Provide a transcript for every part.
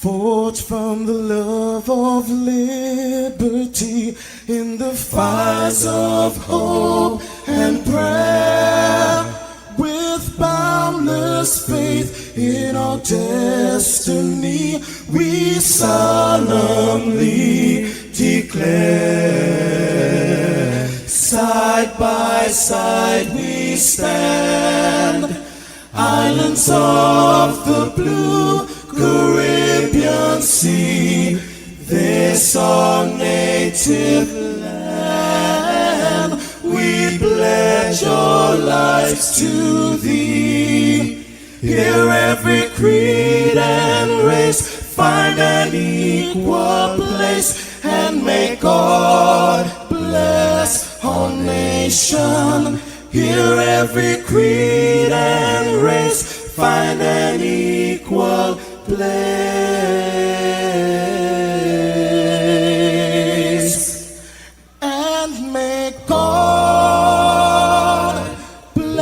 Forged from the love of liberty in the fires of hope and prayer, with boundless faith in our destiny, we solemnly declare. Side by side we stand, islands of the blue Caribbean Sea, this our native land. We pledge our lives to thee. Here every creed and race find an equal place, and may God bless our nation. Here every creed and race find an equal place, and may God bless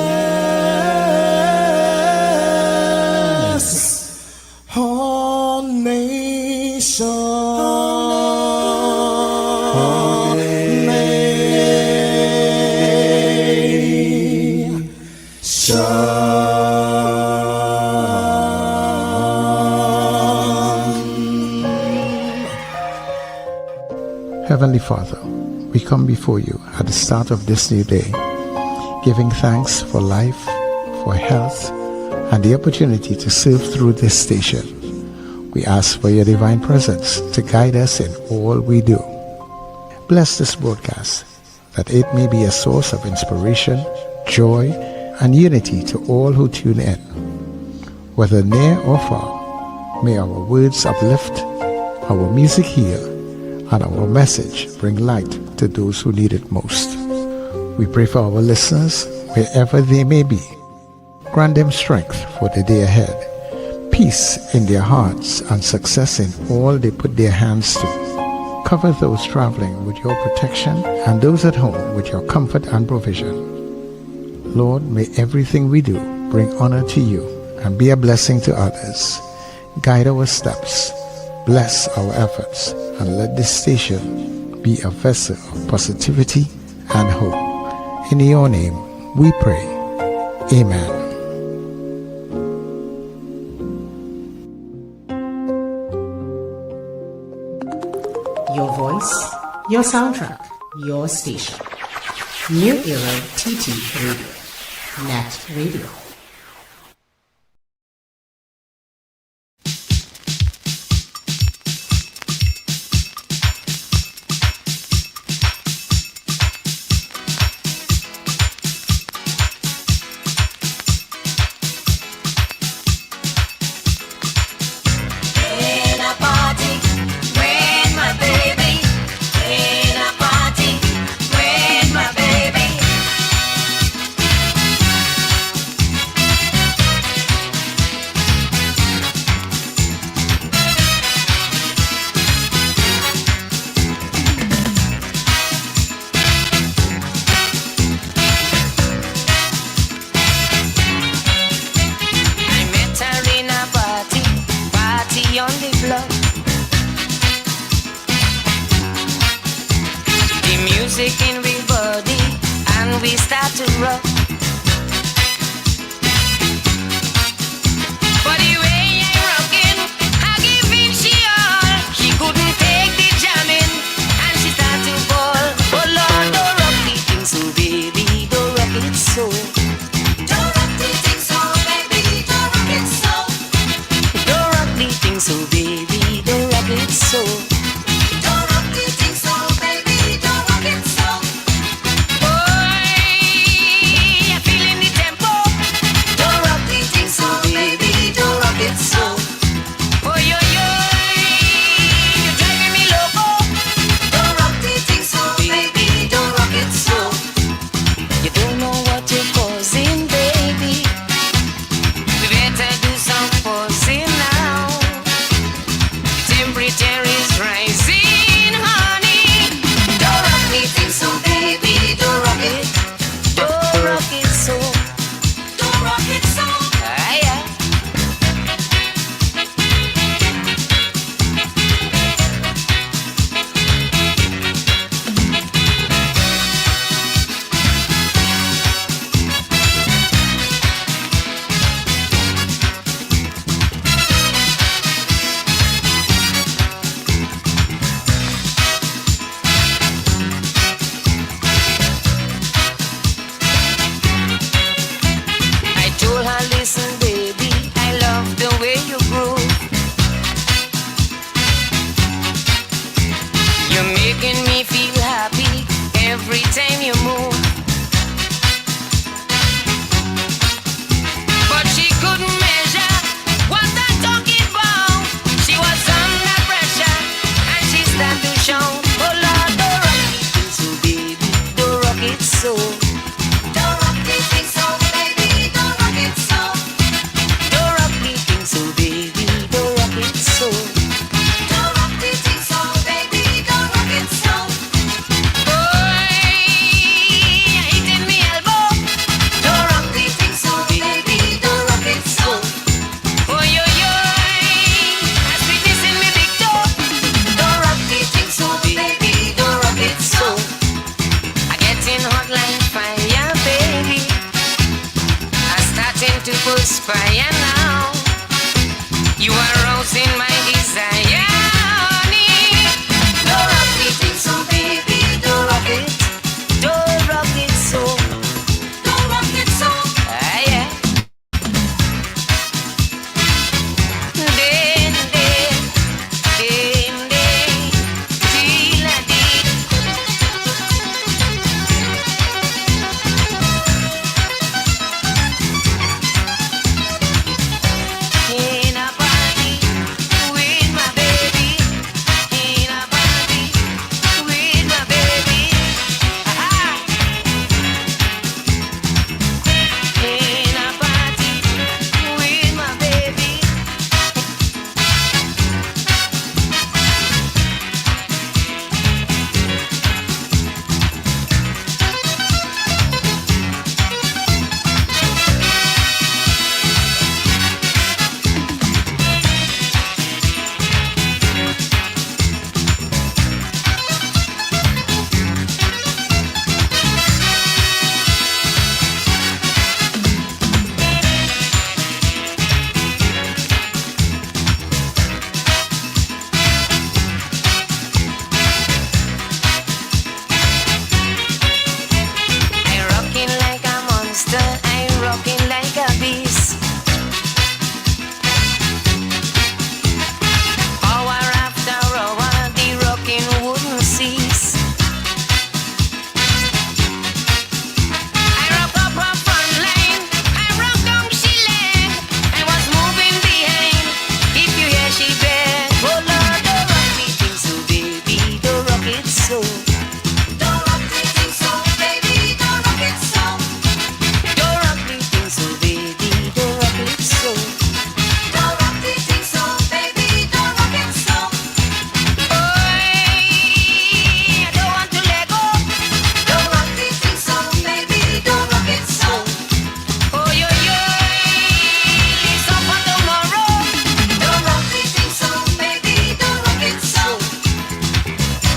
our nation. Heavenly Father, we come before you at the start of this new day, giving thanks for life, for health, and the opportunity to serve through this station. We ask for your divine presence to guide us in all we do. Bless this broadcast, that it may be a source of inspiration, joy, and unity to all who tune in. Whether near or far, may our words uplift, our music heal, and our message bring light to those who need it most. We pray for our listeners, wherever they may be. Grant them strength for the day ahead, peace in their hearts, and success in all they put their hands to. Cover those traveling with your protection, and those at home with your comfort and provision. Lord, may everything we do bring honor to you and be a blessing to others. Guide our steps, bless our efforts, and let this station be a vessel of positivity and hope. In your name we pray. Amen. Your voice, your soundtrack, your station. New Era TT Radio. NETT Radio. Temperature is right. making me feel happy every time you move. But she couldn't measure what I'm talking about. She was under pressure and she started to shout, oh Lord, don't rock it so baby, don't rock it so. Don't rock the thing so baby, don't rock it so. Don't rock the thing so baby, don't rock it so. Don't rock the thing so baby, don't rock it so. Boy, you're hitting me elbow. Don't rock the thing so baby, don't rock it so. Oh yo yo, as we listen me big toe. Don't rock the thing so baby, don't rock it so. I getting hot like fire, baby. I'm starting to perspire now. You are rousing my desire, honey. Don't rock the thing so baby, don't rock it. Don't rock it so. Don't rock it so. Ah yeah. Day, day, day, day, till I did. In a party with my baby. In a party with my baby. Aha. In a party with my baby. I'm rocking like a monster, I'm rocking like a beast. Hour after hour, the rocking wouldn't cease. I rock up her front line, I rock down she leg. I was moving behind, if you hear she beg. Oh Lord, don't rock me thing so baby, don't rock it so. Don't rock me thing so baby, don't rock it so. Don't rock me thing so baby, don't rock it so. Don't rock me thing so baby, don't rock it so. Boy, I don't want to let go. Don't rock me thing so baby, don't rock it so. Oh yo yo, it's up for tomorrow. Don't rock me thing so baby, don't rock it so.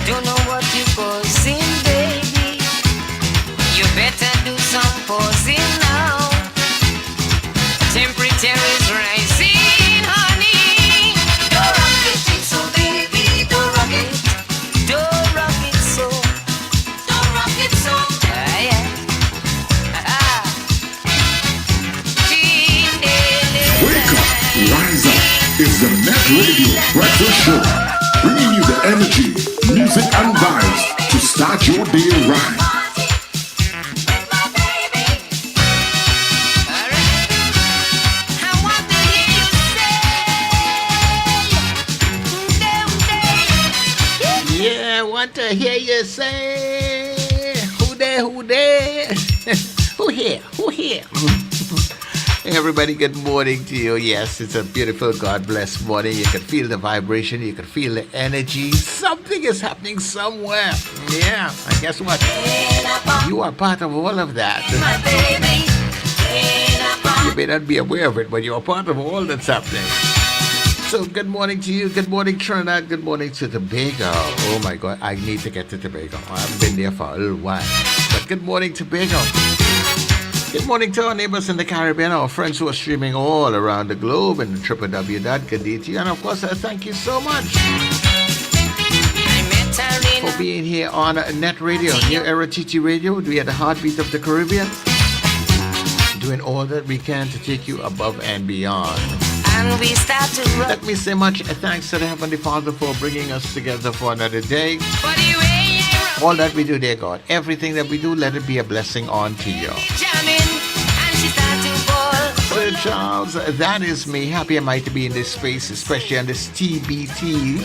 Don't know what you're causing, baby. You better do some pausing now. Temperature is rising, honey. Don't rock the thing so baby, don't rock it. Don't rock it so. Don't rock it so. Ah yeah. Ah. Wake up, rise up. It's the NETT Radio Breakfast Show. Bringing you the energy, music, and vibes to start your day right. Yeah, want to hear you say, who there, who there? Who here, who here? Hey everybody, good morning to you. Yes, it's a beautiful, God bless morning. You can feel the vibration, you can feel the energy. Something is happening somewhere. Yeah, and guess what? You are part of all of that. You may not be aware of it, but you are part of all that's happening. So good morning to you. Good morning, Trinidad. Good morning to Tobago. Oh my God, I need to get to Tobago. I haven't been there for a little while. But good morning, Tobago. Good morning to our neighbors in the Caribbean, our friends who are streaming all around the globe and www.good.to. And of course, thank you so much for being here on NETT Radio, New Era TT Radio. We are the heartbeat of the Caribbean, doing all that we can to take you above and beyond. and we start to rock. Let me say much thanks to the Heavenly Father for bringing us together for another day. For the way I rock, All that we do, dear God, everything that we do, let it be a blessing unto you. jamming, and she start to fall. Sir Charles, that is me. Happy am I to be in this space, especially on this TBT,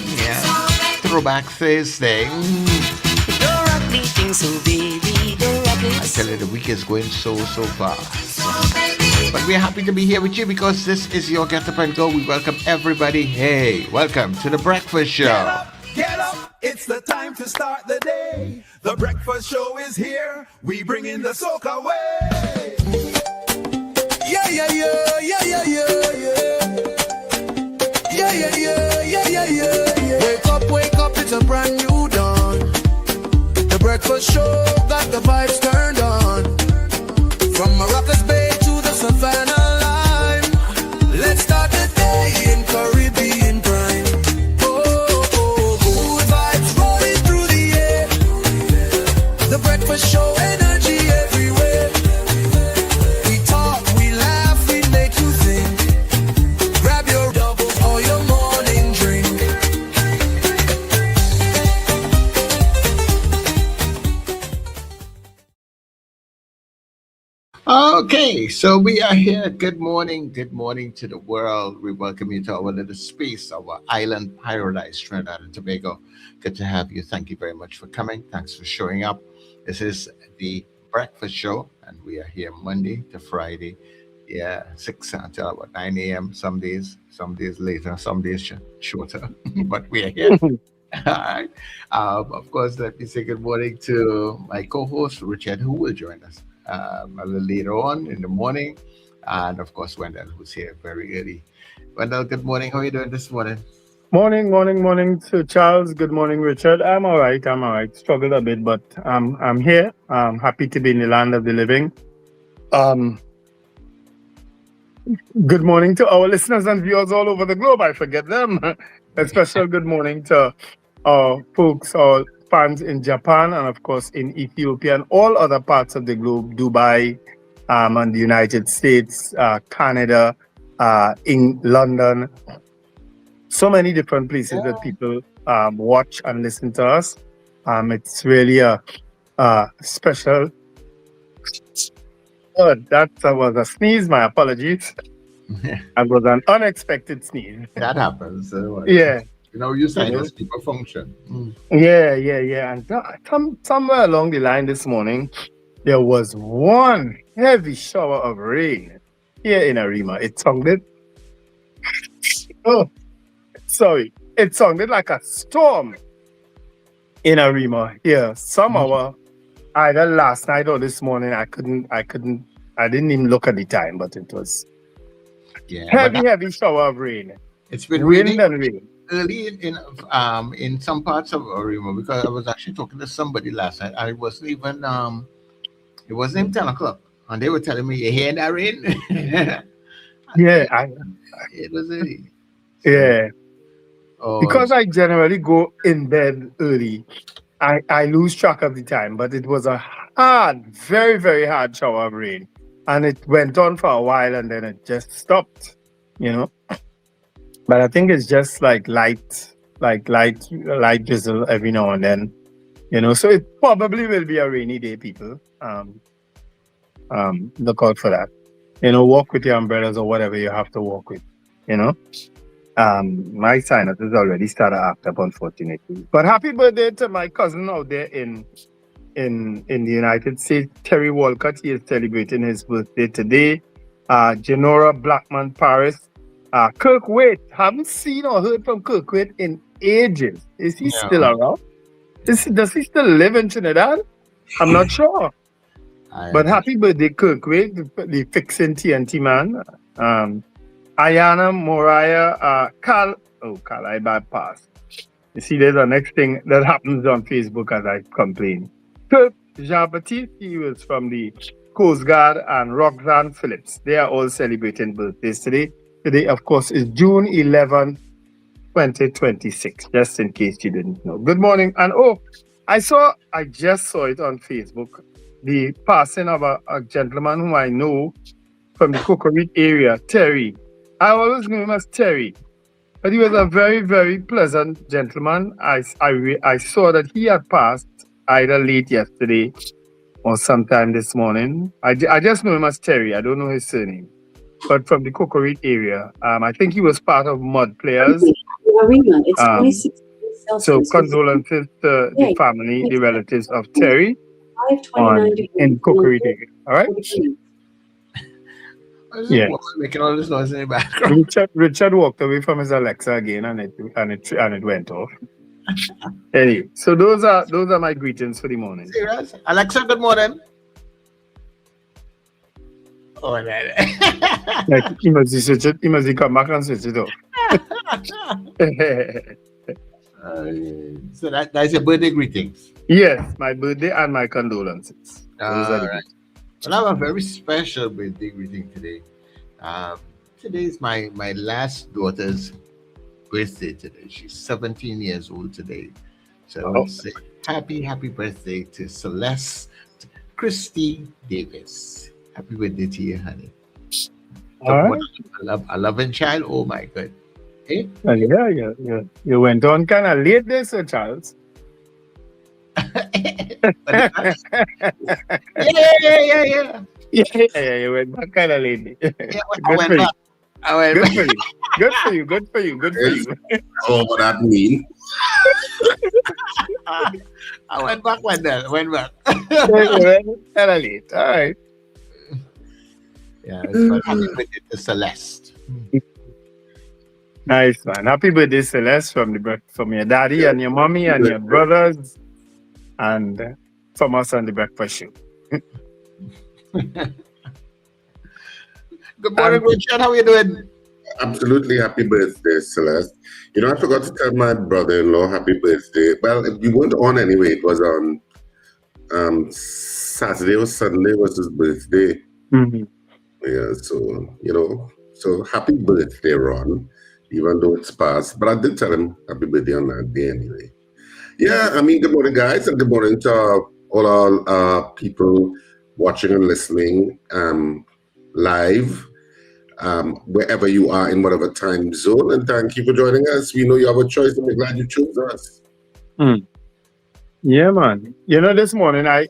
Throwback Thursday. Don't rock the thing so baby, don't rock I it. tell you, the week is going so fast. But we're happy to be here with you because this is your Get Up and Go. We welcome everybody. Hey, welcome to the Breakfast Show. Get up, it's the time to start the day. The breakfast show is here. We bring in the soca way. Yeah, yeah, yeah, yeah, yeah, yeah, yeah. Yeah, yeah, yeah, yeah, yeah, yeah. Wake up, it's a brand new dawn. The breakfast show got the vibes turned on. From Morocco's Bay to the Savannah line. Let's start the day in Caribbean prime. Good vibes rolling through the air. The breakfast show, energy everywhere. We talk, we laugh, we make you think. Grab your doubles or your morning drink. Okay, so we are here. Good morning to the world. We welcome you to our little space, our island paradise, Trinidad and Tobago. Good to have you. Thank you very much for coming. Thanks for showing up. This is the Breakfast Show, and we are here Monday to Friday. 6 until about 9 a.m. Some days later, some days shorter, but we are here. All right. Of course, let me say good morning to my co-host, Richard, who will join us a little later on in the morning. And of course, Wendell, who's here very early. Wendell, good morning. How are you doing this morning? Morning to Charles. Good morning, Richard. I'm all right. Struggled a bit, but I'm here. I'm happy to be in the land of the living. Good morning to our listeners and viewers all over the globe. I forget them. A special good morning to our folks, our fans in Japan, and of course in Ethiopia and all other parts of the globe, Dubai, and the United States, Canada, in London. So many different places that people watch and listen to us. It's really a special. Oh, that was a sneeze. My apologies. It was an unexpected sneeze. That happens. Yeah. You sinus people function. Yeah. And somewhere along the line this morning, there was one heavy shower of rain here in Arima. It sounded it sounded like a storm in Arima here. Some hour, either last night or this morning, I didn't even look at the time, but it was heavy shower of rain. It's been Wind and rain. Early in some parts of Arima, because I was actually talking to somebody last night. It wasn't even 10 o'clock, and they were telling me, "You hear that rain?" Yeah, it was early. Yeah. Oh, Because I generally go in bed early, I lose track of the time, but it was a very, very hard shower of rain. And it went on for a while and then it just stopped, But I think it's just like light drizzle every now and then, So it probably will be a rainy day, people. Look out for that. Walk with your umbrellas or whatever you have to walk with, My sinus has already started to act up, unfortunately. But happy birthday to my cousin out there in the United States, Terry Walcott. He is celebrating his birthday today. Janora Blackman Paris. Kirk Waite. Haven't seen or heard from Kirk Waite in ages. Is he still around? Does he still live in Trinidad? I'm not sure. But happy birthday, Kirk Waite, the fixing TNT man. Ayana, Moriah, Carl, I bypassed. You see, there's the next thing that happens on Facebook as I complain. Kirk Jean-Baptiste, he was from the Coast Guard, and Roxanne Phillips. They are all celebrating birthdays today. Today, of course, is June 11th, 2026, just in case you didn't know. Good morning. And I just saw it on Facebook, the passing of a gentleman whom I know from the Cocorit area, Terry. I always knew him as Terry. But he was a very, very pleasant gentleman. I saw that he had passed either late yesterday or sometime this morning. I just know him as Terry. I don't know his surname. But from the Cocorite area. I think he was part of Mud Players. It's 26 Celsius. So condolences to the family, the relatives of Terry in Cocorite area. All right? Yeah. Making all this noise in the background. Richard walked away from his Alexa again, and it went off. Anyway, so those are my greetings for the morning. Serious? Alexa, good morning. Oh, man. Like, he must switch it. He must come back and switch it off. So that's your birthday greetings. Yes, my birthday and my condolences. Those are the Right. Well, I have a very special birthday greeting today. Today is my last daughter's birthday today. She's 17 years old today. So I want to say happy birthday to Celeste Christy Davis. Happy birthday to you, honey. All right. A loving child. Oh my God. Hey? Well, yeah. You went on kind of late there, Sir Charles. Yeah. Yeah, you went back kind of late. I went back. Good for you. Oh, what that mean? I went back when that went back. Kind of late. All right. Yeah, it's happy birthday to Celeste. Nice, man. Happy birthday, Celeste, from your daddy and your mommy and your brothers, and from us on the Breakfast Show. Good morning, Richard. How are you doing? Absolutely happy birthday, Celeste. You know, I forgot to tell my brother-in-law happy birthday. Well, we weren't on anyway. It was on Saturday or Sunday was his birthday. Mm-hmm. Yeah, so happy birthday, Ron, even though it's past. But I did tell him happy birthday on that day anyway. Yeah, I mean, good morning, guys, and good morning to all our people watching and listening live, wherever you are in whatever time zone. And thank you for joining us. We know you have a choice, and we're glad you chose us. Yeah, man. You know, this morning I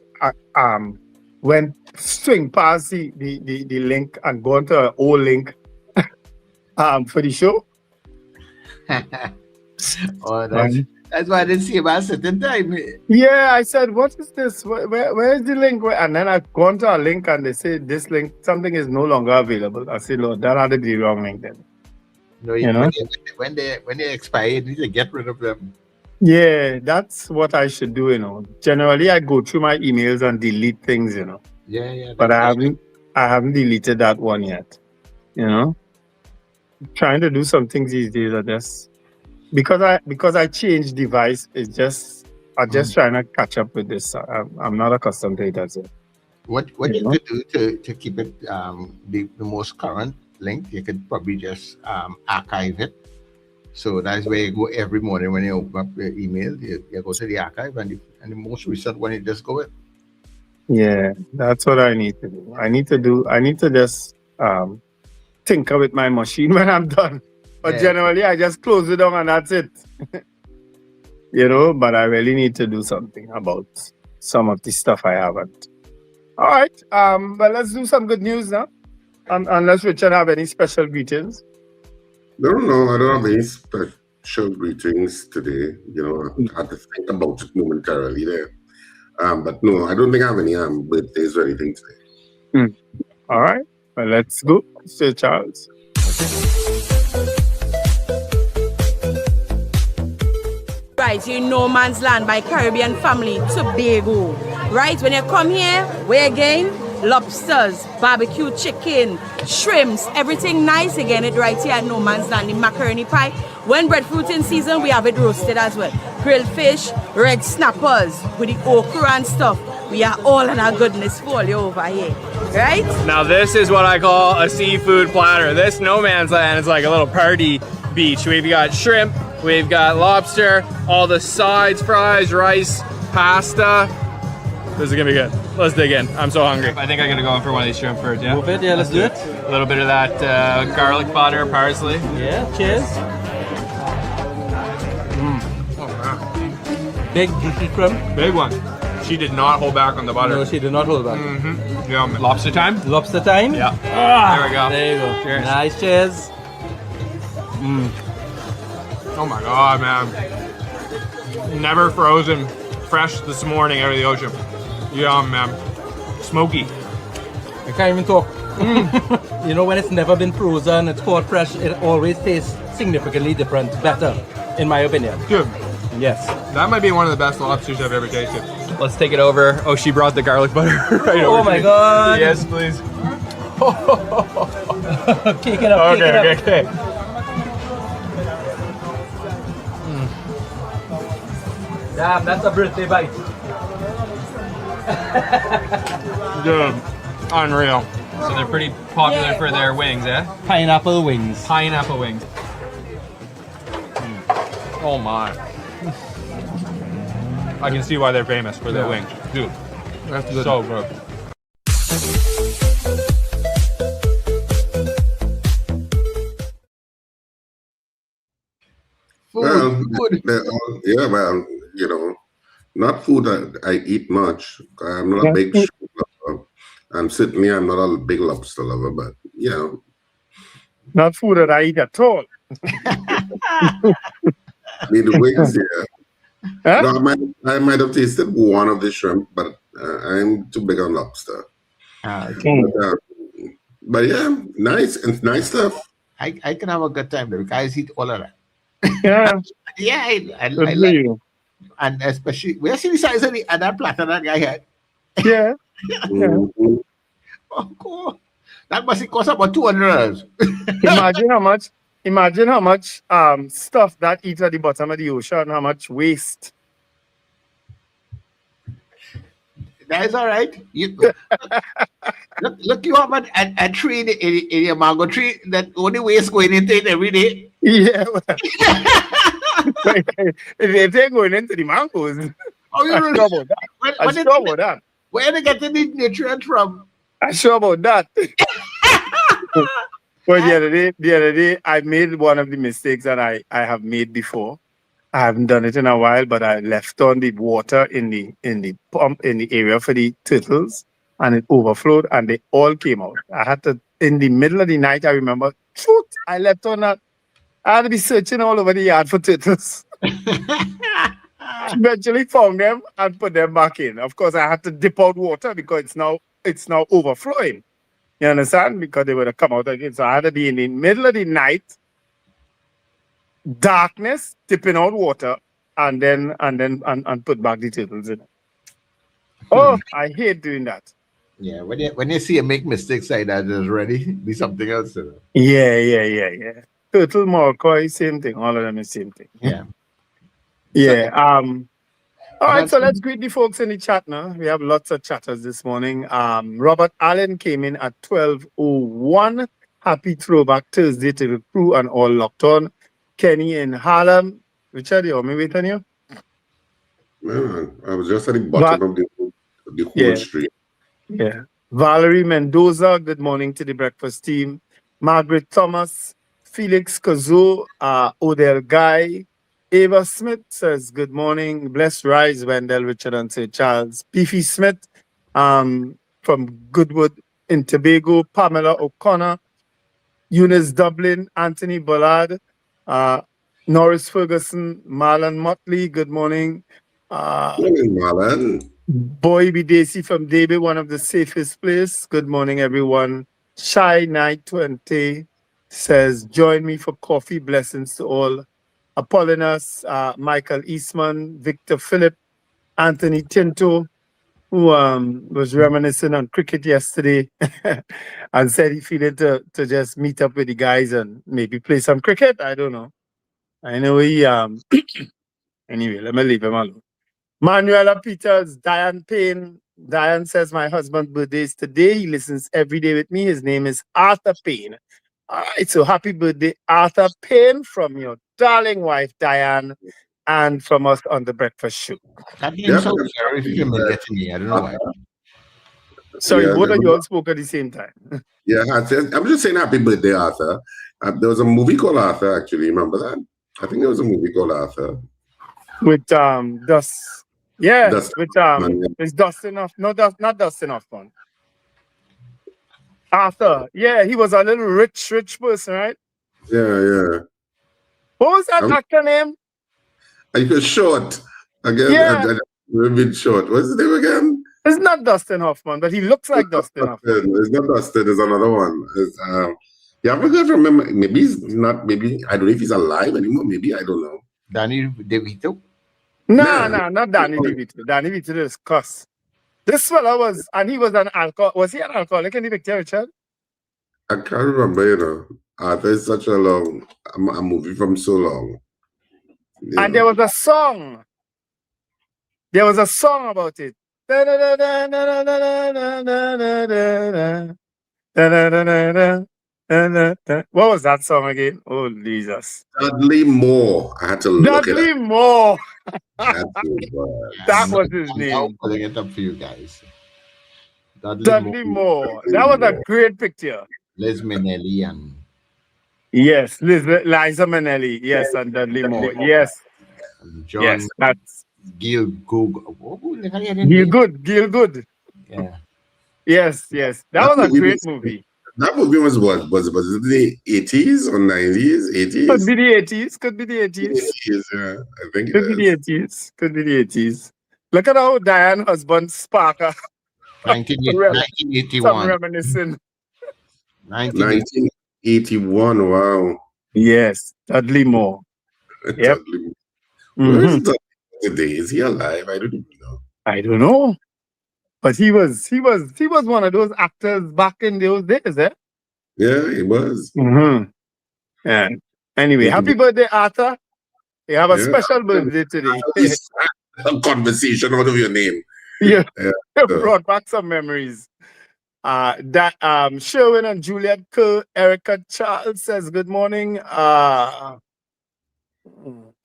went swing past the link and go into an old link for the show. Oh, that's why I didn't see about a certain time. Yeah, I said, what is this? Where is the link? And then I've gone to a link and they say this link, something is no longer available. I said, Lord, that had to be the wrong link then. No, you know? When they expire, you need to get rid of them. Yeah, that's what I should do, you know. Generally, I go through my emails and delete things, you know. Yeah. But I haven't deleted that one yet, you know. I'm trying to do some things these days. I just because I changed device. I'm just trying to catch up with this. I'm not accustomed to it as well. What you could do to keep it the most current link, you could probably just archive it. So that's where you go every morning when you open up your email. You go to the archive and the most recent one you just go with. Yeah, that's what I need to do. I need to just tinker with my machine when I'm done. But generally, I just close it down and that's it. You know, but I really need to do something about some of the stuff I haven't. All right, but let's do some good news now. Unless Richard have any special greetings. No, I don't have any special greetings today. You know, I had to think about it momentarily there. But no, I don't think I have any birthdays or anything today. All right, well, let's go, Sir Charles. Right, you're in no man's land by Caribbean family, Tobago. Right, when you come here, we again, lobsters, barbecue chicken, shrimps, everything nice again. It right here at no man's land, the macaroni pie. When breadfruit in season, we have it roasted as well. Grilled fish, red snappers with the okra and stuff. We are all in our goodness for you over here, right? Now this is what I call a seafood platter. This no man's land is like a little party beach. We've got shrimp, we've got lobster, all the sides, fries, rice, pasta. This is gonna be good. Let's dig in. I'm so hungry. I think I'm gonna go in for one of these shrimp first. Yeah. Move it. Yeah, let's do it. A little bit of that garlic butter, parsley. Yeah. Cheers. Oh man. Big juicy shrimp. Big one. She did not hold back on the butter. No, she did not hold back. Yeah. Lobster time? Lobster time? Yeah. There we go. There you go. Cheers. Nice, cheers. Oh my god, man. Never frozen. Fresh this morning out of the ocean. Yum, man. Smoky. I can't even talk. You know, when it's never been frozen, it's caught fresh, it always tastes significantly different, better, in my opinion. Good. Yes. That might be one of the best lobsters I've ever tasted. Let's take it over. Oh, she brought the garlic butter right over. Oh my god. Yes, please. Kick it up, kick it up. Okay. Damn, that's a birthday bite. Dude, unreal. So they're pretty popular for their wings, eh? Pineapple wings. Pineapple wings. Oh my. I can see why they're famous for their wings. Dude, that's good. So good. Well, well, you know, not food that I eat much. I'm not a big shrimp lover. I'm not a big lobster lover, but you know. Not food that I eat at all. I mean, the wings, yeah. Huh? No, I might have tasted one of the shrimp, but I'm too big on lobster. Okay. But yeah, nice stuff. I can have a good time there because I eat all of that. Yeah. Yeah, I Good like you. and especially we see the size of that platter that guy had. Yeah. Mhm. Oh, cool. That must cost about $200. Imagine how much stuff that eats at the bottom of the ocean, how much waste. That is all right. Look, you have a tree in your mango tree that only waste going into it every day. Yeah. They're going into the mangoes. Oh, you I'm sure about that. I'm sure about that. Where they get the nutrients from? I'm sure about that. But the other day, I made one of the mistakes that I have made before. I haven't done it in a while, but I left on the water in the pump in the area for the turtles, and it overflowed, and they all came out. I had to, in the middle of the night, I remember, shoot, I left on that. I had to be searching all over the yard for turtles. Eventually found them and put them back in. Of course, I had to dip out water because it's now overflowing. You understand? Because they would have come out again. So I had to be in the middle of the night, darkness, dipping out water, and put back the turtles in. Oh, I hate doing that. Yeah, when you see you make mistakes like that, there's already be something else. Yeah. Turtle, Morocco, same thing. All of them is same thing. Yeah. Yeah. All right, so let's greet the folks in the chat now. We have lots of chatters this morning. Robert Allen came in at 12:01. Happy Throwback Thursday to the crew and all locked on. Kenny in Harlem. Richard, you want me waiting on you? Man, I was just at the bottom of the whole street. Yeah. Valerie Mendoza, good morning to the breakfast team. Margaret Thomas, Felix Kazo, Odell Guy, Ava Smith says, good morning. Blessed rise, Wendell, Richard, and Sir Charles. Beefy Smith from Goodwood in Tobago. Pamela O'Connor. Eunice Dublin. Anthony Bullard. Norris Ferguson. Marlon Motley, good morning. Morning, Marlon. Boy Bidesi from David, one of the safest place. Good morning, everyone. Shy Night 20 says, join me for coffee. Blessings to all. Apollonius, Michael Eastman, Victor Phillip, Anthony Tinto, who was reminiscing on cricket yesterday and said he feeling to just meet up with the guys and maybe play some cricket. I don't know. I know he anyway, let me leave him alone. Manuela Peters, Diane Payne. Diane says my husband's birthday is today. He listens every day with me. His name is Arthur Payne. All right, so happy birthday, Arthur Payne, from your darling wife, Diane. and from us on the breakfast show. That name sounds very familiar to me. I don't know why. Sorry, Yeah, both of you all spoke at the same time. Yeah, I'm just saying happy birthday, Arthur. There was a movie called Arthur, actually. Remember that? I think there was a movie called Arthur. With Dust. Yeah, Dustin with Hoffman, yeah. it's Dustin off. No, not Dustin Hoffman. Arthur. Yeah, he was a little rich person, right? Yeah. What was that actor name? He was short. Again, Yeah. a bit short. What's his name again? It's not Dustin Hoffman, but he looks like Dustin Hoffman. It's not Dustin. There's another one. You haven't heard from him. Maybe he's not. Maybe I don't know if he's alive anymore. Maybe I don't know. Danny DeVito? No, not Danny DeVito. Danny DeVito is cuss. This fella was, and he was an alcoholic. Was he an alcoholic in the picture, Richard? I can't remember. Arthur is such a movie from so long. And there was a song. There was a song about it. What was that song again? Oh, Jesus. Dudley Moore. I had to look Dudley it up. Moore. That was his name. I'm putting it up for you guys. Dudley Moore. That was a great picture. Liz Minnelli and... Yes, Liza Minnelli. Yes, and Dudley Moore. Yes. John yes, that's... Gil Good. Gil Good. Yeah. Yes. That was a great movie. That movie was what? Was it the 80s or 90s? 80s? Could be the 80s. Could be the 80s. Yeah, I think Could be the 80s. Could be the 80s. Look at how Diane's husband Sparker. 1981. Some reminiscing. 1981. Wow. Yes, Dudley Moore. Yep. Where's Dudley today? Is he alive? I don't even know. I don't know. But he was one of those actors back in those days, eh? Yeah, he was. Mm-hmm. Yeah. Anyway, happy birthday, Arthur. You have a special birthday today. A conversation out of your name. Yeah. Brought back some memories. Sherwin and Juliet Kerr, Erica Charles says good morning.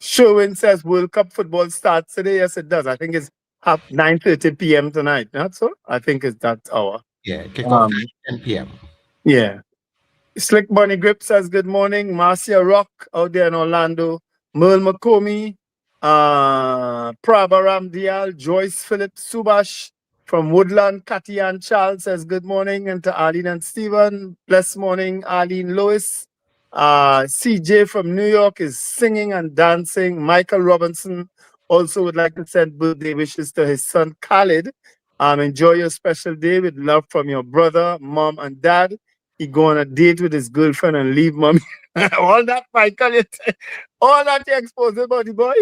Sherwin says World Cup football starts today. Yes, it does. I think it's 9:30 p.m. tonight. Not so? I think it's that hour. Yeah, kick off 10 p.m. Yeah. Slick Bunny Grip says good morning. Marcia Rock out there in Orlando. Merle McComey, Prabha Ramdial, Joyce Phillips Subash from Woodland. Katian Charles says good morning. And to Arlene and Stephen, blessed morning, Arlene Lewis. CJ from New York is singing and dancing. Michael Robinson also would like to send birthday wishes to his son Khalid. Enjoy your special day with love from your brother, mom, and dad. He go on a date with his girlfriend and leave mommy. All that, Michael, all that you expose about the boy.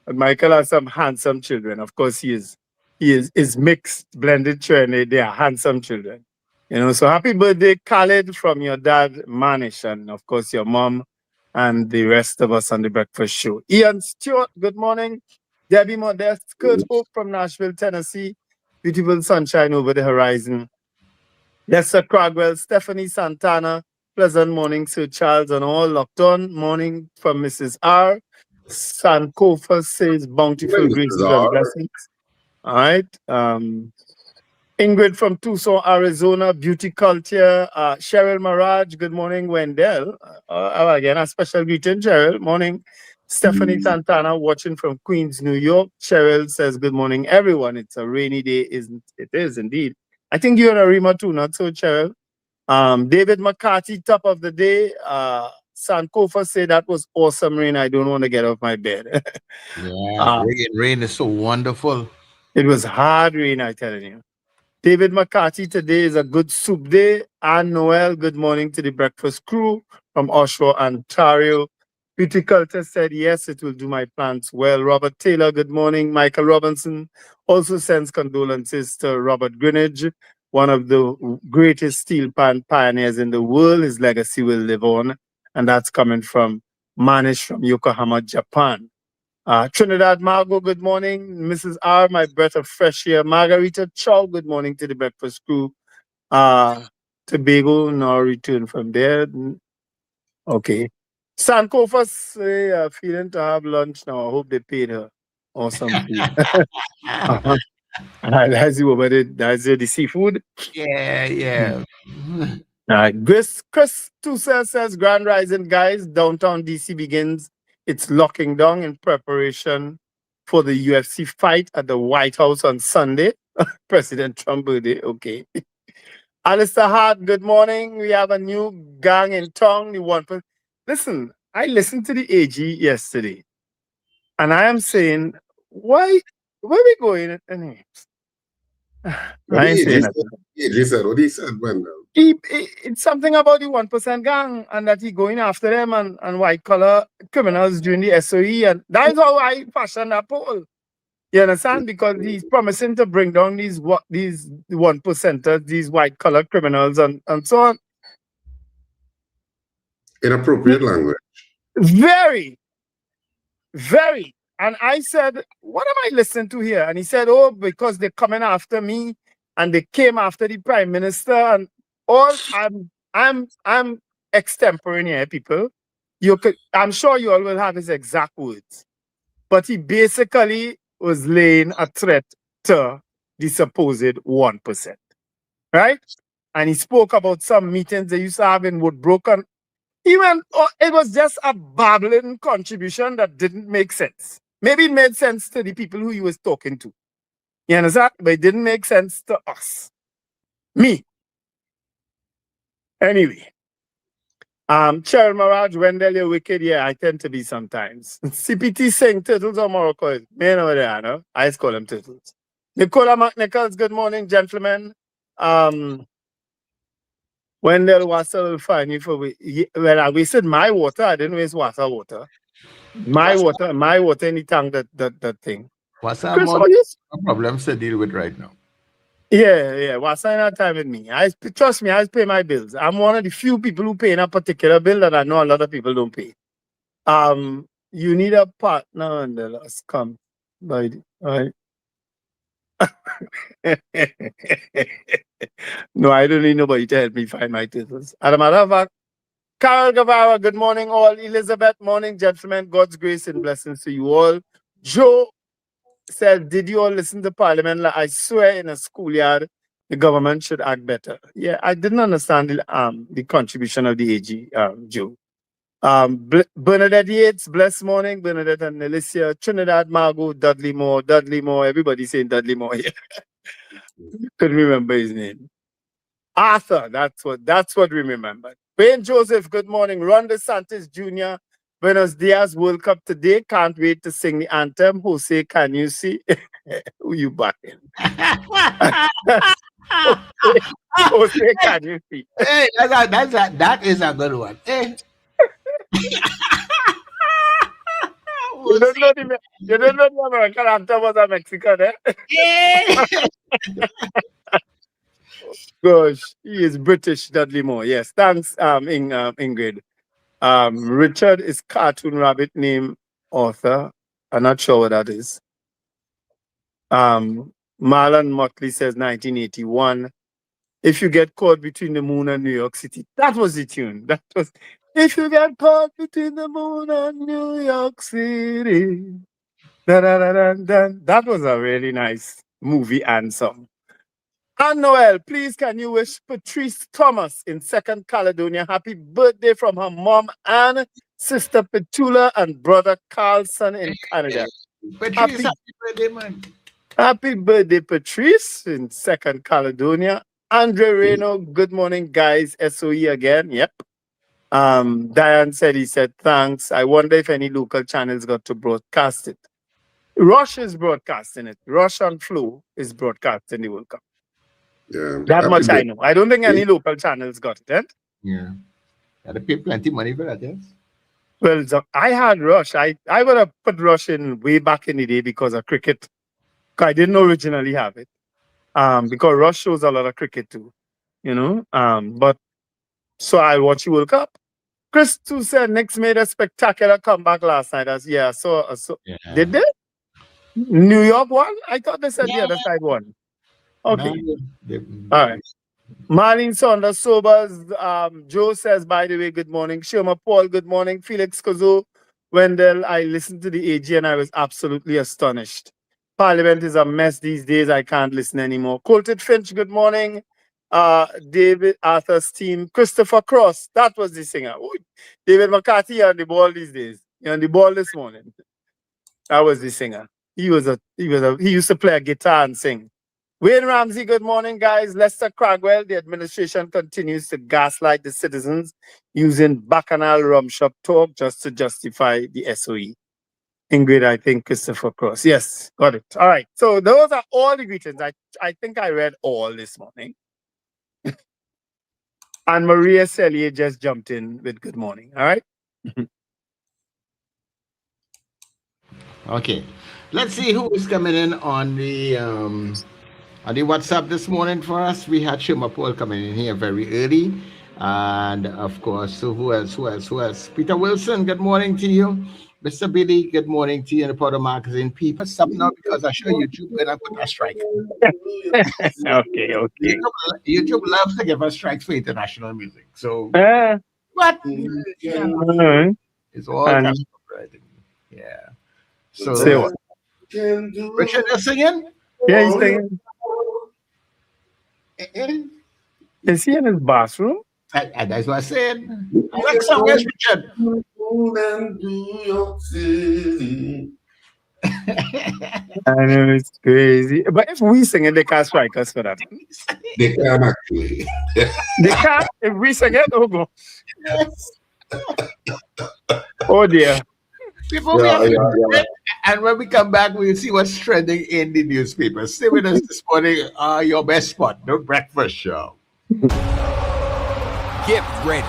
And Michael has some handsome children. Of course, he is mixed, blended children. They are handsome children. You know, so happy birthday, Khalid, from your dad, Manish, and of course your mom and the rest of us on the breakfast show. Ian Stewart, good morning. Debbie Modest, Kurt Hope from Nashville, Tennessee. Beautiful sunshine over the horizon. Lester Cragwell, Stephanie Santana, pleasant morning, Sir Charles, and all locked on. Morning from Mrs. R. Sankofa says bountiful graces and blessings. All right. Ingrid from Tucson, Arizona, Beauty Culture. Cheryl Maraj, good morning. Wendell, again, a special greeting, Cheryl. Morning. Stephanie Santana, watching from Queens, New York. Cheryl says, good morning, everyone. It's a rainy day, isn't it? It is indeed. I think you're in Arima too, not so, Cheryl. David McCarthy, top of the day. Sankofa said that was awesome rain. I don't want to get off my bed. Yeah, rain is so wonderful. It was hard rain, I tell you. David McCarthy, today is a good soup day. Anne Noel, good morning to the breakfast crew from Oshawa, Ontario. Beauty Culture said, yes, it will do my plants well. Robert Taylor, good morning. Michael Robinson also sends condolences to Robert Greenidge, one of the greatest steel pan pioneers in the world. His legacy will live on. And that's coming from Manish from Yokohama, Japan. Trinidad Margot, good morning. Mrs. R, my breath of fresh air. Margarita Chow, good morning to the breakfast crew. Tobago, no return from there. Okay. Sankofa feeling to have lunch now. I hope they paid her or something. That's the seafood. Yeah. All right. Chris Tusa says, Grand Rising, guys. Downtown DC begins its locking down in preparation for the UFC fight at the White House on Sunday. President Trump birthday. Okay. Alistair Hart, good morning. We have a new gang in town. Listen, I listened to the AG yesterday, and I am saying, where we going anyway? What he said when it's something about the 1% gang and that he going after them and white collar criminals during the SOE, and that's how I fashioned that poll. You understand? Because he's promising to bring down these 1%ers, these white collar criminals and so on. Inappropriate language. Very, very. And I said, what am I listening to here? And he said, oh, because they're coming after me and they came after the prime minister and all. I'm extemporaneous here, people. I'm sure you all will have his exact words. But he basically was laying a threat to the supposed 1%. Right? And he spoke about some meetings they used to have in Woodbrook. And it was just a babbling contribution that didn't make sense. Maybe it made sense to the people who he was talking to. You understand? But it didn't make sense to us. Me. Anyway. Cheryl Mirage, Wendell, you're wicked. Yeah, I tend to be sometimes. CPT saying turtles or Morocco. Me know there, no? I just call them turtles. Nicola McNichols, good morning, gentlemen. Wendell Wassel will find you for well, I wasted my water. I didn't waste water. My water in the tank, that thing. What's Chris, problems to deal with right now? Yeah. What's that time with me? Trust me, I pay my bills. I'm one of the few people who pay in a particular bill that I know a lot of people don't pay. You need a partner and the last come by right. No, I don't need nobody to help me find my titles. As a matter of fact, Carol Guevara, good morning all. Elizabeth, morning, gentlemen. God's grace and blessings to you all. Joe said, did you all listen to Parliament? I swear in a schoolyard, the government should act better. Yeah, I didn't understand the contribution of the AG, Joe. Bernadette Yates, blessed morning. Bernadette and Alicia, Trinidad, Margot, Dudley Moore, everybody saying Dudley Moore here. Couldn't remember his name. Arthur, that's what we remembered. Wayne Joseph, good morning. Ron DeSantis Jr., Buenos Dias, World Cup today. Can't wait to sing the anthem. Jose, can you see? Who you backing? Jose, can you see? Hey, that is a good one. Hey. You don't know the American anthem was a Mexican, eh? Yeah. Gosh, he is British, Dudley Moore. Yes, thanks, Ingrid. Richard is cartoon rabbit name author. I'm not sure what that is. Marlon Motley says 1981. If you get caught between the moon and New York City. That was the tune. That was if you get caught between the moon and New York City. That was a really nice movie and song. And Noel, please can you wish Patrice Thomas in 2nd Caledonia happy birthday from her mom and sister Petula and brother Carlson in Canada. Patrice, happy birthday, man. Happy birthday, Patrice in 2nd Caledonia. Andre Reno, good morning, guys. SOE again. Yep. Diane said he said thanks. I wonder if any local channels got to broadcast it. Rush is broadcasting it. Rush on Flow is broadcasting the World Cup. Yeah, that much I know. I don't think any local channels got it. Eh? Yeah. They pay plenty money for that, yes? Well, I had Rush. I would have put Rush in way back in the day because of cricket. I didn't originally have it. Because Rush shows a lot of cricket too. You know? But so I watch the World Cup. Chris too said Knicks made a spectacular comeback last night. Yeah. Did they? New York won? I thought they said the other side won. Okay. No, all right. Marlene Saunders Sobers, Joe says, by the way, good morning. Shoma Paul, good morning. Felix Kozo, Wendell, I listened to the AG and I was absolutely astonished. Parliament is a mess these days. I can't listen anymore. Colted Finch, good morning. David Arthur's team, Christopher Cross, that was the singer. Ooh, David McCarthy, you're on the ball these days. You're on the ball this morning. That was the singer. He used to play a guitar and sing. Wayne Ramsey, good morning, guys. Lester Cragwell, the administration continues to gaslight the citizens using bacchanal rum shop talk just to justify the SOE. Ingrid, I think Christopher Cross. Yes, got it. All right. So those are all the greetings. I think I read all this morning. And Maria Cellier just jumped in with good morning. All right. Okay. Let's see who is coming in on the WhatsApp this morning for us. We had Shoma Paul coming in here very early. And of course, so who else? Peter Wilson, good morning to you. Mr. Billy, good morning to you in the Powder Magazine. People, stop now because I show YouTube when I put a strike. Okay. YouTube loves to give us strikes for international music. So, what? Yeah. It's all copyrighted. Yeah. So, Richard is singing? Yeah, he's singing. Is he in his bathroom? That's what I said. Alexa, where's Richard? I know, it's crazy. But if we sing it, they can't strike us for that. They can actually. They can't. If we sing it, oh go. Oh dear. And when we come back, we'll see what's trending in the newspapers. Stay with us this morning. Your best spot, the breakfast show. Get ready.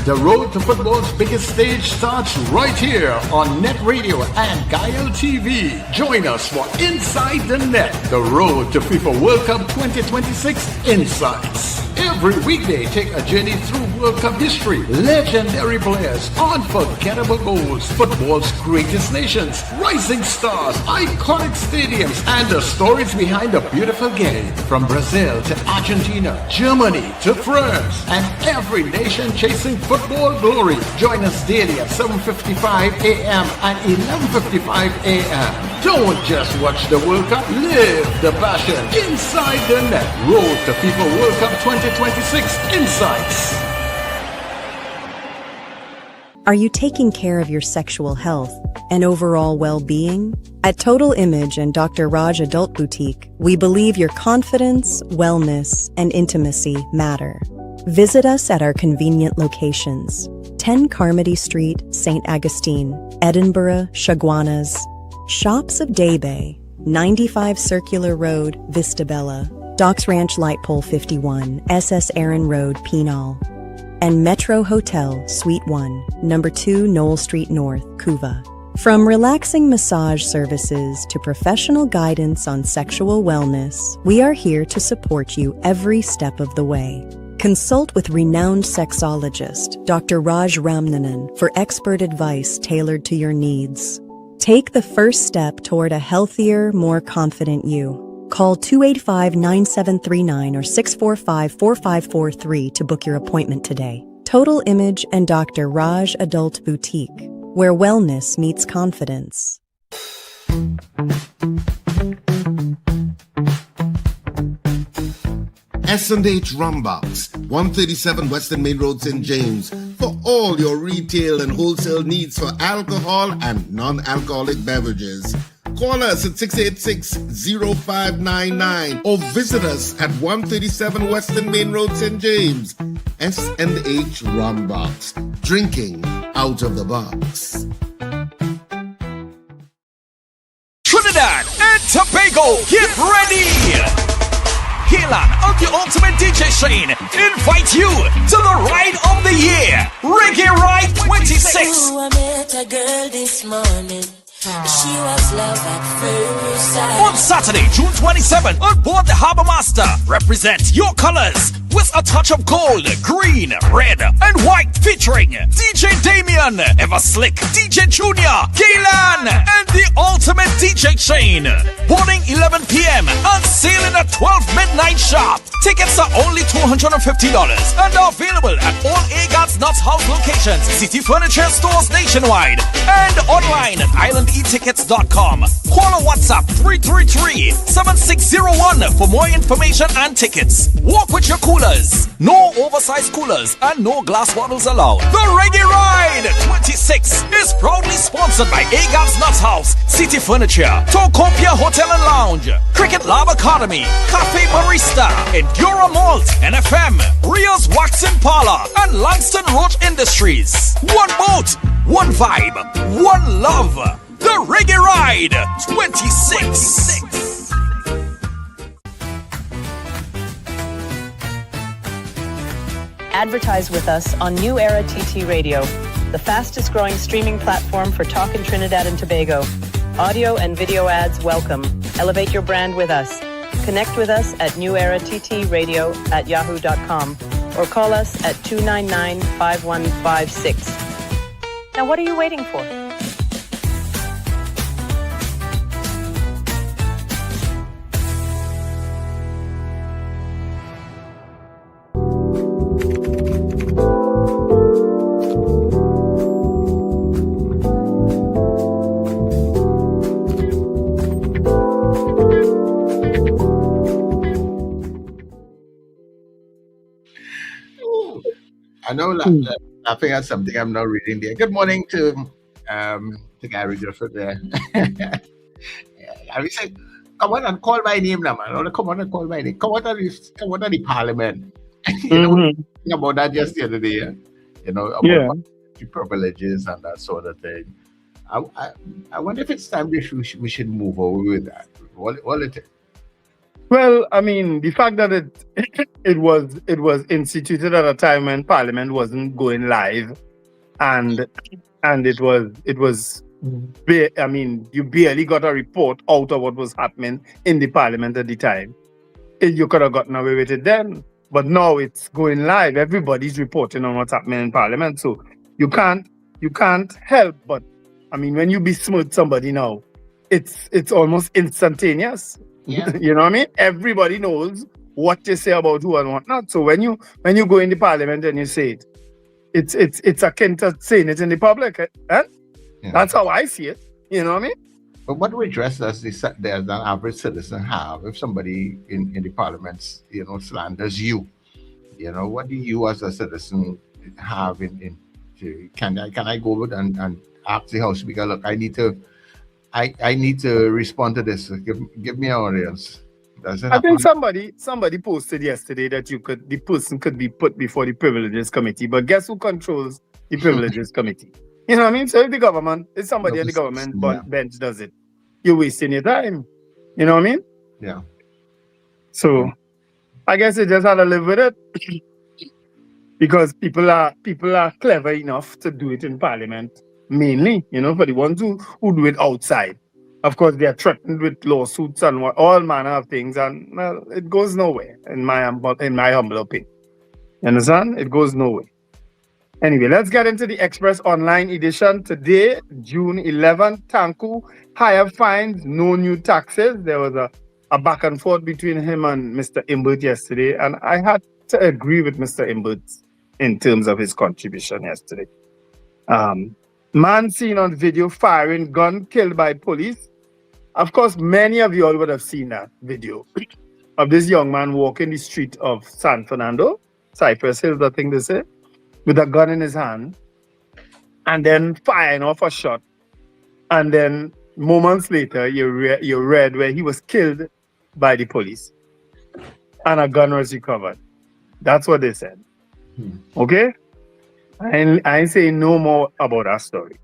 The road to football's biggest stage starts right here on NETT Radio and Gael TV. Join us for Inside the Net, the road to FIFA World Cup 2026 Insights. Every weekday, take a journey through World Cup history, legendary players, unforgettable goals, football's greatest nations, rising stars, iconic stadiums, and the stories behind the beautiful game. From Brazil to Argentina, Germany to France, and every nation chasing football glory. Join us daily at 7:55 a.m. and 11:55 a.m. Don't just watch the World Cup, live the passion. Inside the Net, road to FIFA World Cup 2026 Insights. Are you taking care of your sexual health and overall well-being? At Total Image and Dr. Raj Adult Boutique, we believe your confidence, wellness, and intimacy matter. Visit us at our convenient locations: 10 Carmody Street, St. Augustine, Edinburgh, Chaguanas, Shops of Day Bay, 95 Circular Road, Vista Bella, Docks Ranch Light Pole 51, SS Aaron Road, Pinal, and Metro Hotel, Suite 1, Number 2 Knoll Street North, Couva. From relaxing massage services to professional guidance on sexual wellness, we are here to support you every step of the way. Consult with renowned sexologist, Dr. Raj Ramnanan, for expert advice tailored to your needs. Take the first step toward a healthier, more confident you. Call 285-9739 or 645-4543 to book your appointment today. Total Image and Dr. Raj Adult Boutique, where wellness meets confidence. S&H Rum Box, 137 Western Main Road, St. James, for all your retail and wholesale needs for alcohol and non-alcoholic beverages. Call us at 686-0599 or visit us at 137 Western Main Road, St. James. S&H Rum Box, drinking out of the box. Trinidad and Tobago, get ready! Haaland of the Ultimate DJ Shane invite you to the Ride of the Year, Reggae Ride 26. I met a girl this morning. She was love at first sight. On Saturday, June 27th, on board the Harbour Master, represent your colors, with a touch of gold, green, red, and white, featuring DJ Damien, Ever Slick, DJ Junior, Gaylan, and the ultimate DJ Shane. Morning 11 p.m. and sailing at 12 midnight sharp. Tickets are only $250 and are available at all Agat's Nuts House locations, City Furniture stores nationwide, and online at islandetickets.com. Call or WhatsApp 333-7601 for more information and tickets. Walk with your coolers. No oversized coolers and no glass bottles allowed. The Reggae Ride 26 is proudly sponsored by Agat's Nuts House, City Furniture, Tocopia Hotel and Lounge, Cricket Lab Academy, Cafe Barista, Endura Malt, NFM, Rio's Waxing Parlor, and Langston Roach Industries. One boat, one vibe, one love. The Reggae Ride 26. Advertise with us on New Era TT Radio, the fastest growing streaming platform for talk in Trinidad and Tobago. Audio and video ads welcome. Elevate your brand with us. Connect with us at newerattradio@yahoo.com or call us at 299-5156. Now what are you waiting for? I know laughing at something I'm not reading there. Good morning to Gary Griffith there. I said, come on and call my name now, man. Come on and call my name. Come on to the parliament. You know, thinking about that just the other day. You know, about the privileges and that sort of thing. I wonder if it's time we should move over with that. What it is. Well, I mean, the fact that it was instituted at a time when Parliament wasn't going live, and it was I mean, you barely got a report out of what was happening in the Parliament at the time. You could have gotten away with it then, but now it's going live. Everybody's reporting on what's happening in Parliament, so you can't help but, I mean, when you besmirch somebody now, it's almost instantaneous. Yeah. You know what I mean? Everybody knows what to say about who and what not. So when you go in the Parliament and you say it, it's akin to saying it in the public. Yeah. That's how I see it. You know what I mean? But what redress does an average citizen have if somebody in the Parliament, you know, slanders you? You know, what do you as a citizen have can I go and ask the House Speaker, look, I need to respond to this. Give me an audience. I think somebody posted yesterday that the person could be put before the Privileges Committee, but guess who controls the Privileges Committee? You know what I mean? So if somebody at the government bench does it, you're wasting your time. You know what I mean? Yeah. So I guess you just had to live with it. Because people are clever enough to do it in Parliament. Mainly, you know, for the ones who do it outside. Of course, they are threatened with lawsuits and all manner of things, and well, it goes nowhere, in my humble opinion. You understand? It goes nowhere. Anyway, let's get into the Express Online edition. Today, June 11th, Tanku, higher fines, no new taxes. There was a back and forth between him and Mr. Imbert yesterday, and I had to agree with Mr. Imbert in terms of his contribution yesterday. Man seen on video firing gun, killed by police. Of course, many of you all would have seen that video of this young man walking the street of San Fernando, Cypress Hills, I think they say, with a gun in his hand, and then firing off a shot. And then moments later, you read where he was killed by the police, and a gun was recovered. That's what they said. Okay? I ain't saying no more about that story.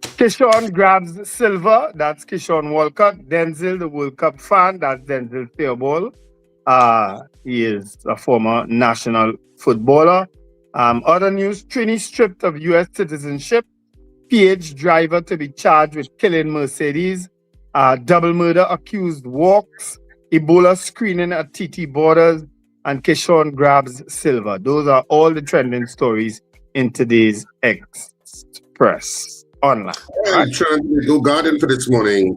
Kishon grabs silver. That's Kishon Walcott. Denzel, the World Cup fan. That's Denzel Fairbault. He is a former national footballer. Other news, Trini stripped of U.S. citizenship. PH driver to be charged with killing Mercedes. Double murder accused walks. Ebola screening at TT borders. and Kishon grabs silver. Those are all the trending stories in today's Express Online. All right, trying to go garden for this morning.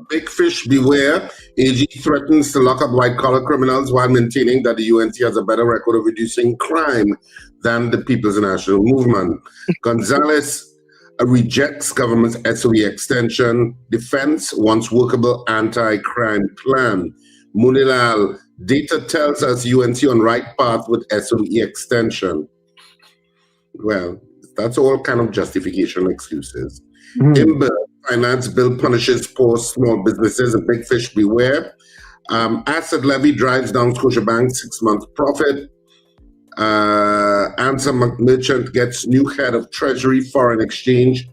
Big fish beware. AG threatens to lock up white-collar criminals while maintaining that the UNC has a better record of reducing crime than the People's National Movement. Gonzalez rejects government's SOE extension. Defense wants workable anti-crime plan. Munilal, data tells us UNC on right path with SOE extension. Well, that's all kind of justification excuses. Timber finance bill punishes poor small businesses. A big fish beware. Asset levy drives down Scotiabank's 6-month profit. Answer Merchant gets new head of Treasury Foreign Exchange.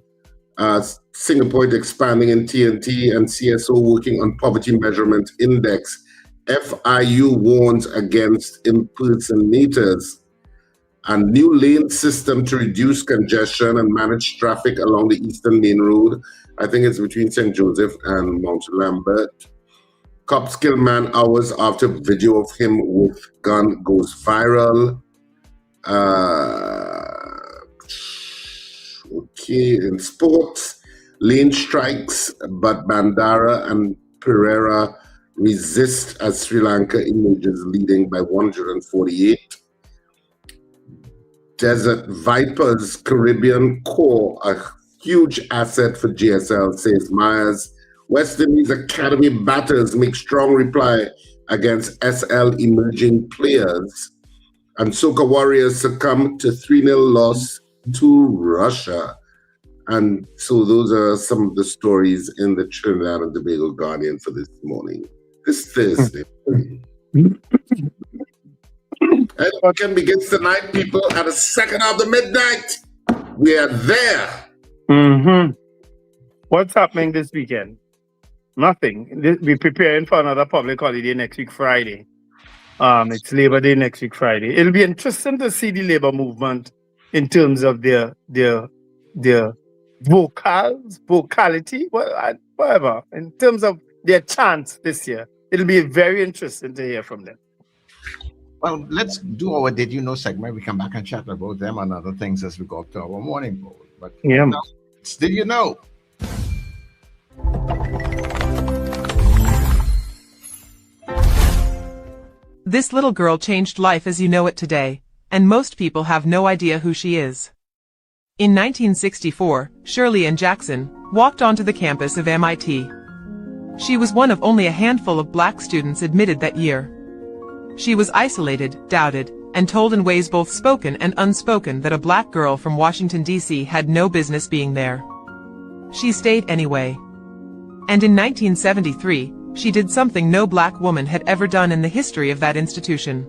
Singapore expanding in TNT, and CSO working on poverty measurement index. FIU warns against impersonators. A new lane system to reduce congestion and manage traffic along the Eastern Main Road. I think it's between St. Joseph and Mount Lambert. Cops kill man hours after video of him with gun goes viral. Okay, in sports, lane strikes, but Bandara and Pereira resist as Sri Lanka emerges leading by 148. Desert Vipers Caribbean core, a huge asset for GSL, says Myers. West Indies Academy batters make strong reply against SL emerging players. And Soca Warriors succumb to 3-0 loss to Russia. And so those are some of the stories in the Trinidad and Tobago Guardian for this morning, this Thursday. And weekend begins tonight, people, at the second of the midnight. We are there. What's happening this weekend? Nothing. We're preparing for another public holiday next week, Friday. It's Labor Day next week, Friday. It'll be interesting to see the labor movement in terms of their vocality, whatever. In terms of their chants this year, it'll be very interesting to hear from them. Well, let's do our Did You Know segment. We come back and chat about them and other things as we go up to our morning poll. But yeah, now, it's Did You Know? This little girl changed life as you know it today, and most people have no idea who she is. In 1964, Shirley Ann Jackson walked onto the campus of MIT. She was one of only a handful of black students admitted that year. She was isolated, doubted, and told in ways both spoken and unspoken that a black girl from Washington, D.C. had no business being there. She stayed anyway. And in 1973, she did something no black woman had ever done in the history of that institution.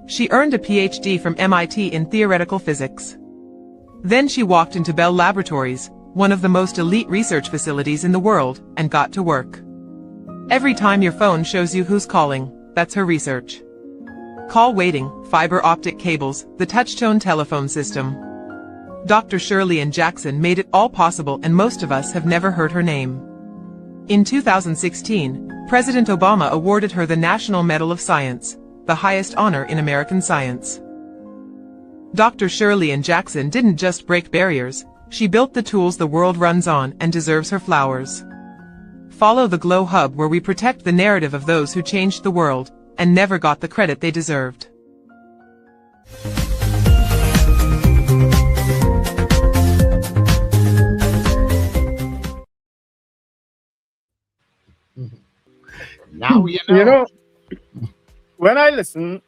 She earned a PhD from MIT in theoretical physics. Then she walked into Bell Laboratories, one of the most elite research facilities in the world, and got to work. Every time your phone shows you who's calling, that's her research. Call waiting, fiber optic cables, the touch-tone telephone system. Dr. Shirley Ann Jackson made it all possible, and most of us have never heard her name. In 2016, President Obama awarded her the National Medal of Science, the highest honor in American science. Dr. Shirley Ann Jackson didn't just break barriers, she built the tools the world runs on and deserves her flowers. Follow the Glow Hub, where we protect the narrative of those who changed the world and never got the credit they deserved. Now you know, when I listen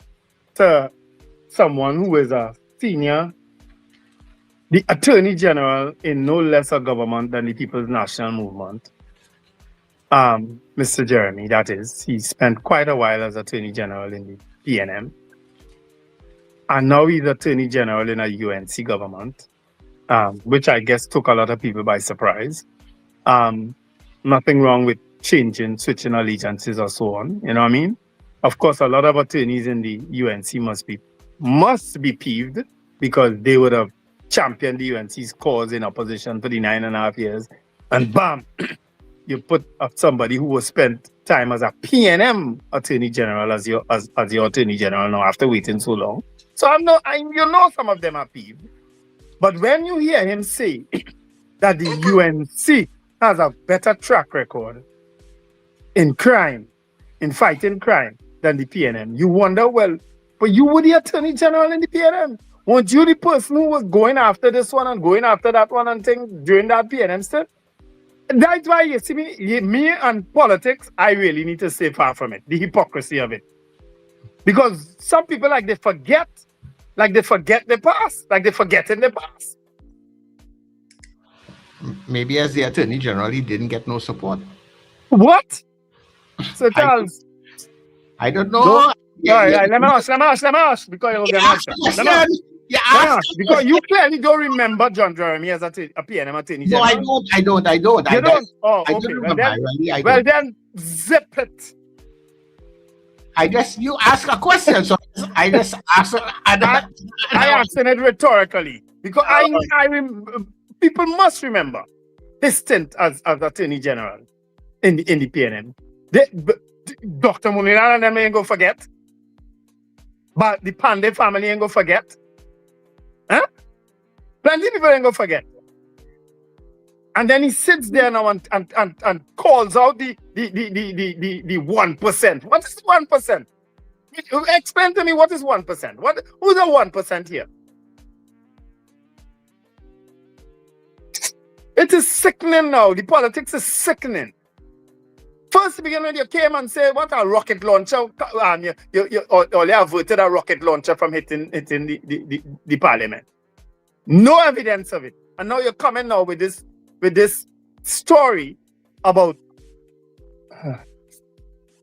to someone who is a senior, the Attorney General in no less a government than the People's National Movement, Mr. Jeremy, that is, he spent quite a while as Attorney General in the PNM, and now he's Attorney General in a UNC government, which I guess took a lot of people by surprise. Nothing wrong with switching allegiances or so on, you know what I mean? Of course, a lot of attorneys in the UNC must be peeved, because they would have championed the UNC's cause in opposition for the 9.5 years, and bam, you put up somebody who was spent time as a PNM Attorney General as your Attorney General now after waiting so long. So you know some of them are peeved. But when you hear him say that the UNC has a better track record in crime, in fighting crime, than the PNM, you wonder, well, but you were the Attorney General in the PNM. Weren't you the person who was going after this one and going after that one and things during that PNM stint? That's why you see me and politics, I really need to stay far from it. The hypocrisy of it. Because some people they forget the past, like they forget in the past. Maybe as the Attorney General, he didn't get no support. What? So Charles, I don't know. All right, let me ask, because you're going to answer. Because you clearly don't remember John Jeremy as a PNM Attorney General. No, I don't. You don't? Oh, okay. I don't remember. Well, then zip it. You ask a question, so I just answer. I answered it rhetorically because people must remember his stint as Attorney General in the PNM. Dr. Munira and them ain't gonna forget. But the Pandey family ain't gonna forget. Huh? Plenty of people ain't gonna forget. And then he sits there now and calls out the 1%. What is 1%? Explain to me what is 1%. Who's the 1% here? It is sickening now. The politics is sickening. First beginning, you came and said, what a rocket launcher, and you averted a rocket launcher from hitting the parliament. No evidence of it. And now you're coming now with this story about...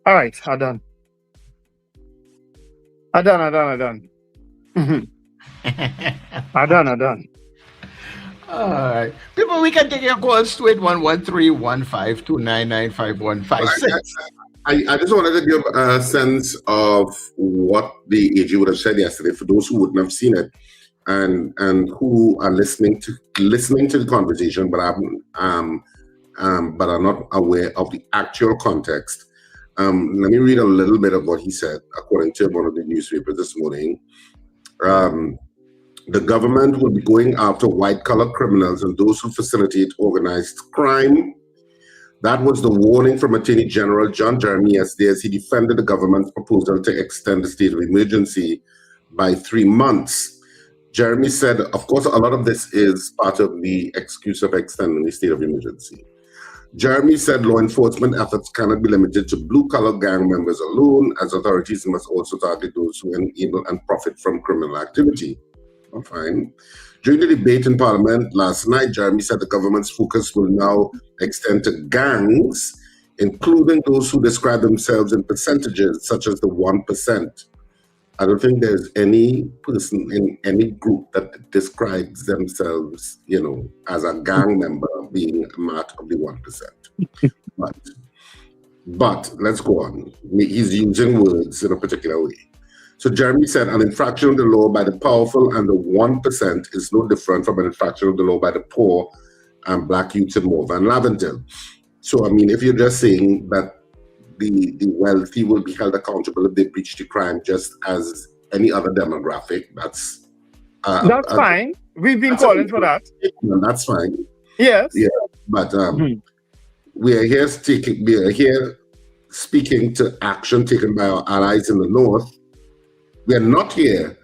All right, I'm done. I'm done. I'm done. All right. People, we can take your calls to 811315299515. I just wanted to give a sense of what the AG would have said yesterday for those who wouldn't have seen it and who are listening to the conversation but are not aware of the actual context. Let me read a little bit of what he said according to one of the newspapers this morning. The government will be going after white-collar criminals and those who facilitate organized crime. That was the warning from Attorney General John Jeremy yesterday as he defended the government's proposal to extend the state of emergency by 3 months. Jeremy said, of course, a lot of this is part of the excuse of extending the state of emergency. Jeremy said law enforcement efforts cannot be limited to blue-collar gang members alone, as authorities must also target those who enable and profit from criminal activity. Oh, fine. During the debate in Parliament last night, Jeremy said the government's focus will now extend to gangs, including those who describe themselves in percentages, such as the 1%. I don't think there's any person in any group that describes themselves, as a gang member being a part of the 1%. But let's go on. He's using words in a particular way. So Jeremy said an infraction of the law by the powerful and the 1% is no different from an infraction of the law by the poor and black youths in Morva and Laventille. So, if you're just saying that the wealthy will be held accountable if they breach the crime just as any other demographic, that's fine. We've been calling for that. That's fine. Yes. Yeah, but we are here speaking to action taken by our allies in the north. We are not here.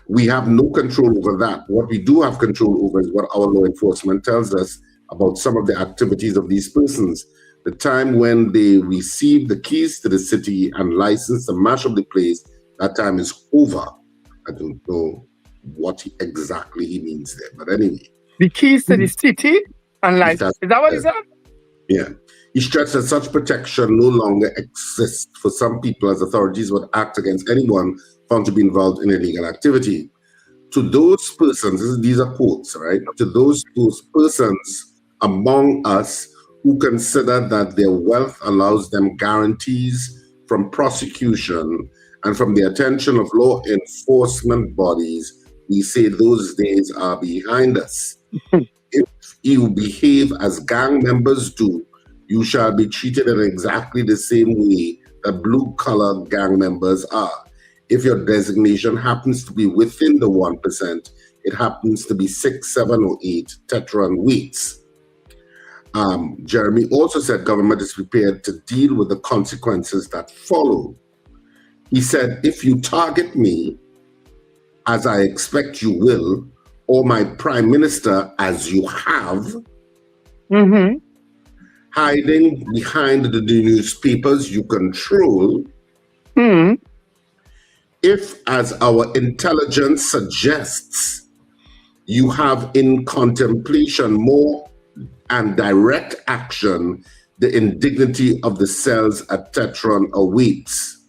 We have no control over that. What we do have control over is what our law enforcement tells us about some of the activities of these persons. The time when they receive the keys to the city and license to mash up the place, that time is over. I don't know what exactly he means there, but anyway. The keys to the city and license. Is that what he said? Yeah. He stressed that such protection no longer exists for some people, as authorities would act against anyone found to be involved in illegal activity. To those persons, these are quotes, right? To those persons among us who consider that their wealth allows them guarantees from prosecution and from the attention of law enforcement bodies, we say those days are behind us. If you behave as gang members do, you shall be treated in exactly the same way that blue-collar gang members are. If your designation happens to be within the 1%, it happens to be 6, 7, or 8 Tetron weights. Jeremy also said government is prepared to deal with the consequences that follow. He said, if you target me, as I expect you will, or my prime minister, as you have, hiding behind the newspapers you control, if, as our intelligence suggests, you have in contemplation more and direct action, the indignity of the cells at Tetron awaits.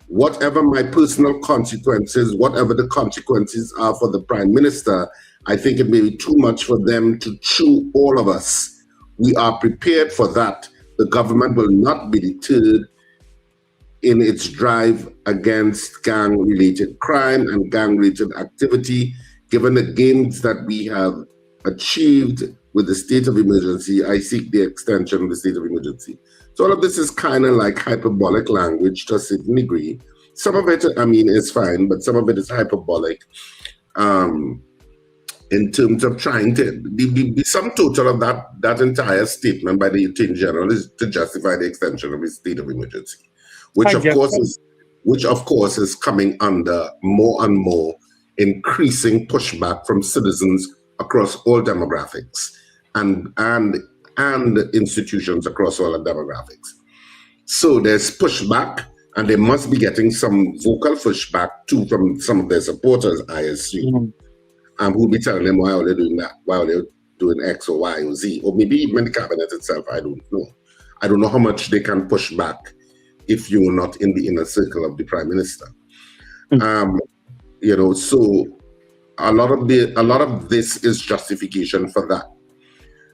Whatever my personal consequences, whatever the consequences are for the Prime Minister, I think it may be too much for them to chew all of us. We are prepared for that. The government will not be deterred in its drive against gang-related crime and gang-related activity. Given the gains that we have achieved with the state of emergency, I seek the extension of the state of emergency. So all of this is kind of like hyperbolic language to a certain degree. Some of it, I mean, is fine, but some of it is hyperbolic in terms of trying to, the sum total of that entire statement by the Attorney General is to justify the extension of the state of emergency, which of course is coming under more and more increasing pushback from citizens across all demographics and institutions across all the demographics. So there's pushback, and they must be getting some vocal pushback too from some of their supporters, I assume, who'll be telling them why are they doing that, why are they doing X or Y or Z, or maybe even the cabinet itself. I don't know. I don't know how much they can push back if you're not in the inner circle of the Prime Minister. You know, so a lot of this is justification for that.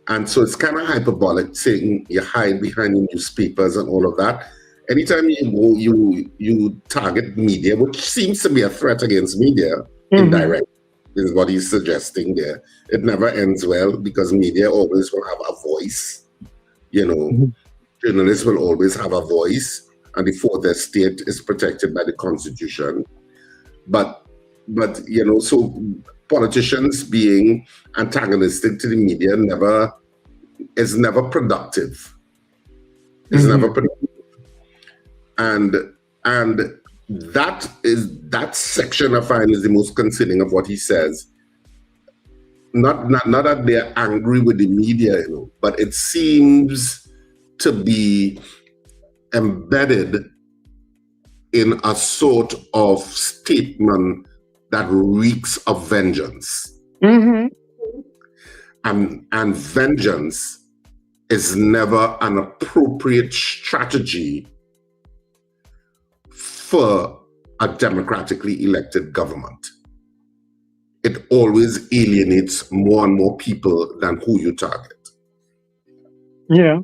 And so it's kind of hyperbolic saying you hide behind the newspapers and all of that. Anytime you target media, which seems to be a threat against media, indirect, is what he's suggesting there. It never ends well because media always will have a voice. You know, journalists will always have a voice, and the fourth estate is protected by the Constitution. But you know, so politicians being antagonistic to the media is never productive. It's never productive. And that section I find is the most concerning of what he says. Not that they're angry with the media, you know, but it seems to be embedded in a sort of statement that reeks of vengeance. And vengeance is never an appropriate strategy for a democratically elected government. It always alienates more and more people than who you target. Yeah.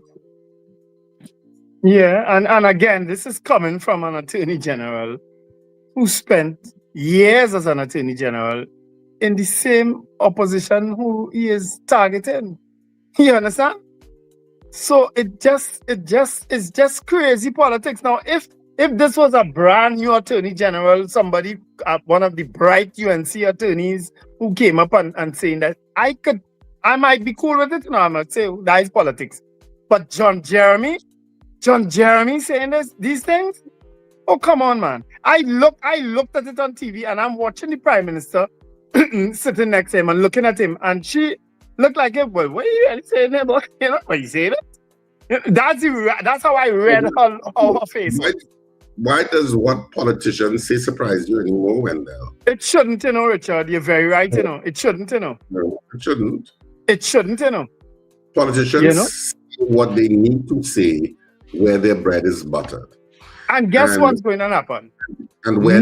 Yeah, and again, this is coming from an Attorney General who spent years as an Attorney General in the same opposition who he is targeting. You understand? So it's just crazy politics. Now, if this was a brand new Attorney General, somebody, one of the bright UNC attorneys who came up and saying that, I might be cool with it. No, I'm not saying that is politics. But John Jeremy saying these things? Oh, come on, man. I looked at it on TV and I'm watching the Prime Minister sitting next to him and looking at him, and she looked like, well, what are you really saying about? You know, what are you saying? That's how I read her face. Why does what politicians say surprise you anymore, Wendell? It shouldn't, you know, Richard. You're very right, you know. It shouldn't, you know. No, it shouldn't. It shouldn't, you know. Politicians say what they need to say where their bread is buttered. And guess what's going to happen? And where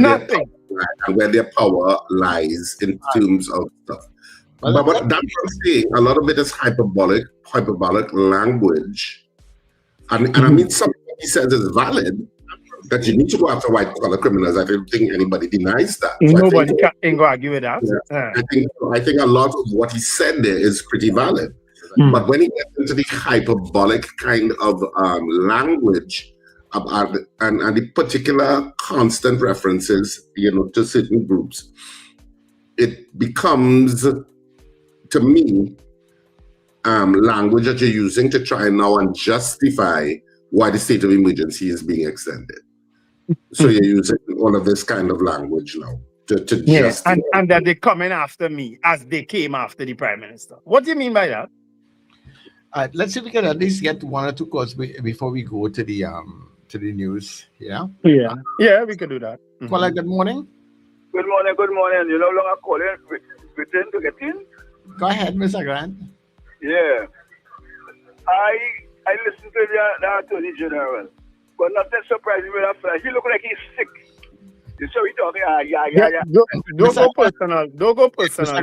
their power lies in terms of stuff. But that's what I'm saying. A lot of it is hyperbolic language. And I mean, something he says is valid, that you need to go after white-collar criminals. I don't think anybody denies that. So Nobody can argue with that. Yeah. I think a lot of what he said there is pretty valid. But when he gets into the hyperbolic kind of language and the particular constant references, to certain groups, it becomes, to me, language that you're using to try now and justify why the state of emergency is being extended. So you're using all of this kind of language now to justify. And that they're coming after me as they came after the Prime Minister. What do you mean by that? Let's see if we can at least get one or two calls before we go to the news. Yeah, we can do that. Caller, good morning. Good morning. You know, long calling waiting to get in. Go ahead, Mr. Grant. Yeah, I listened to the Attorney General, but nothing surprising with that fella. He look like he's sick. You saw he talking. Don't go personal. Don't go personal.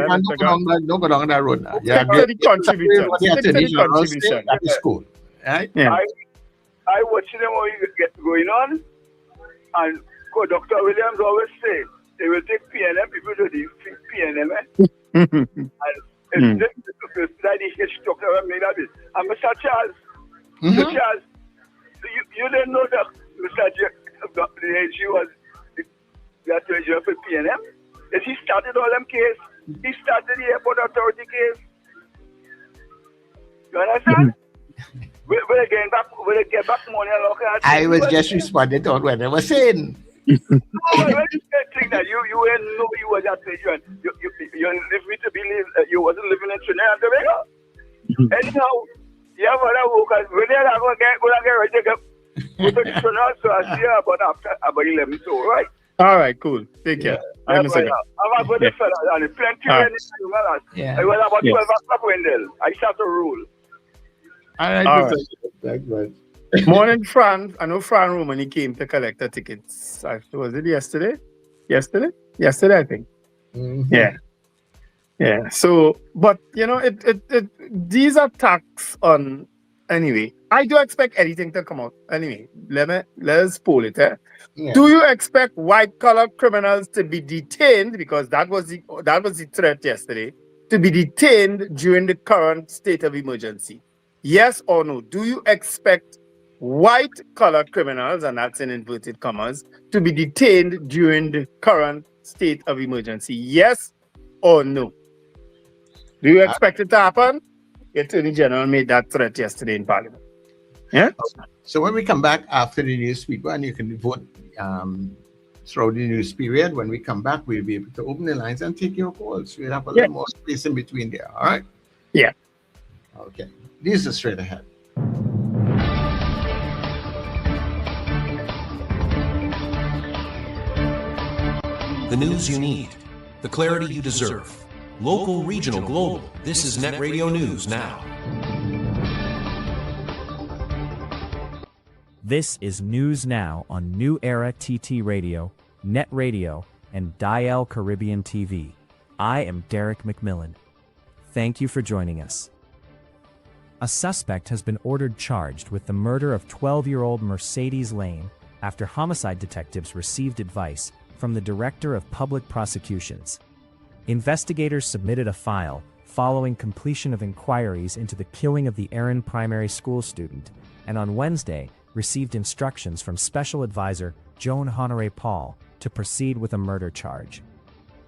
Don't go down that road now. Stick to the contribution. That is cool. Right? Yeah. I watching them what he get going on, and Dr. Williams always say they will take PNM people to the PNM. And it's the first that he gets talked about me that is. And Mr. Charles, Mr. Charles, you didn't know that Mr. The AG was the Attorney General for PNM? That he started all them case. He started the airport authority case. You understand? Will they get back money and look at I was just responding to what I was saying. No, when you think that you didn't know you was at Trinidad, you live me to believe you wasn't living in Trinidad and Tobago. Anyhow, you have other workers. When they're going to get ready to go to Trinidad, so I see you about 11, so right? All right, cool. Take care. I'm a good fella, and plenty of yeah. I was about 12 o'clock Wendell. I start to rule. All right. Morning, Fran. I know Fran Romani came to collect the tickets. Was it yesterday? Yesterday, I think. Mm-hmm. Yeah. So, but these attacks on. Anyway, I do expect anything to come out. Anyway, let's poll it. Yeah. Do you expect white-collar criminals to be detained, because that was the threat yesterday, to be detained during the current state of emergency? Yes or no? Do you expect white-collar criminals, and that's in inverted commas, to be detained during the current state of emergency? Yes or no? Do you expect it to happen? The Attorney General made that threat yesterday in Parliament. Yeah? So when we come back after the news, people, and you can vote throughout the news period, when we come back, we'll be able to open the lines and take your calls. We'll have a little more space in between there. All right? Yeah. Okay. This is straight ahead. The news you need, the clarity you deserve. Local, regional, global. This is NETT Radio News Now. This is News Now on New Era TT Radio, NETT Radio, and Dial Caribbean TV. I am Derek McMillan. Thank you for joining us. A suspect has been ordered charged with the murder of 12-year-old Mercedes Lane after homicide detectives received advice from the Director of Public Prosecutions. Investigators submitted a file following completion of inquiries into the killing of the Erin Primary School student, and on Wednesday received instructions from Special Advisor Joan Honoré Paul to proceed with a murder charge.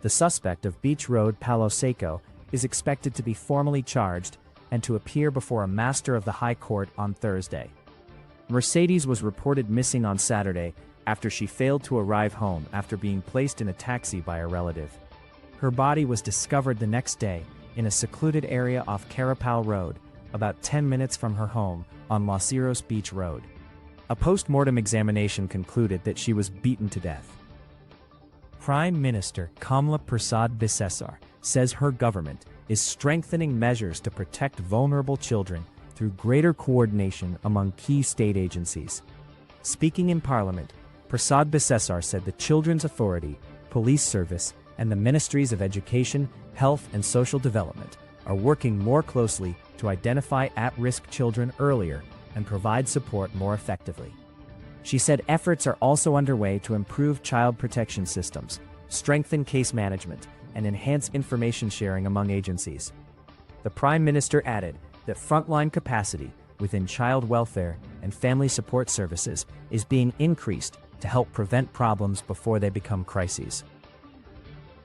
The suspect of Beach Road, Palo Seco, is expected to be formally charged and to appear before a Master of the High Court on Thursday. Mercedes was reported missing on Saturday after she failed to arrive home after being placed in a taxi by a relative. Her body was discovered the next day in a secluded area off Carapal Road, about 10 minutes from her home on Los Cerros Beach Road. A post-mortem examination concluded that she was beaten to death. Prime Minister Kamla Prasad Bisesar says her government is strengthening measures to protect vulnerable children through greater coordination among key state agencies. Speaking in Parliament, Prasad Bisesar said the Children's Authority, Police Service, and the Ministries of Education, Health and Social Development are working more closely to identify at-risk children earlier and provide support more effectively. She said efforts are also underway to improve child protection systems, strengthen case management, and enhance information sharing among agencies. The Prime Minister added that frontline capacity within child welfare and family support services is being increased to help prevent problems before they become crises.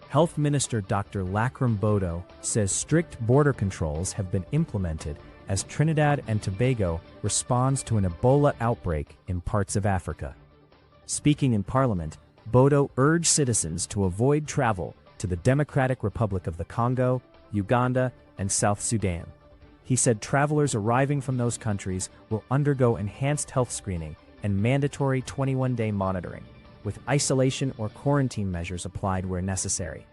Health Minister Dr. Lakram Bodo says strict border controls have been implemented as Trinidad and Tobago responds to an Ebola outbreak in parts of Africa. Speaking in Parliament, Bodo urged citizens to avoid travel to the Democratic Republic of the Congo, Uganda, and South Sudan. He said travelers arriving from those countries will undergo enhanced health screening and mandatory 21-day monitoring, with isolation or quarantine measures applied where necessary.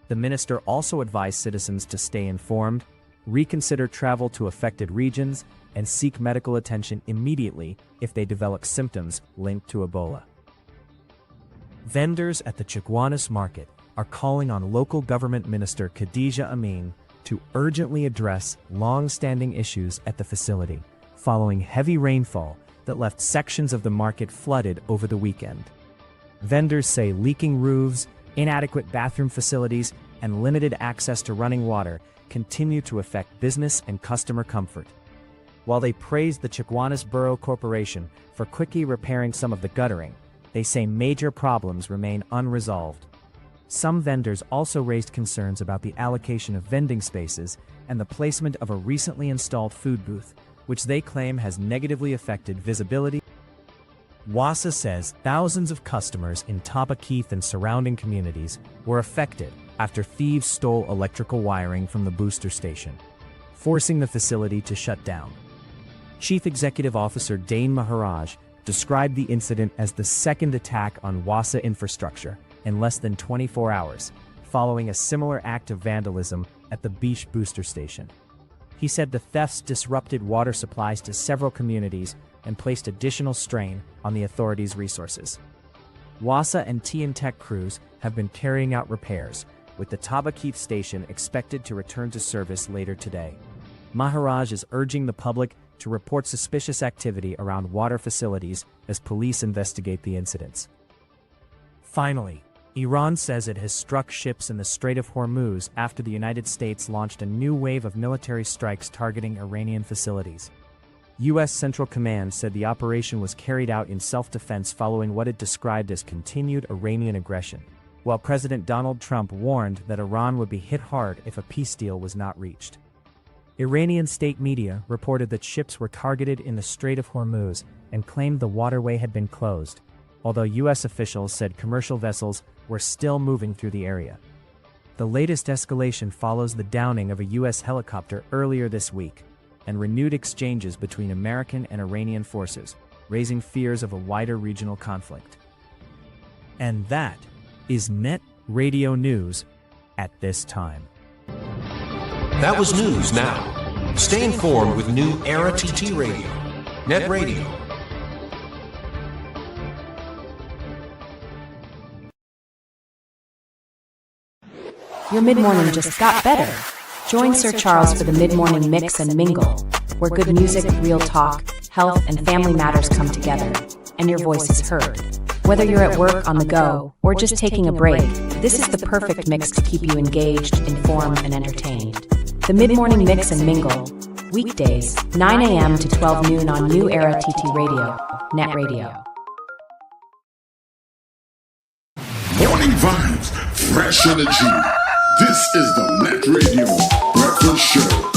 The minister also advised citizens to stay informed, reconsider travel to affected regions, and seek medical attention immediately if they develop symptoms linked to Ebola. Vendors at the Chaguanas market are calling on local government minister Khadija Amin to urgently address long-standing issues at the facility following heavy rainfall that left sections of the market flooded over the weekend. Vendors say leaking roofs, inadequate bathroom facilities, and limited access to running water continue to affect business and customer comfort. While they praised the Chaguanas Borough Corporation for quickly repairing some of the guttering, they say major problems remain unresolved. Some vendors also raised concerns about the allocation of vending spaces and the placement of a recently installed food booth, which they claim has negatively affected visibility. WASA says thousands of customers in Taba Keith and surrounding communities were affected after thieves stole electrical wiring from the booster station, forcing the facility to shut down. Chief Executive Officer Dane Maharaj described the incident as the second attack on WASA infrastructure in less than 24 hours, following a similar act of vandalism at the Beach booster station. He said the thefts disrupted water supplies to several communities and placed additional strain on the authorities' resources. WASA and Tech crews have been carrying out repairs, with the Taba Keith station expected to return to service later today. Maharaj is urging the public to report suspicious activity around water facilities as police investigate the incidents. Finally, Iran says it has struck ships in the Strait of Hormuz after the United States launched a new wave of military strikes targeting Iranian facilities. U.S. Central Command said the operation was carried out in self-defense following what it described as continued Iranian aggression, while President Donald Trump warned that Iran would be hit hard if a peace deal was not reached. Iranian state media reported that ships were targeted in the Strait of Hormuz and claimed the waterway had been closed, although U.S. officials said commercial vessels were still moving through the area. The latest escalation follows the downing of a U.S. helicopter earlier this week and renewed exchanges between American and Iranian forces, raising fears of a wider regional conflict. And that is NETT Radio News at this time. That was news now. Stay informed with New Era TT Radio. NETT Radio. Your mid-morning just got better. Join Sir Charles for the mid-morning mix and mingle, where good music, real talk, health, and family matters come together, and your voice is heard. Whether you're at work, on the go, or just taking a break, this is the perfect mix to keep you engaged, informed, and entertained. The mid-morning mix and mingle, weekdays, 9 a.m. to 12 noon on New Era TT Radio, NETT Radio. Morning vibes, fresh energy. This is the NETT Radio Breakfast Show.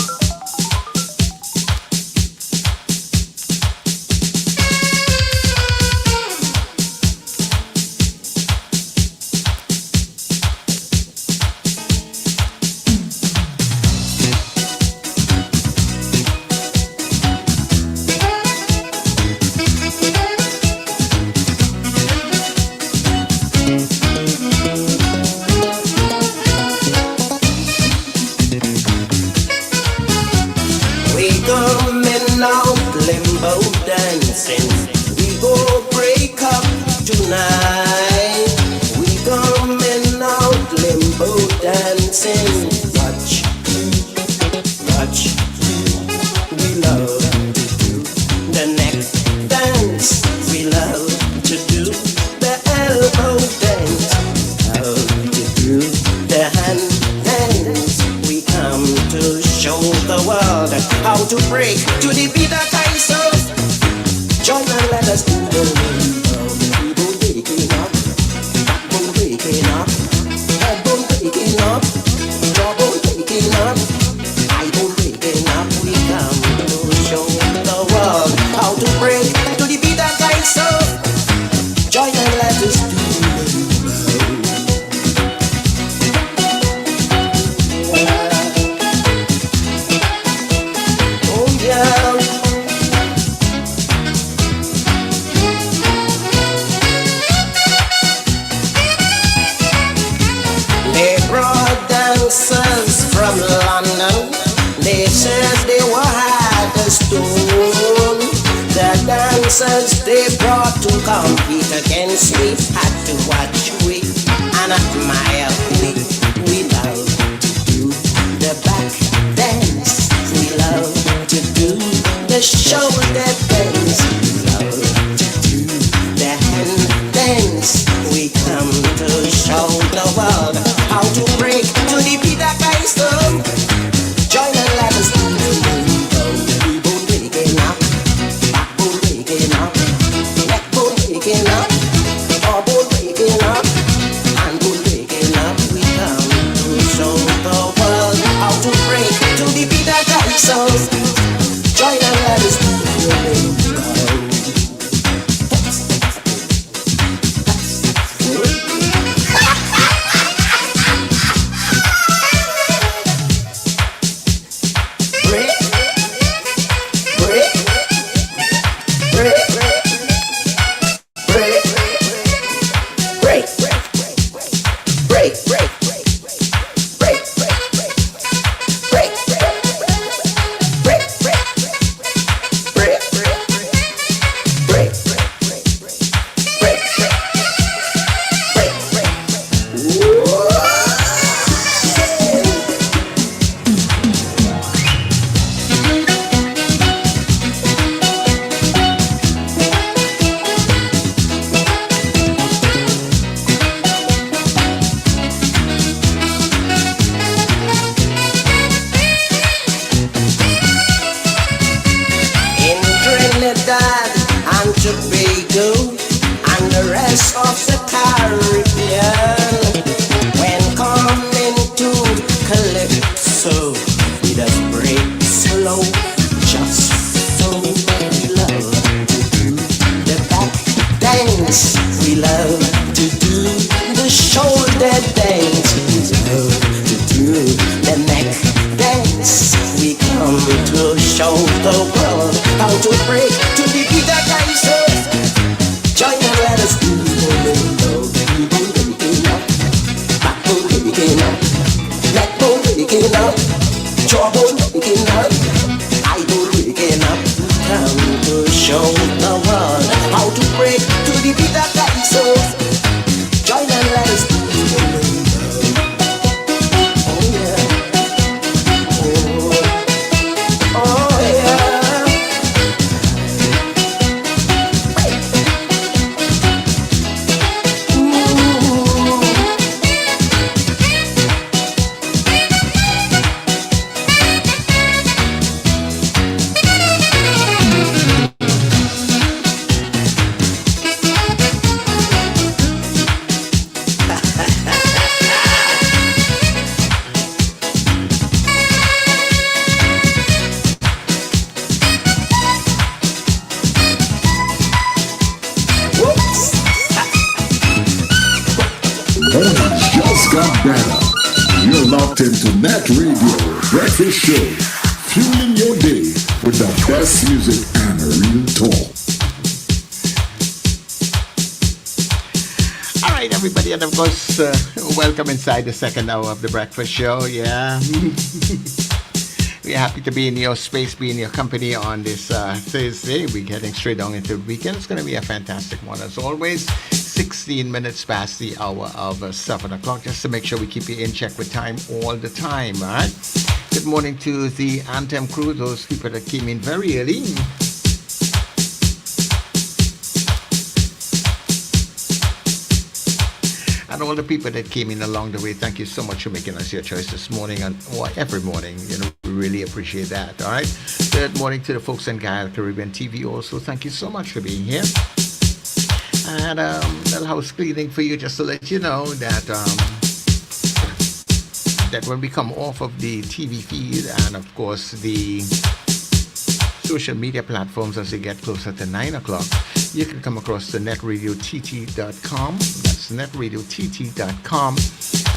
To to break to the beat that I saw. Join and let us do the people waking up, backbone waking up, headbone waking up, jawbone waking up, eyebone waking up. We come to show the world how to break to the beat that I saw. Join and let us do from London, they said they were hard as stone. The dancers they brought to compete against me had to watch we and admire we. We love to do the back dance. We love to do the shoulder dance. We love to do the hand dance. We come to show the world how to break to the beat that I stole. Join and let us do the bone waking up, backbone waking up, neckbone waking up, jawbone waking up, handbone waking up. We come to show the world how to break to the beat that I stole. Join and let us do the Trinidad and Tobago and the rest of the Caribbean. When coming to Calypso, we just break slow, just so. We love to do the back dance. We love to do the shoulder dance. We love to do the neck dance. We come to show the world how to break to the beat that I saw. Join and let us do the people waking up, backbone waking up, neckbone waking up, jawbone waking up, eyebone waking up. Come to show the world how to break to the beat that I saw. Join and let us do the You're locked into NETT Radio Breakfast Show, fueling your day with the best music and real talk. All right, everybody, and of course, welcome inside the second hour of the Breakfast Show. Yeah. We're happy to be in your space, be in your company on this Thursday. We're getting straight on into the weekend. It's going to be a fantastic one as always. 16 minutes past the hour of 7 o'clock, just to make sure we keep you in check with time all the time, all right? Good morning to the Anthem crew, those people that came in very early. And all the people that came in along the way, thank you so much for making us your choice this morning or every morning. You know, we really appreciate that. All right. Good morning to the folks in Gaia Caribbean TV also. Thank you so much for being here. And a little house cleaning for you, just to let you know that that when we come off of the TV feed and of course the social media platforms as they get closer to 9 o'clock, you can come across to netradiott.com. That's netradiott.com,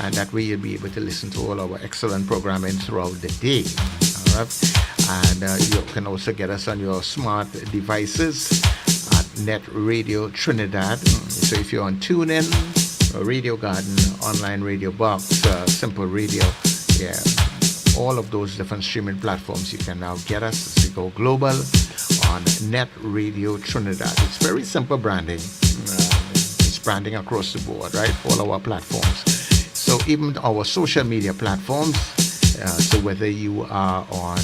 and that way you'll be able to listen to all our excellent programming throughout the day. All right. And you can also get us on your smart devices at NETT Radio Trinidad. So if you're on TuneIn, Radio Garden, Online Radio Box, Simple Radio, yeah, all of those different streaming platforms, you can now get us as we go global on NETT Radio Trinidad. It's very simple branding. It's branding across the board, right? All our platforms. So even our social media platforms, so whether you are on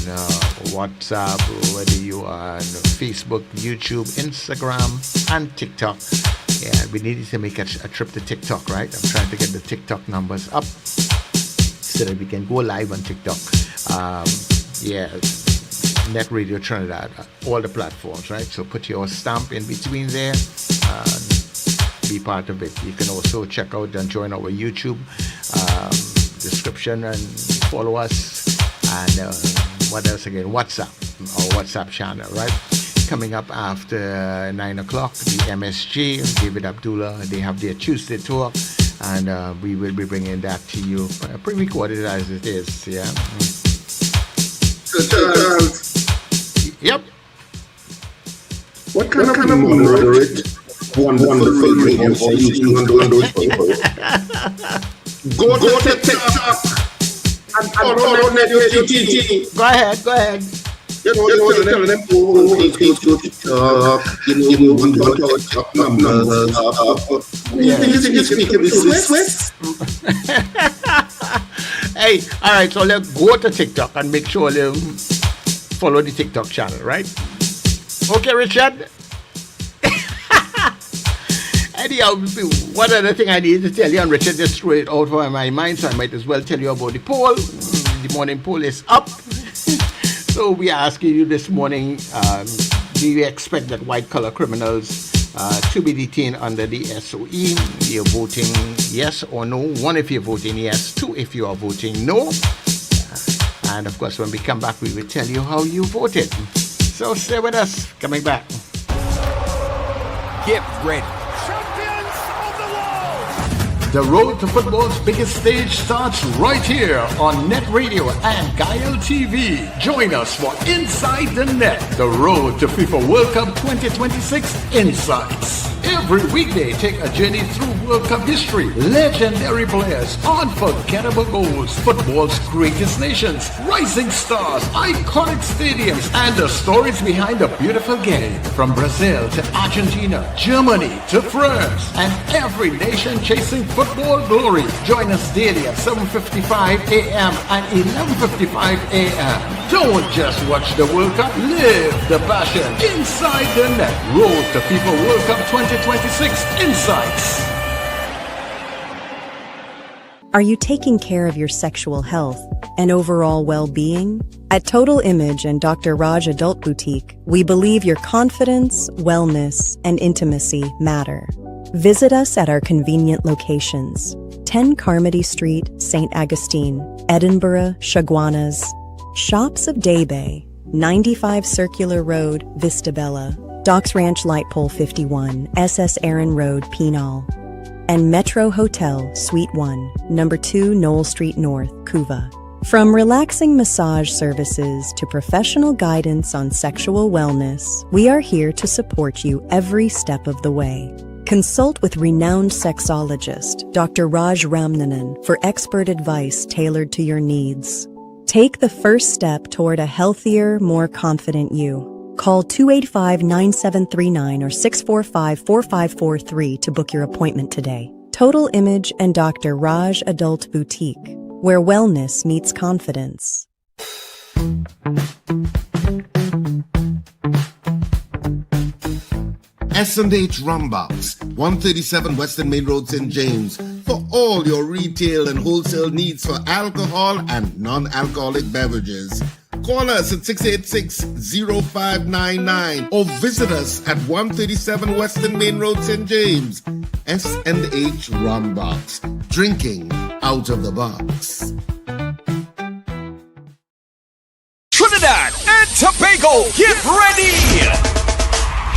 WhatsApp, or whether you are on Facebook, YouTube, Instagram, and TikTok. Yeah, we needed to make a trip to TikTok, right? I'm trying to get the TikTok numbers up so that we can go live on TikTok. Yeah, NETT Radio Trinidad, all the platforms, right? So put your stamp in between there. Be part of it. You can also check out and join our YouTube description and follow us. And what else again? WhatsApp, our WhatsApp channel, right? Coming up after 9 o'clock, the MSG, David Abdullah, they have their Tuesday talk, and we will be bringing that to you, pre-recorded as it is, yeah. Yep. What kind of moderate, wonderful radio station on those people? Go to TikTok and follow NETT. Go ahead. You know, telling them, please go to TikTok, want to talk numbers. You think you're speaking with Swiss? Hey, all right, so let's go to TikTok and make sure you follow the TikTok channel, right? Okay, Richard? Anyhow, one other thing I need to tell you, and Richard just threw it out of my mind, so I might as well tell you about the poll. The morning poll is up. So we are asking you this morning, do you expect that white-collar criminals to be detained under the SOE? You're voting yes or no. 1 if you're voting yes, 2 if you are voting no. And of course, when we come back, we will tell you how you voted. So stay with us. Coming back. Get ready. The road to football's biggest stage starts right here on NETT Radio and Gaia TV. Join us for Inside the Net, the road to FIFA World Cup 2026 Insights. Every weekday, take a journey through World Cup history, legendary players, unforgettable goals, football's greatest nations, rising stars, iconic stadiums, and the stories behind the beautiful game. From Brazil to Argentina, Germany to France, and every nation chasing football glory. Join us daily at 7:55 a.m. and 11:55 a.m. Don't just watch the World Cup, live the passion. Inside the Net, road to FIFA World Cup 2026 Insights. Are you taking care of your sexual health and overall well-being? At Total Image and Dr. Raj Adult Boutique, we believe your confidence, wellness, and intimacy matter. Visit us at our convenient locations: 10 Carmody Street, St. Augustine, Edinburgh, Chaguanas, Shops of Day Bay, 95 Circular Road, Vista Bella, Docks Ranch Light Pole 51, SS Aaron Road, Penal, and Metro Hotel, Suite 1, Number 2, Knoll Street North, Couva. From relaxing massage services to professional guidance on sexual wellness, we are here to support you every step of the way. Consult with renowned sexologist Dr. Raj Ramnanan for expert advice tailored to your needs. Take the first step toward a healthier, more confident you. Call 285-9739 or 645-4543 to book your appointment today. Total Image and Dr. Raj Adult Boutique, where wellness meets confidence. S&H Rumbox, 137 Western Main Road, St. James, for all your retail and wholesale needs for alcohol and non-alcoholic beverages. Call us at 686-0599 or visit us at 137 Western Main Road, St. James. S&H Rum Box. Drinking out of the box. Trinidad and Tobago, get ready!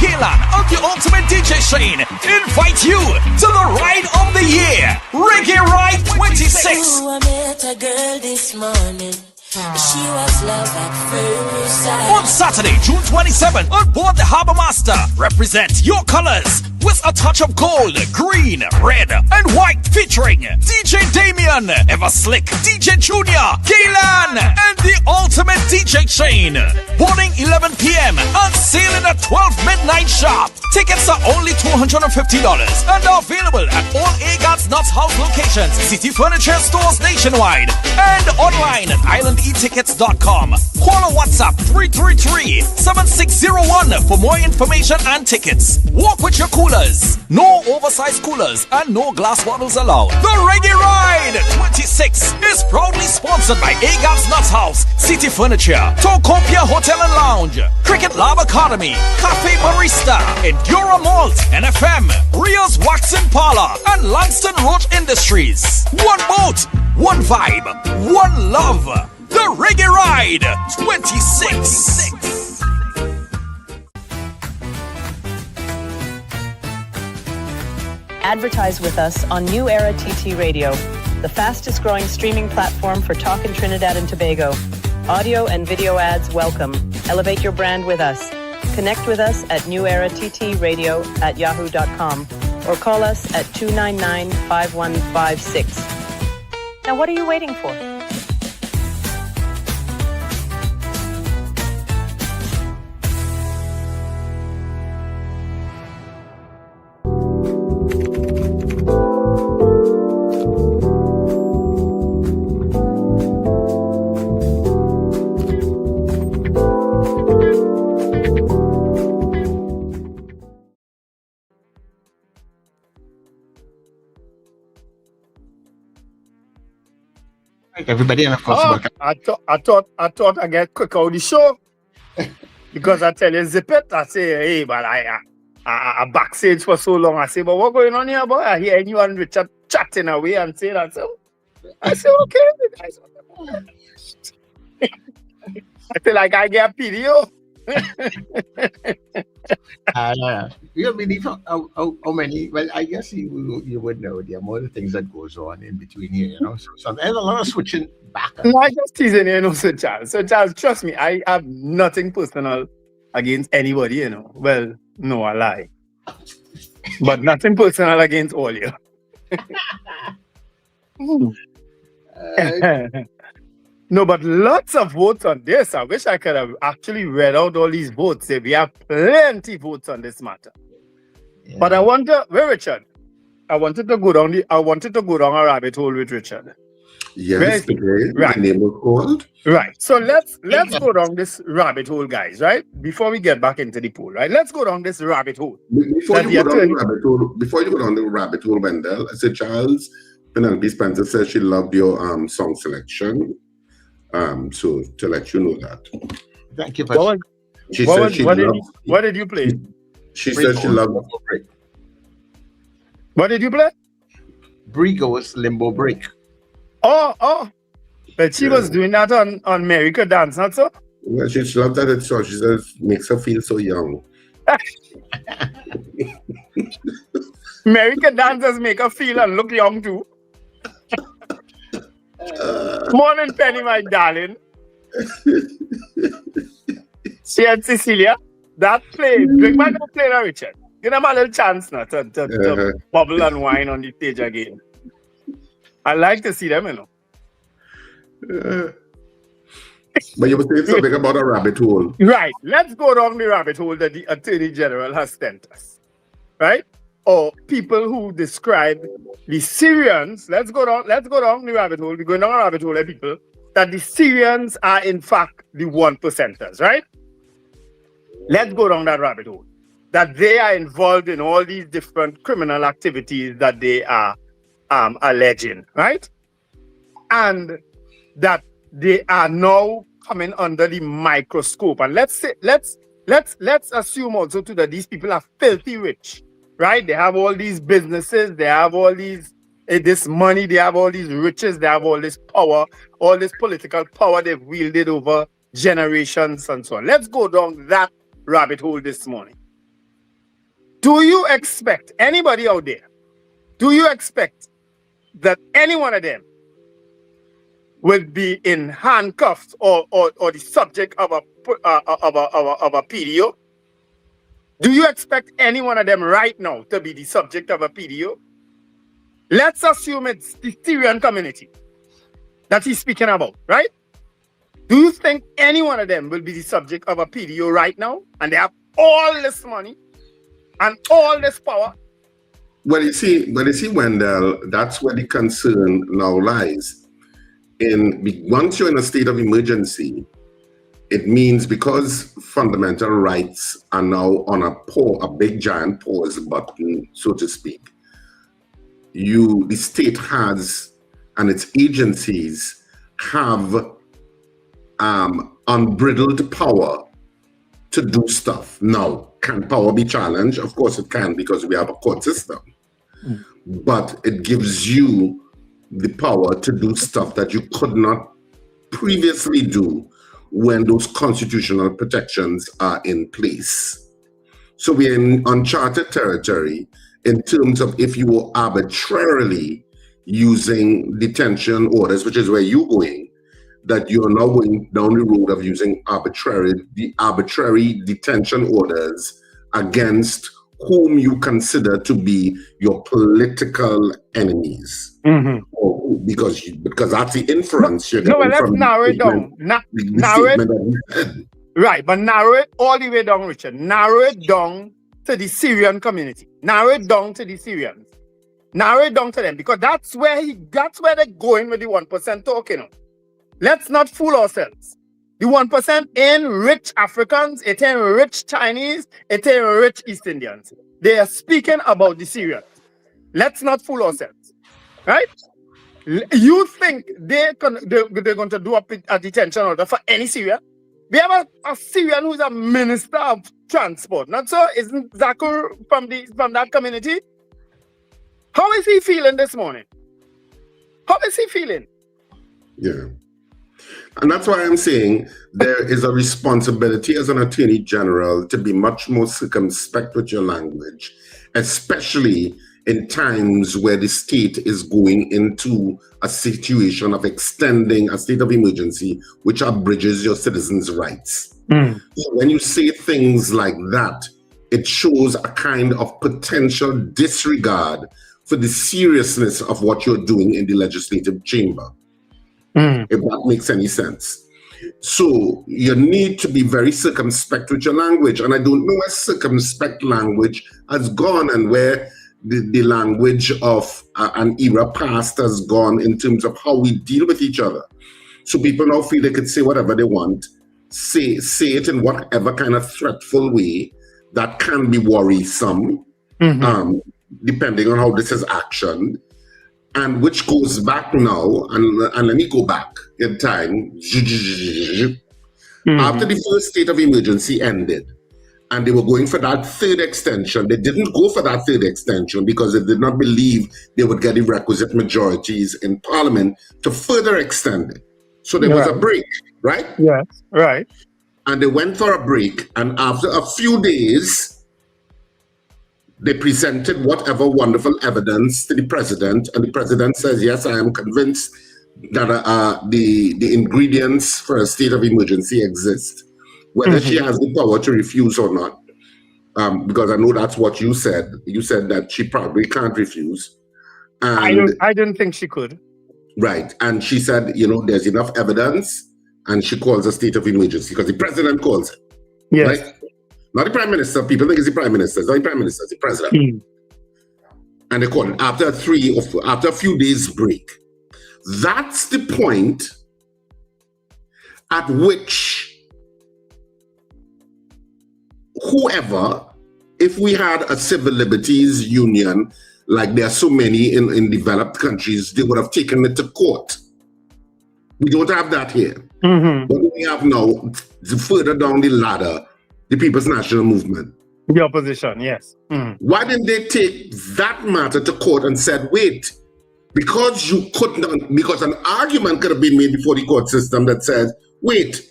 Kalan of the Ultimate DJ Shane invite you to the Ride of the Year, Reggae Ride 26. I met a girl this morning. She was love at first sight. On Saturday, June 27th, on board the Harbour Master, represent your colors with a touch of gold, green, red, and white, featuring DJ Damien, Ever Slick, DJ Junior, Kalan, and the Ultimate DJ Shane. Boarding 11 p.m. and sailing at 12 midnight sharp. Tickets are only $250 and are available at all Agats Nuts House locations, City Furniture stores nationwide, and online at islandetickets.com. Call or WhatsApp 333-7601 for more information and tickets. Walk with your coolers. No oversized coolers and no glass bottles allowed. The Reggae Ride 26 is proudly sponsored by Agats Nuts House, City Furniture, Tocopia Hotel and Lounge, Cricket Lab Academy, Cafe Barista, Endura Malt, NFM, Rios Waxing Parlor, and Langston Roach Industries. One boat, one vibe, one love. The Reggae Ride 26. Advertise with us on New Era TT Radio, the fastest growing streaming platform for talk in Trinidad and Tobago. Audio and video ads welcome. Elevate your brand with us. Connect with us at newerattradio@yahoo.com or call us at 299-5156. Now what are you waiting for? Everybody, and of course, welcome. I thought I get quick out the show because I tell you zip it. I say, hey, but I backstage for so long. I say, but what going on here, boy? I hear you and Richard chatting away and say that. So I say, okay. I feel like I get a video. You believe how many? Well, I guess you would know the amount of things that goes on in between here, you know. So there's a lot of switching back. No, I just teasing you, know, Sir Charles. Sir Charles, trust me, I have nothing personal against anybody, you know. Well, no, I lie, but nothing personal against all you. No, but lots of votes on this. I wish I could have actually read out all these votes. We have plenty votes on this matter. Yeah. But I wonder, where Richard? I wanted to go down a rabbit hole with Richard. Yes, today right. My name was called. Right. So let's go down this rabbit hole, guys, right? Before we get back into the poll, right? Let's go down this rabbit hole. Before you go down the rabbit hole, Wendell, I said, Charles, Penelope Spencer says she loved your song selection. So to let you know that. Thank you. What did you play? She said she loved. What did you play? Brigo's Limbo Break. Oh. But she was doing that on America Dance, not so? Well, she loved that song. She says makes her feel so young. American dancers make her feel and look young too. Morning, Penny, my darling. She and Cecilia, that play. Bring back the play now, Richard. Give them a little chance now to bubble and wine on the stage again. I like to see them, you know. But you were saying something about a rabbit hole. Right. Let's go down the rabbit hole that the Attorney General has sent us. Right? Or people who describe the Syrians. Let's go down the rabbit hole. We're going down a rabbit hole, people, that the Syrians are in fact the 1%ers, right? Let's go down that rabbit hole. That they are involved in all these different criminal activities that they are alleging, right? And that they are now coming under the microscope. And let's assume also too that these people are filthy rich, right? They have all these businesses, they have all these this money, they have all these riches, they have all this power, all this political power they've wielded over generations and so on. Let's go down that rabbit hole this morning. Do you expect anybody out there? Do you expect that any one of them will be in handcuffs or the subject of a PDO? Do you expect any one of them right now to be the subject of a PDO? Let's assume it's the Syrian community that he's speaking about, right? Do you think any one of them will be the subject of a PDO right now? And they have all this money and all this power? Well, you see, Wendell, that's where the concern now lies. Once you're in a state of emergency, it means because fundamental rights are now on a big giant pause button, so to speak, the state has and its agencies have unbridled power to do stuff. Now, can power be challenged? Of course it can, because we have a court system. But it gives you the power to do stuff that you could not previously do when those constitutional protections are in place. So we're in uncharted territory in terms of if you were arbitrarily using detention orders, which is where you're going, that you're now going down the road of using arbitrary detention orders against whom you consider to be your political enemies. Mm-hmm. Because that's the inference you're getting. No, let's narrow it down. Right, but narrow it all the way down, Richard. Narrow it down to the Syrian community. Narrow it down to the Syrians. Narrow it down to them, because that's where they're going with the 1% talk, you know. Let's not fool ourselves. The 1% ain't rich Africans, it ain't rich Chinese, it ain't rich East Indians. They are speaking about the Syrians. Let's not fool ourselves, right? You think they're going to do a detention order for any Syrian? We have a Syrian who's a minister of transport. Not so? Isn't Zakur from that community? How is he feeling this morning? How is he feeling? Yeah. And that's why I'm saying there is a responsibility as an attorney general to be much more circumspect with your language, especially in times where the state is going into a situation of extending a state of emergency, which abridges your citizens' rights. So when you say things like that, it shows a kind of potential disregard for the seriousness of what you're doing in the legislative chamber. If that makes any sense. So you need to be very circumspect with your language. And I don't know where circumspect language has gone and where the language of an era past has gone in terms of how we deal with each other. So people now feel they can say whatever they want, say it in whatever kind of threatful way that can be worrisome, depending on how this is actioned. And which goes back now, and let me go back in time. After the first state of emergency ended, and they were going for that third extension, they didn't go for that third extension because they did not believe they would get the requisite majorities in Parliament to further extend it. So there was a break, right? Yes, right. And they went for a break, and after a few days, they presented whatever wonderful evidence to the president, and the president says, yes, I am convinced that the ingredients for a state of emergency exist. Whether she has the power to refuse or not, because I know that's what you said. You said that she probably can't refuse. And I didn't think she could. Right. And she said, there's enough evidence, and she calls a state of emergency because the president calls it. Yes. Right? Not the prime minister. People think it's the prime minister. It's not the prime minister. It's the president. And they call it after a few days break. That's the point at which whoever, if we had a civil liberties union, like there are so many in developed countries, they would have taken it to court. We don't have that here. Mm-hmm. What we have now, further down the ladder, the People's National Movement. The opposition, yes. Mm-hmm. Why didn't they take that matter to court and said, wait, because you couldn't, because an argument could have been made before the court system that says, wait,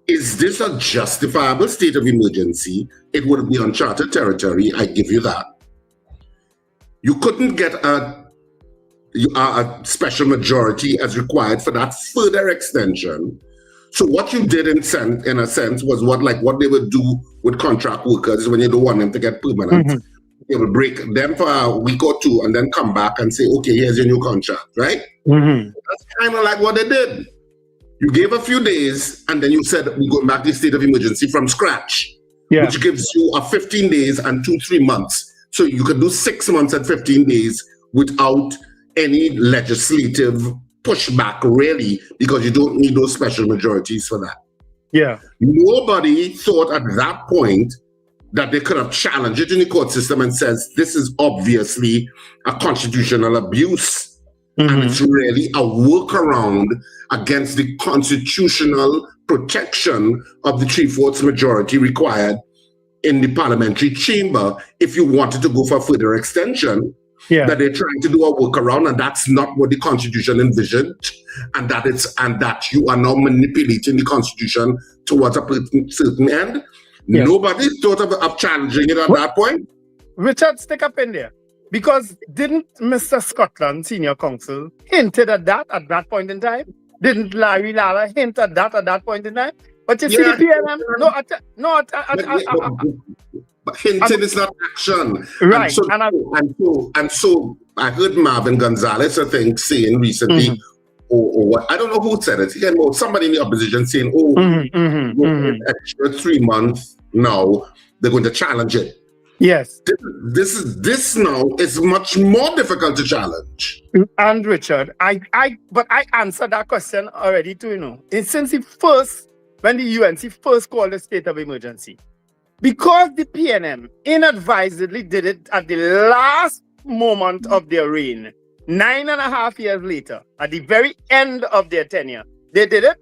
is this a justifiable state of emergency? It would be uncharted territory, I give you that. You couldn't get a special majority as required for that further extension. So what you did in a sense was what they would do with contract workers when you don't want them to get permanent. Mm-hmm. They will break them for a week or two and then come back and say, okay, here's your new contract, right? Mm-hmm. That's kind of like what they did. You gave a few days and then you said, we're going back to the state of emergency from scratch, which gives you a 15 days and 2-3 months. So you could do 6 months and 15 days without any legislative pushback, really, because you don't need those special majorities for that. Yeah. Nobody thought at that point that they could have challenged it in the court system and says, this is obviously a constitutional abuse. Mm-hmm. And it's really a workaround against the constitutional protection of the 3/4 majority required in the parliamentary chamber if you wanted to go for a further extension. Yeah. That they're trying to do a workaround, and that's not what the Constitution envisioned, and that you are now manipulating the Constitution towards a certain end. Yeah. Nobody thought of challenging it at that point. Richard, stick up in there, because didn't Mr. Scotland, senior counsel, hinted at that point in time? Didn't Larry Lala hint at that point in time? But you see, the PNM, but hinting is not action. Right. And so I heard Marvin Gonzalez, I think, saying recently, or what, I don't know who said it. Somebody in the opposition saying, extra 3 months now, they're going to challenge it. Yes. This now is much more difficult to challenge. And Richard, I answered that question already too, Since when the UNC first called a state of emergency. Because the PNM inadvisedly did it at the last moment of their reign, 9.5 years later, at the very end of their tenure, they did it.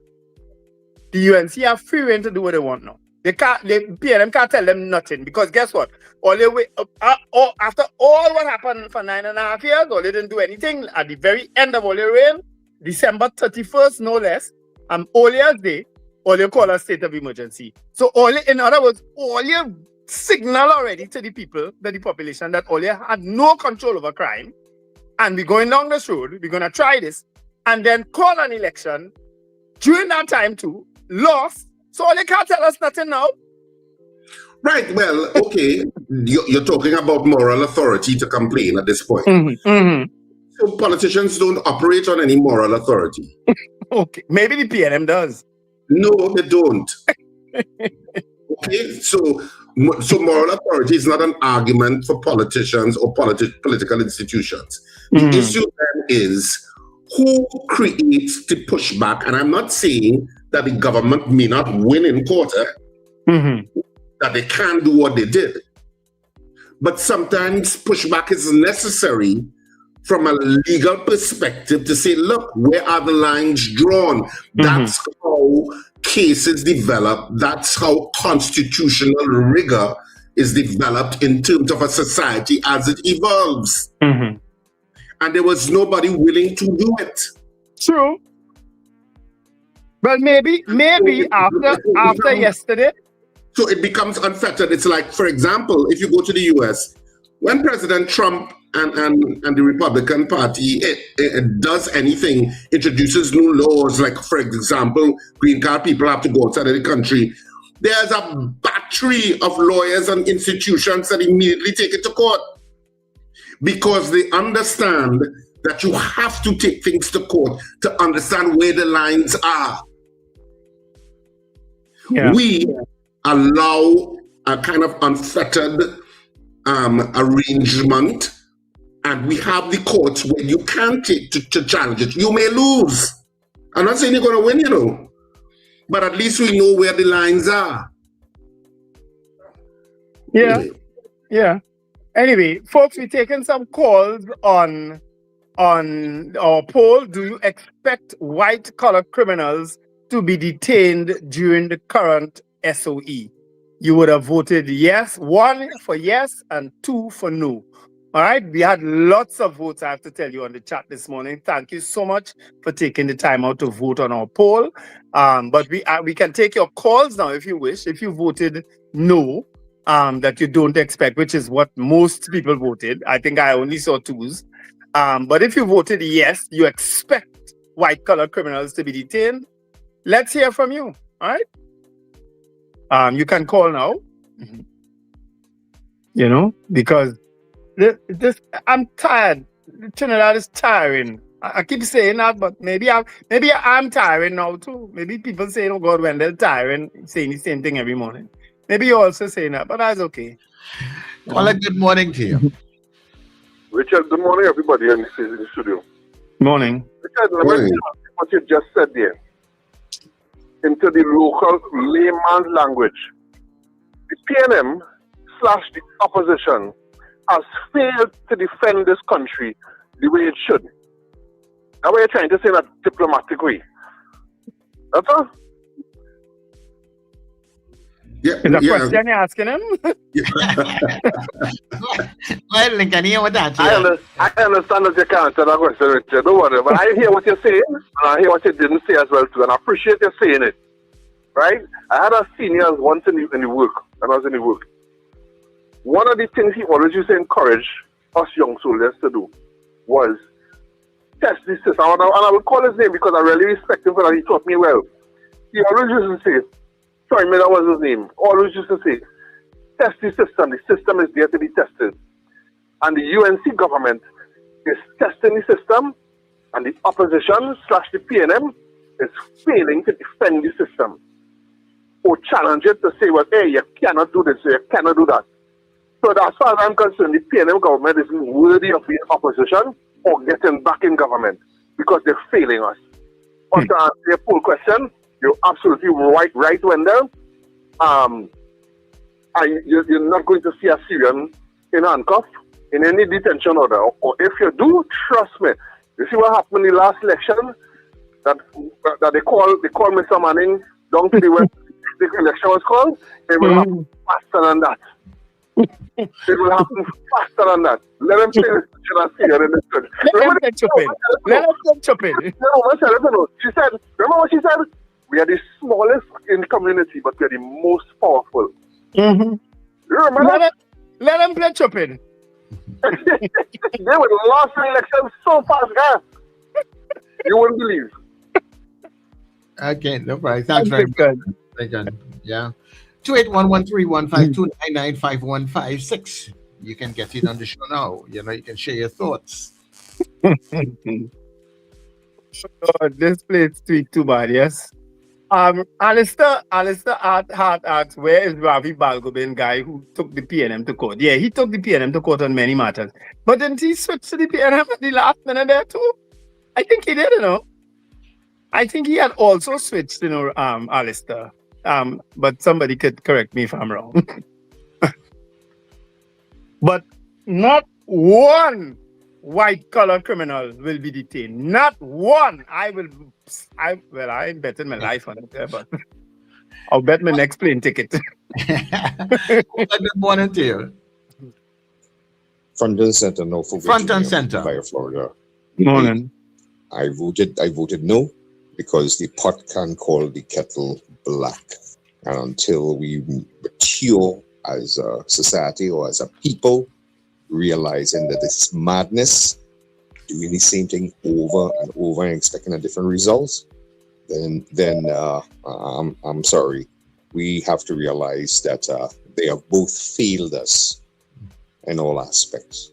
The UNC have free rein to do what they want now. The PNM can't tell them nothing, because guess what? After all what happened for 9.5 years, all they didn't do anything. At the very end of all their reign, December 31st, no less, all year's day, all you call a state of emergency. So in other words, all you signal already to the people, to the population, that all you had no control over crime, and we're going down this road, we're going to try this, and then call an election during that time too, lost, so all you can't tell us nothing now. Right, well, okay, you're talking about moral authority to complain at this point. Mm-hmm. Mm-hmm. So politicians don't operate on any moral authority. Okay, maybe the PNM does. No, they don't. Okay, so moral authority is not an argument for politicians or political institutions. The issue then is who creates the pushback, and I'm not saying that the government may not win in court, that they can't do what they did. But sometimes pushback is necessary from a legal perspective to say, look, where are the lines drawn? That's how cases develop. That's how constitutional rigor is developed in terms of a society as it evolves. And there was nobody willing to do it. True. But maybe after yesterday. So it becomes unfettered. It's like, for example, if you go to the US, when President Trump and the Republican Party it does anything, introduces new laws, like, for example, green card people have to go outside of the country, there's a battery of lawyers and institutions that immediately take it to court, because they understand that you have to take things to court to understand where the lines are. Yeah. We allow a kind of unfettered arrangement, and we have the courts where you can take to challenge it. You may lose. I'm not saying you're going to win, but at least we know where the lines are. Yeah. Anyway, folks, we're taking some calls on on our poll, do you expect white-collar criminals to be detained during the current SOE? You would have voted yes, 1 for yes and 2 for no. All right, we had lots of votes, I have to tell you, on the chat this morning. Thank you so much for taking the time out to vote on our poll. But we can take your calls now if you wish. If you voted no, that you don't expect, which is what most people voted. I think I only saw 2s. But if you voted yes, you expect white-collar criminals to be detained. Let's hear from you, all right? You can call now, you know, because I'm tired. Trinidad is tiring. I keep saying that, but maybe I'm tiring now too. Maybe people say, "Oh God, when they're tiring, saying the same thing every morning." Maybe you're also saying that, but that's okay. Well, good morning to you. Richard, good morning, everybody in the studio. Morning. Richard, let me what you just said there into the local layman's language. The PNM / the opposition has failed to defend this country the way it should. Now we're trying to say that diplomatic way. That's all. Yeah, is that question you're asking him? Well, Lincoln, hear what that I understand that you can't answer that question, Richard. Don't worry. But I hear what you're saying, and I hear what you didn't say as well, too. And I appreciate you saying it. Right? I had a senior once in the work, and I was in the work. One of the things he always used to encourage us young soldiers to do was test the system. And I will call his name because I really respect him for that. He taught me well. He always used to say, sorry, man, that was his name. Always used to say, test the system. The system is there to be tested. And the UNC government is testing the system, and the opposition / the PNM is failing to defend the system or challenge it to say, well, hey, you cannot do this, you cannot do that. So as far as I'm concerned, the PNM government isn't worthy of being opposition or getting back in government because they're failing us. But to answer your poll question, you're absolutely right, Wendell. And you're not going to see a Syrian in handcuff in any detention order. Or if you do, trust me. You see what happened in the last election? That they called Mr. Manning down to the west. The election was called. It will happen faster than that. It will happen faster than that. Let them say this to Syrian in this country. Let them chop in. She said, remember what she said? We are the smallest in the community, but we are the most powerful. Mm-hmm. You remember that? Let them play chopping. They would lost the election so fast, guys. You wouldn't believe. Okay, no problem. Thanks very much. Yeah. 28113152995156. You can get it on the show now. You know, you can share your thoughts. This place tweet too bad, yes. Alistair Hart asks, where is Ravi Balgobin guy who took the PNM to court? Yeah, he took the PNM to court on many matters. But didn't he switch to the PNM at the last minute there too? I think he did, you know. I think he had also switched, you know, Alistair. But somebody could correct me if I'm wrong. But not one white-collar criminal will be detained. Not one. I ain't betting my life on it, but I'll bet my next plane ticket. Good morning to you. Front and center, no for Front and center. Via Florida. Morning. I voted no because the pot can call the kettle black. And until we mature as a society or as a people, realizing that it's madness, doing the same thing over and over and expecting a different results, then I'm sorry. We have to realize that they have both failed us in all aspects,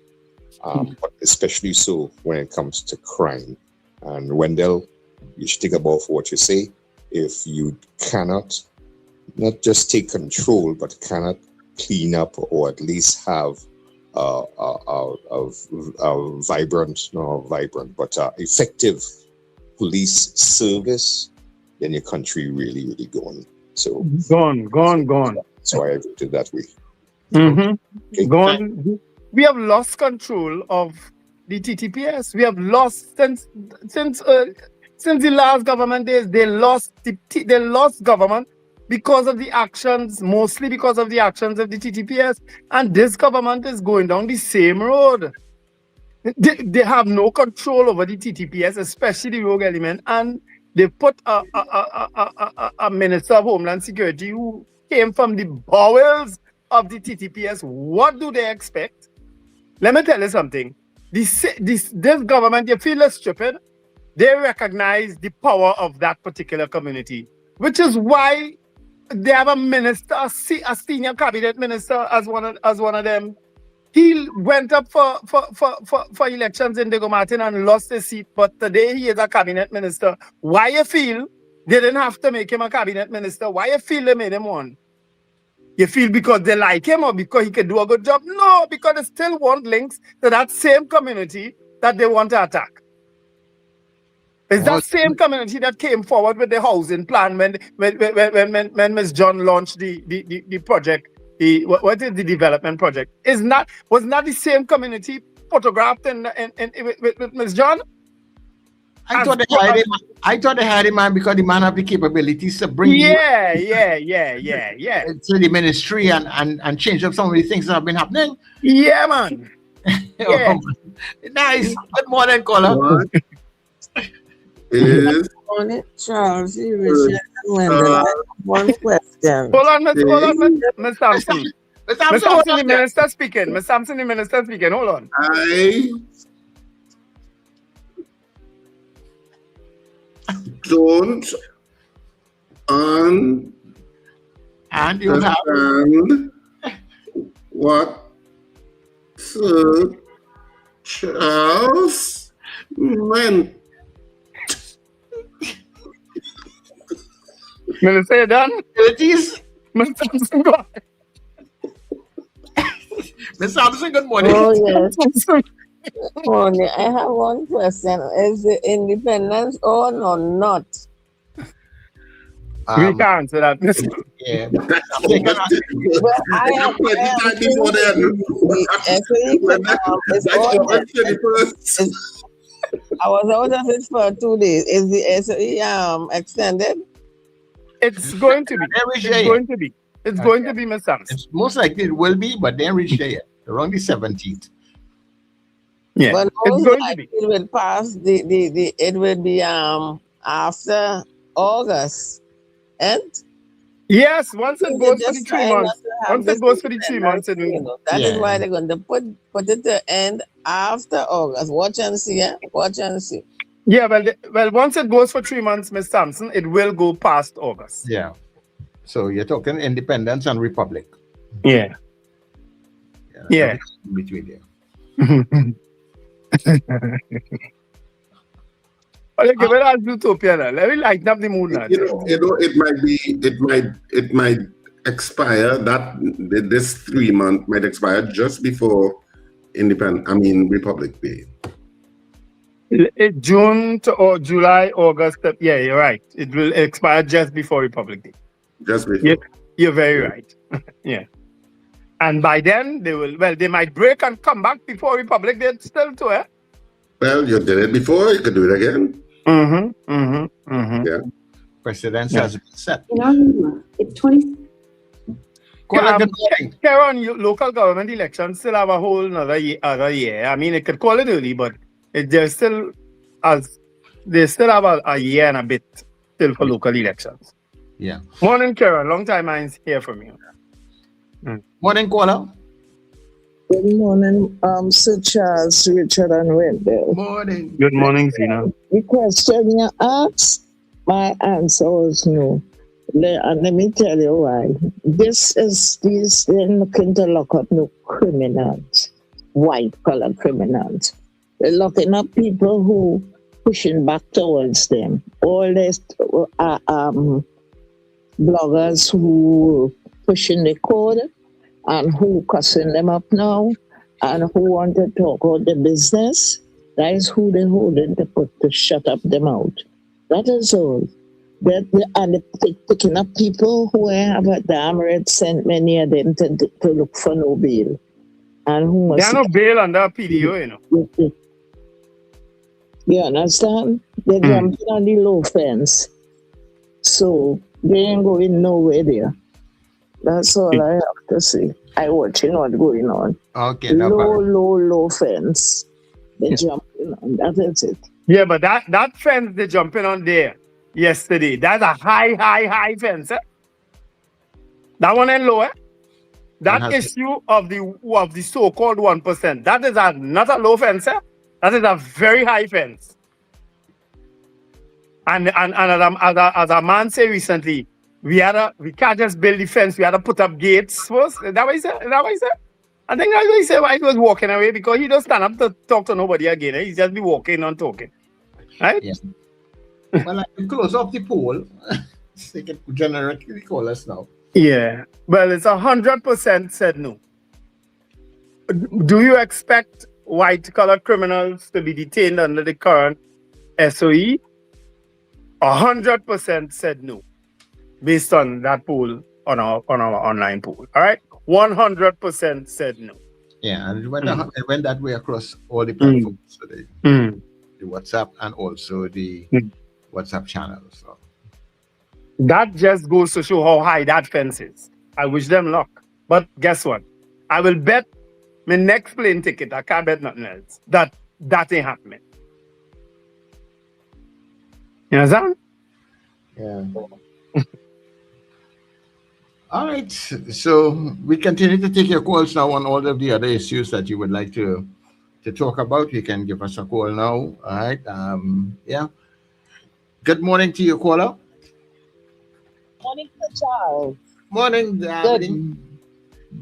but especially so when it comes to crime. And Wendell, you should think about what you say. If you cannot not just take control, but cannot clean up or at least have effective police service, then your country really, really gone. So gone. So I voted that way. Mm-hmm. Okay. Gone. We have lost control of the TTPS. We have lost since the last government days. They lost government because of the actions, mostly because of the actions of the TTPS. And this government is going down the same road. They have no control over the TTPS, especially the rogue element, and they put a Minister of Homeland Security who came from the bowels of the TTPS. What do they expect? Let me tell you something. This government, you feel less stupid. They recognize the power of that particular community, which is why they have a minister, a senior cabinet minister as one of them. He went up for elections in Diego Martin and lost his seat, but today he is a cabinet minister. Why you feel they didn't have to make him a cabinet minister? Why you feel they made him one? You feel because they like him or because he can do a good job? No, because they still want links to that same community that they want to attack. It's that same community that came forward with the housing plan when Ms. John launched the project. What is the development project? Was not the same community photographed with Ms. John? I thought they hired him, man, because the man have the capabilities to bring into the ministry and change up some of the things that have been happening. Yeah, man. Yeah. Nice. Good morning, caller. Good morning, Charles. One question. Hold on, Ms. Thompson. Ms. Thompson, the minister speaking. Ms. Thompson, the minister speaking. Hold on. I don't and you have what Charles meant. Minister, you done? It is. Ms. Thompson, go ahead. Ms. Thompson, good morning. Oh, yes. Good morning. I have one question. Is the independence on or not? We can't answer that. Yeah. I was out of it for 2 days. Is the SOE extended? It's going to be. It's going to be, Ms. Thompson. It's most likely it will be, but they reached there yet. Around the 17th. Yeah, but it's going to be. It will pass. It will be after August, and yes, once it goes for the 3 months. Once it goes for the 3 months, it will. That is why they're going to put it to end after August. Watch and see. Yeah, watch and see. Yeah, well, once it goes for 3 months, Ms. Thompson, it will go past August. Yeah. So you're talking independence and republic. Yeah. Yeah. Between there. Okay, well, I'll do utopia now. Let me lighten up the mood now. It might expire. This 3 month might expire just before Republic Day. June or July, August. Yeah, you're right. It will expire just before Republic Day. Just before. You're very right. Yeah. And by then, they might break and come back before Republic Day still too, eh? Well, you did it before, you could do it again. Yeah. Precedence has been set. It's 20. Karen, local government elections still have a whole other year. I mean, it could call it early, but they still have a year and a bit still for local elections. Yeah. Morning, Karen. Long time I didn't hear from you. Morning, caller. Good morning, Sir Charles, Richard, and Wendell. Morning. Good morning, Zina. The question you asked, my answer was no. And let me tell you why. They're looking to lock up no criminals, white-collar criminals. They're locking up people who pushing back towards them. All these bloggers who pushing the code and who cussing them up now and who want to talk about the business, that is who they're holding to shut up them out. That is all. They're picking up people who have a damn red sent many of them to look for no bail. And who there are no bail under PDO, you know. You understand? They're jumping on the low fence. So they ain't going nowhere there. That's all I have to say. I watching what's going on. Okay, low fence. They're jumping on. That is it. Yeah, but that fence they're jumping on there yesterday, that's a high fence. Eh? That one ain't low, eh? That issue of the so-called 1%, that is not a low fence, eh? That is a very high fence. And as a man said recently, we can't just build the fence, we had to put up gates first. Is that what he said? I think that's what he said while he was walking away, because he don't stand up to talk to nobody again. Eh? He's just be walking and talking. Right? Yeah. Well, I can close off the poll. They can generically call us now. Yeah. Well, it's 100% said no. Do you expect white-collar criminals to be detained under the current SOE? 100% said no, based on that poll on our online poll. All right, 100% said no. Yeah, and it went that way across all the platforms. So the WhatsApp and also the WhatsApp channel. So that just goes to show how high that fence is. I wish them luck. But guess what? I will bet my next plane ticket. I can't bet nothing else. That ain't happening. You understand? Yeah. All right. So we continue to take your calls now on all of the other issues that you would like to talk about. You can give us a call now. All right. Yeah. Good morning to you, caller. Morning, Charles. Morning, Good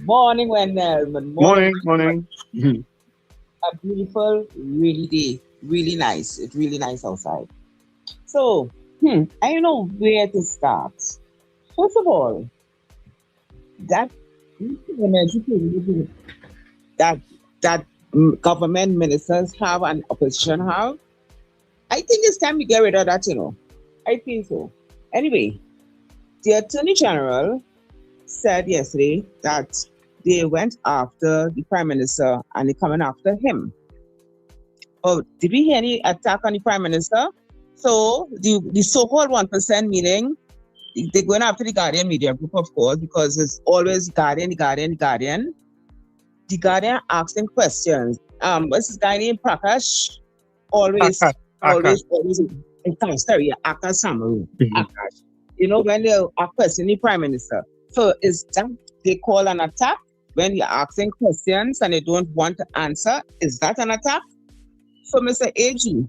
morning, Wendell. Morning. A beautiful, rainy day. Really nice. It's really nice outside. So, I don't know where to start. First of all, that government ministers have and opposition have, I think it's time we get rid of that, I think so. Anyway, the Attorney General said yesterday that they went after the Prime Minister and they're coming after him. Oh, did we hear any attack on the Prime Minister? So the so-called 1% meaning, they're going after the Guardian Media Group, of course, because it's always Guardian. The Guardian asking questions. What's this guy named Prakash? Always. Akash Samaru. Akash. When they are questioning the Prime Minister. So is that they call an attack when you're asking questions and they don't want to answer? Is that an attack? So, Mr. AG,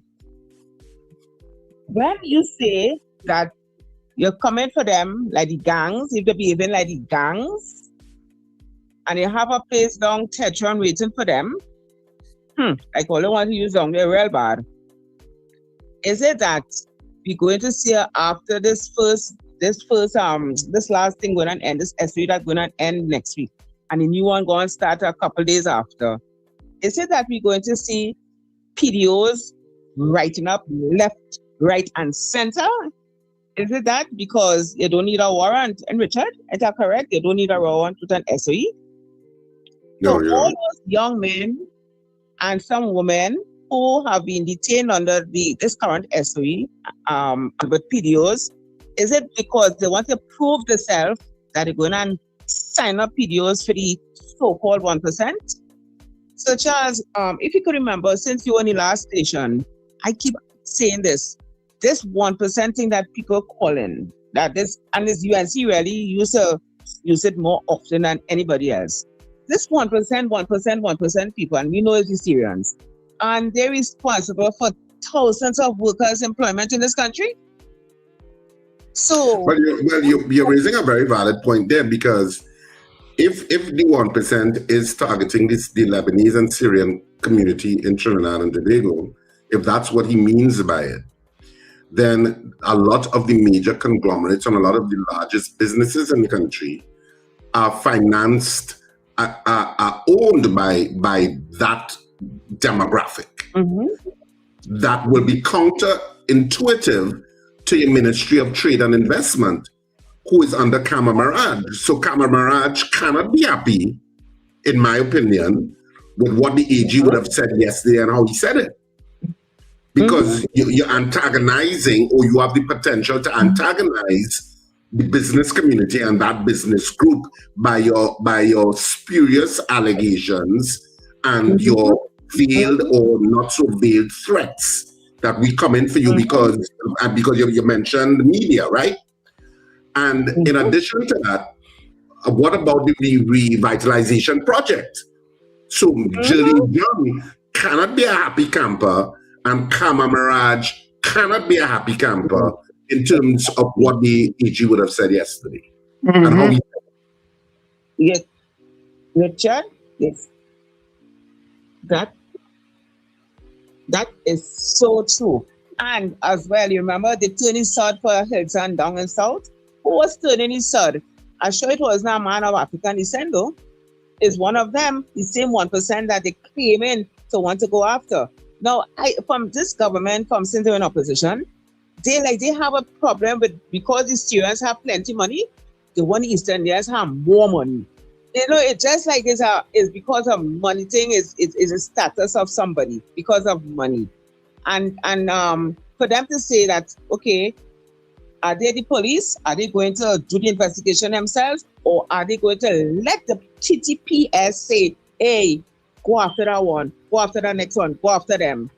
when you say that you're coming for them like the gangs, if they're behaving like the gangs, and you have a place down Tetron waiting for them, like all I want to use down there real bad. Is it that we're going to see after this last thing going to end, this SOE that's going to end next week, and the new one going to start a couple days after? Is it that we're going to see PDOs writing up left, right, and center? Is it that because you don't need a warrant? And Richard, is that correct? You don't need a warrant with an SOE? No, so all those young men and some women who have been detained under this current SOE with PDOs, is it because they want to prove themselves that they're going to sign up PDOs for the so-called 1%? So Charles, if you could remember, since you were in the last station, I keep saying this 1% thing that people call in, that this, and this UNC really use it more often than anybody else. This 1% people, and we know it's the Syrians, and they're responsible for thousands of workers' employment in this country. So, you're raising a very valid point there, because if the 1% is targeting the Lebanese and Syrian community in Trinidad and Tobago, if that's what he means by it, then a lot of the major conglomerates and a lot of the largest businesses in the country are financed, are owned by that demographic. That will be counterintuitive to your Ministry of Trade and Investment, who is under Kama Mirage. So Kama Mirage cannot be happy, in my opinion, with what the AG would have said yesterday and how he said it. because you're antagonizing, or you have the potential to antagonize the business community and that business group by your spurious allegations and your veiled or not so veiled threats that we come in for you because you mentioned the media, right? And in addition to that, what about the revitalization project? So Jillian Young cannot be a happy camper, and Kama Mirage cannot be a happy camper in terms of what the AG would have said yesterday. And how Yes, Richard. Yes, that is so true. And as well, you remember the turning sword for Hillsong down in South? Who was turning his sword? I'm sure it was not a man of African descent, though. Is one of them, the same 1% that they came in to want to go after. Now, from this government, from since they're in opposition, they have a problem with, because the students have plenty money, the one East Indians have more money. You know, it's just like it's because of money thing, is a status of somebody because of money. And for them to say that, okay, are they the police? Are they going to do the investigation themselves? Or are they going to let the TTPS say, hey, go after that one, go after the next one, go after them?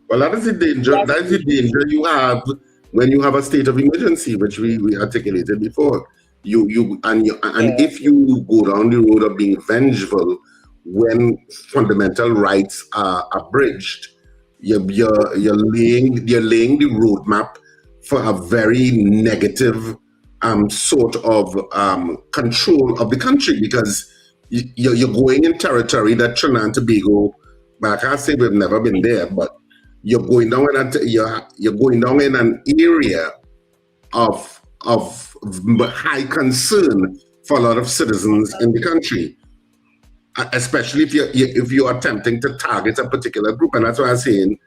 Well, that is the danger. That is the danger you have when you have a state of emergency, which we articulated before. If you go down the road of being vengeful when fundamental rights are abridged, you're laying the roadmap for a very negative sort of control of the country, because you're going in territory that Trinidad and Tobago, but I can't say we've never been there, but you're going down in an area of high concern for a lot of citizens in the country, especially if you're attempting to target a particular group. And that's why I'm saying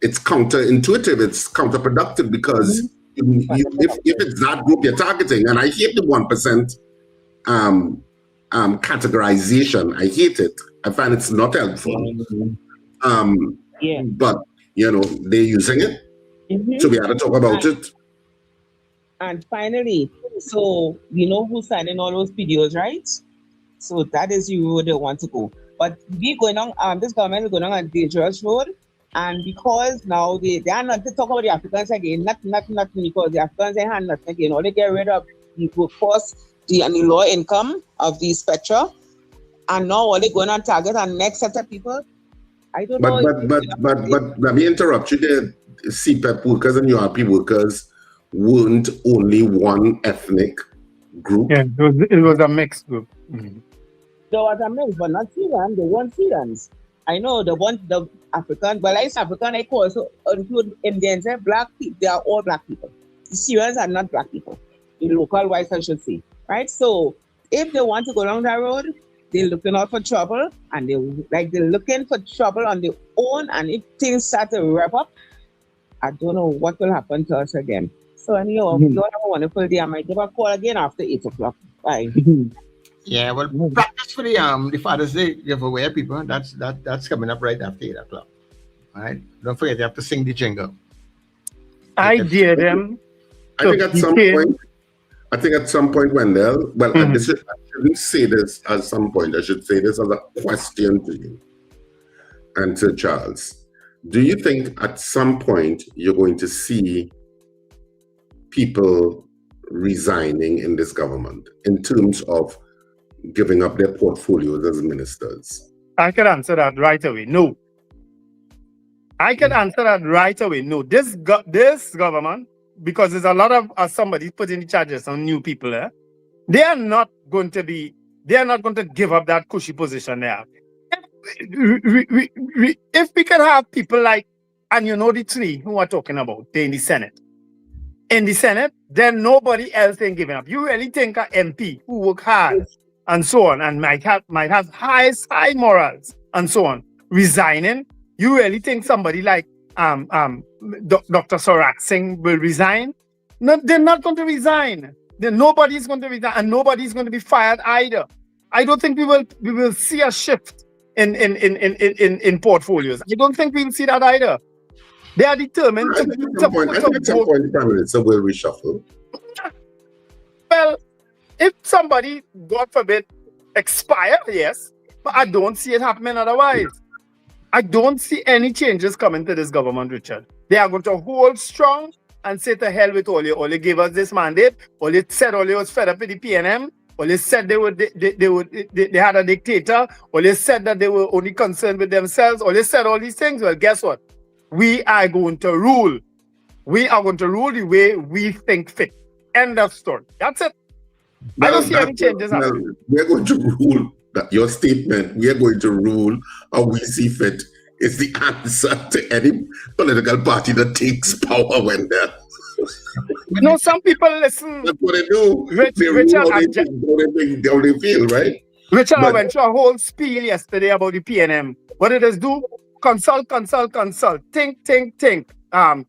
it's counterintuitive, it's counterproductive, because if it's that group you're targeting, and I hate the 1% categorization, I hate it. I find it's not helpful. But they're using it, so we have to talk about it. And finally, so we know who's signing all those videos, right? So that is you where they want to go. But we going on, this government is going on a dangerous road. And because now they are not to talk about the Africans again, nothing, because the Africans they have nothing again. All they get rid of the workforce, the low income of the spectra, and now all they going on target and next set of people. I don't know. But let me interrupt you there. CPEP workers and URP workers weren't only one ethnic group. Yeah, it was a mixed group. There was a mix, but not Syrians. They weren't Syrians. I know the African, but like African, I also include Indians and black people. They are all black people. The Syrians are not black people. The local whites, I should say. Right? So if they want to go down that road, they're looking out for trouble, and they're looking for trouble on their own. And if things start to wrap up, I don't know what will happen to us again. So anyhow, you have a wonderful day. I might give a call again after 8 o'clock. Bye. Yeah, well, practice for the Father's Day giveaway, people. That's coming up right after 8 o'clock. All right, don't forget you have to sing the jingle. I dare them. I think at some point, Wendell. Well, I shouldn't say this at some point. I should say this as a question to you and to Charles. Do you think at some point you're going to see people resigning in this government in terms of giving up their portfolios as ministers? I can answer that right away. No. I can answer that right away. No. This government, because there's a lot of somebody putting the charges on new people, they are not going to give up that cushy position there. If we can have people like, and you know the three who are talking about, they're in the Senate. In the Senate, then nobody else ain't giving up. You really think an MP who work hard and so on, and might have high morals and so on, resigning? You really think somebody like Dr. Sorak Singh will resign? No, they're not going to resign. Nobody's going to resign, and nobody's going to be fired either. I don't think we will see a shift in portfolios. I don't think we'll see that either. They are determined I think at some point the Prime Minister will reshuffle. Well, if somebody, God forbid, expire, yes, but I don't see it happening otherwise. I don't see any changes coming to this government, Richard. They are going to hold strong and say to hell with Ole. Ole gave us this mandate. Ole said Ole was fed up with the PNM. Ole said they had a dictator. Ole said that they were only concerned with themselves. Ole said all these things. Well, guess what? We are going to rule. We are going to rule the way we think fit. End of story. That's it. I don't see any changes happening. We're going to rule. That your statement, we are going to rule how we see fit, is the answer to any political party that takes power when they're... No, some people listen. That's what they do. Richard, how they feel, right? Richard, I went through a whole spiel yesterday about the PNM. What did it do? Consult. Think.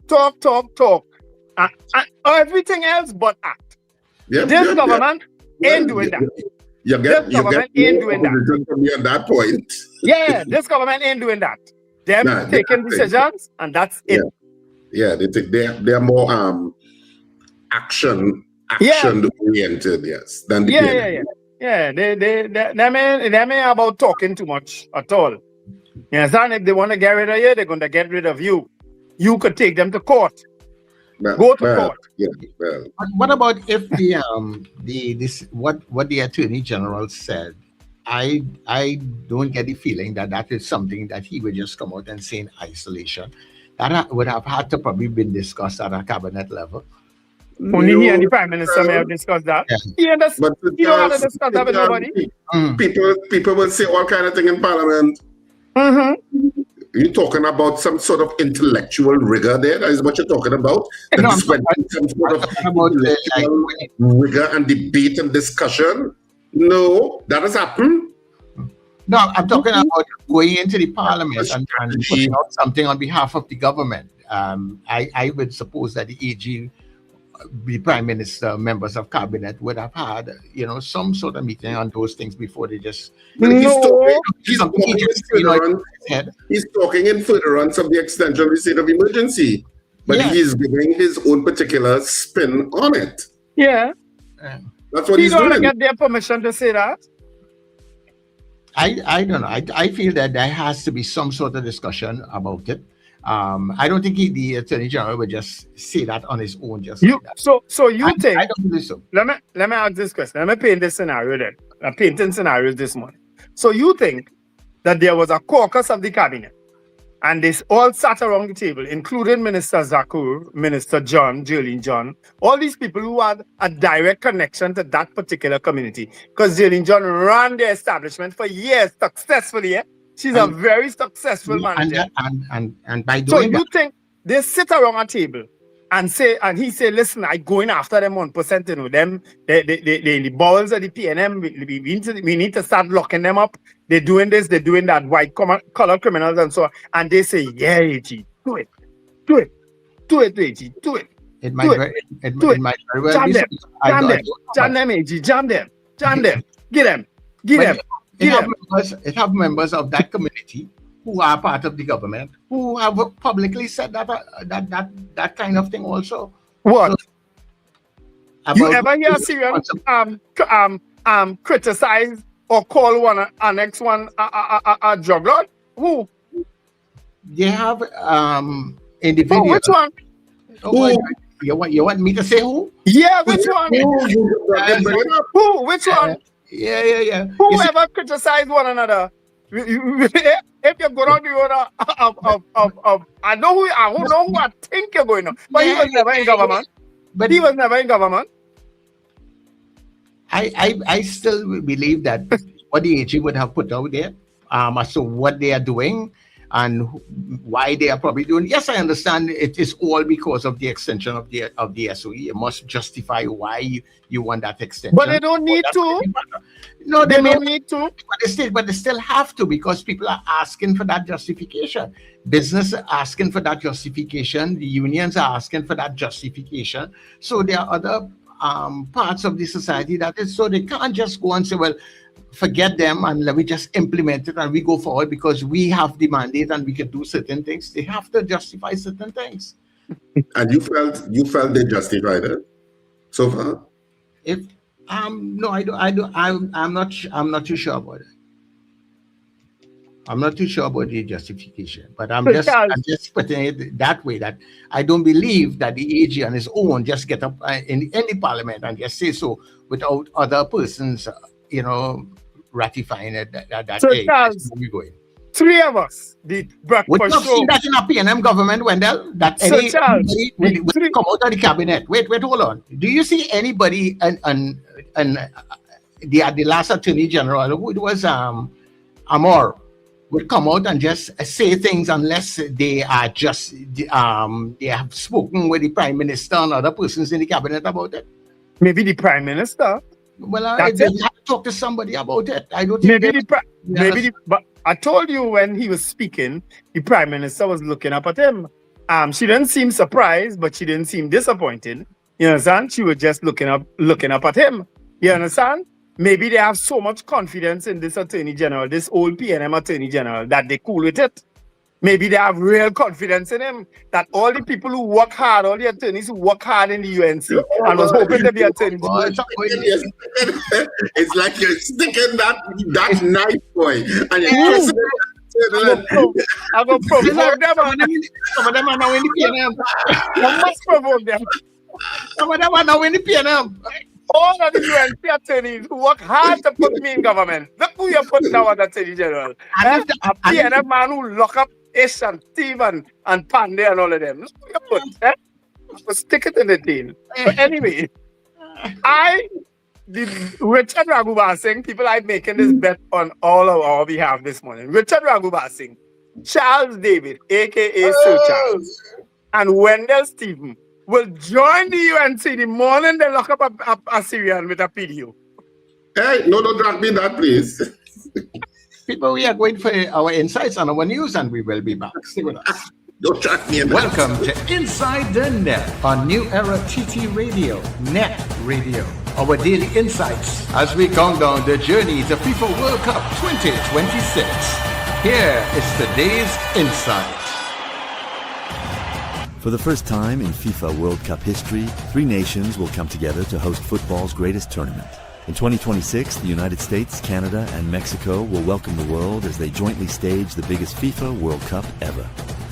Talk. Everything else but act. This government ain't doing that. This government ain't doing that. At that point. Yeah, this government ain't doing that. They're taking decisions, and that's it. Yeah, they're more action oriented, yes, than the PNM. Yeah. They may about talking too much at all. You understand? If they want to get rid of you, they're going to get rid of you. You could take them to court. Go to court. Yeah, well. What about if what the Attorney General said? I don't get the feeling that is something that he would just come out and say in isolation. That would have had to probably been discussed at a cabinet level. Only he and the Prime Minister may have discussed that. Yeah. You don't have to discuss that with nobody. People will say all kind of things in Parliament. Mm-hmm. You're talking about some sort of intellectual rigor there? That is what you're talking about? Some sort of intellectual rigor and debate and discussion? No, that has happened. No, I'm talking about going into the Parliament and putting out something on behalf of the government. I would suppose that the AG, the Prime Minister, members of Cabinet would have had, some sort of meeting on those things before they just... He's talking in furtherance of the extension of the state of emergency, but he's giving his own particular spin on it. Yeah. That's what he's doing. Don't get their permission to say that? I don't know. I feel that there has to be some sort of discussion about it. I don't think the Attorney General would just say that on his own. Like that. So you think? I don't think so. Let me ask this question. Let me paint this scenario then. I'm painting scenarios this morning. So you think that there was a caucus of the cabinet, and they all sat around the table, including Minister Zakur, Minister John, Jolene John, all these people who had a direct connection to that particular community, because Jolene John ran the establishment for years successfully. She's a very successful manager. And by doing so you think they sit around a table and he say, listen, I going after them 1%, them, they in the bowels of the PNM, we need to start locking them up. They're doing this, they're doing that, white collar criminals and so on. And they say, yeah, AG, do it, AG, do it. It might very well be. Jam them, AG, jam them, get them. It have members of that community who are part of the government who have publicly said that kind of thing also. What? So, you ever hear Syrians criticize or call one next one a drug lord? Who? They have individuals. Oh, which one? You want me to say who? Yeah, which one? Who? Which one? Yeah. Whoever criticize one another. If you go down the road of I know who I think you're going on, but he was never in government. I still believe that what the AG would have put out there, as to what they are doing and why they are probably doing. Yes, I understand it is all because of the extension of the SOE. You must justify why you want that extension. But they don't need to. No, they don't need to. But they still have to, because people are asking for that justification. Business are asking for that justification. The unions are asking for that justification. So there are other parts of the society that is, so they can't just go and say, well, forget them and let me just implement it and we go forward because we have the mandate and we can do certain things. They have to justify certain things. And you felt they justified it so far? No, I don't. I'm not too sure about it. I'm not too sure about the justification, but I'm just putting it that way, that I don't believe that the AG on his own just get up in any parliament and just say so without other persons, ratifying it. So Charles, going. Three of us, the would you have seen that in a PNM government, Wendell? That so Charles, when come out of the cabinet. Wait, hold on. Do you see anybody and the last Attorney General, who was Amor, would come out and just say things unless they are just they have spoken with the Prime Minister and other persons in the cabinet about it? Maybe the Prime Minister. Well, they have to talk to somebody about it. I don't think but I told you when he was speaking, the Prime Minister was looking up at him. She didn't seem surprised, but she didn't seem disappointed. You understand? She was just looking up at him. You understand? Maybe they have so much confidence in this Attorney General, this old PNM Attorney General, that they cool with it. Maybe they have real confidence in him, that all the people who work hard, all the attorneys who work hard in the UNC and was hoping to be attorney general. It's like you're sticking that knife, boy. And I'm going to provoke them. Some of them are now in the PNM. I must provoke them. Some of them are now in the PNM. All of the UNC attorneys who work hard to put me in government. Look who you put now as Attorney General. A PNM man who lock up Ish and Steve and Pandey and all of them. Look who you put. So stick it in the deal. But anyway, Richard Raghubar Singh, people are making this bet on all of our behalf this morning. Richard Raghubar Singh, Charles David, a.k.a. Sir Charles, and Wendell Stephen will join the UNC the morning they lock up a Syrian with a PDO. Hey, no, don't drag me that, please. People, we are going for our insights on our news and we will be back. Stay with us. Don't drag me in that. Welcome to Inside the Net on New Era TT Radio, NETT Radio. Our daily insights as we count down the journey to FIFA World Cup 2026. Here is today's insight. For the first time in FIFA World Cup history, 3 nations will come together to host football's greatest tournament. In 2026, the United States, Canada, and Mexico will welcome the world as they jointly stage the biggest FIFA World Cup ever.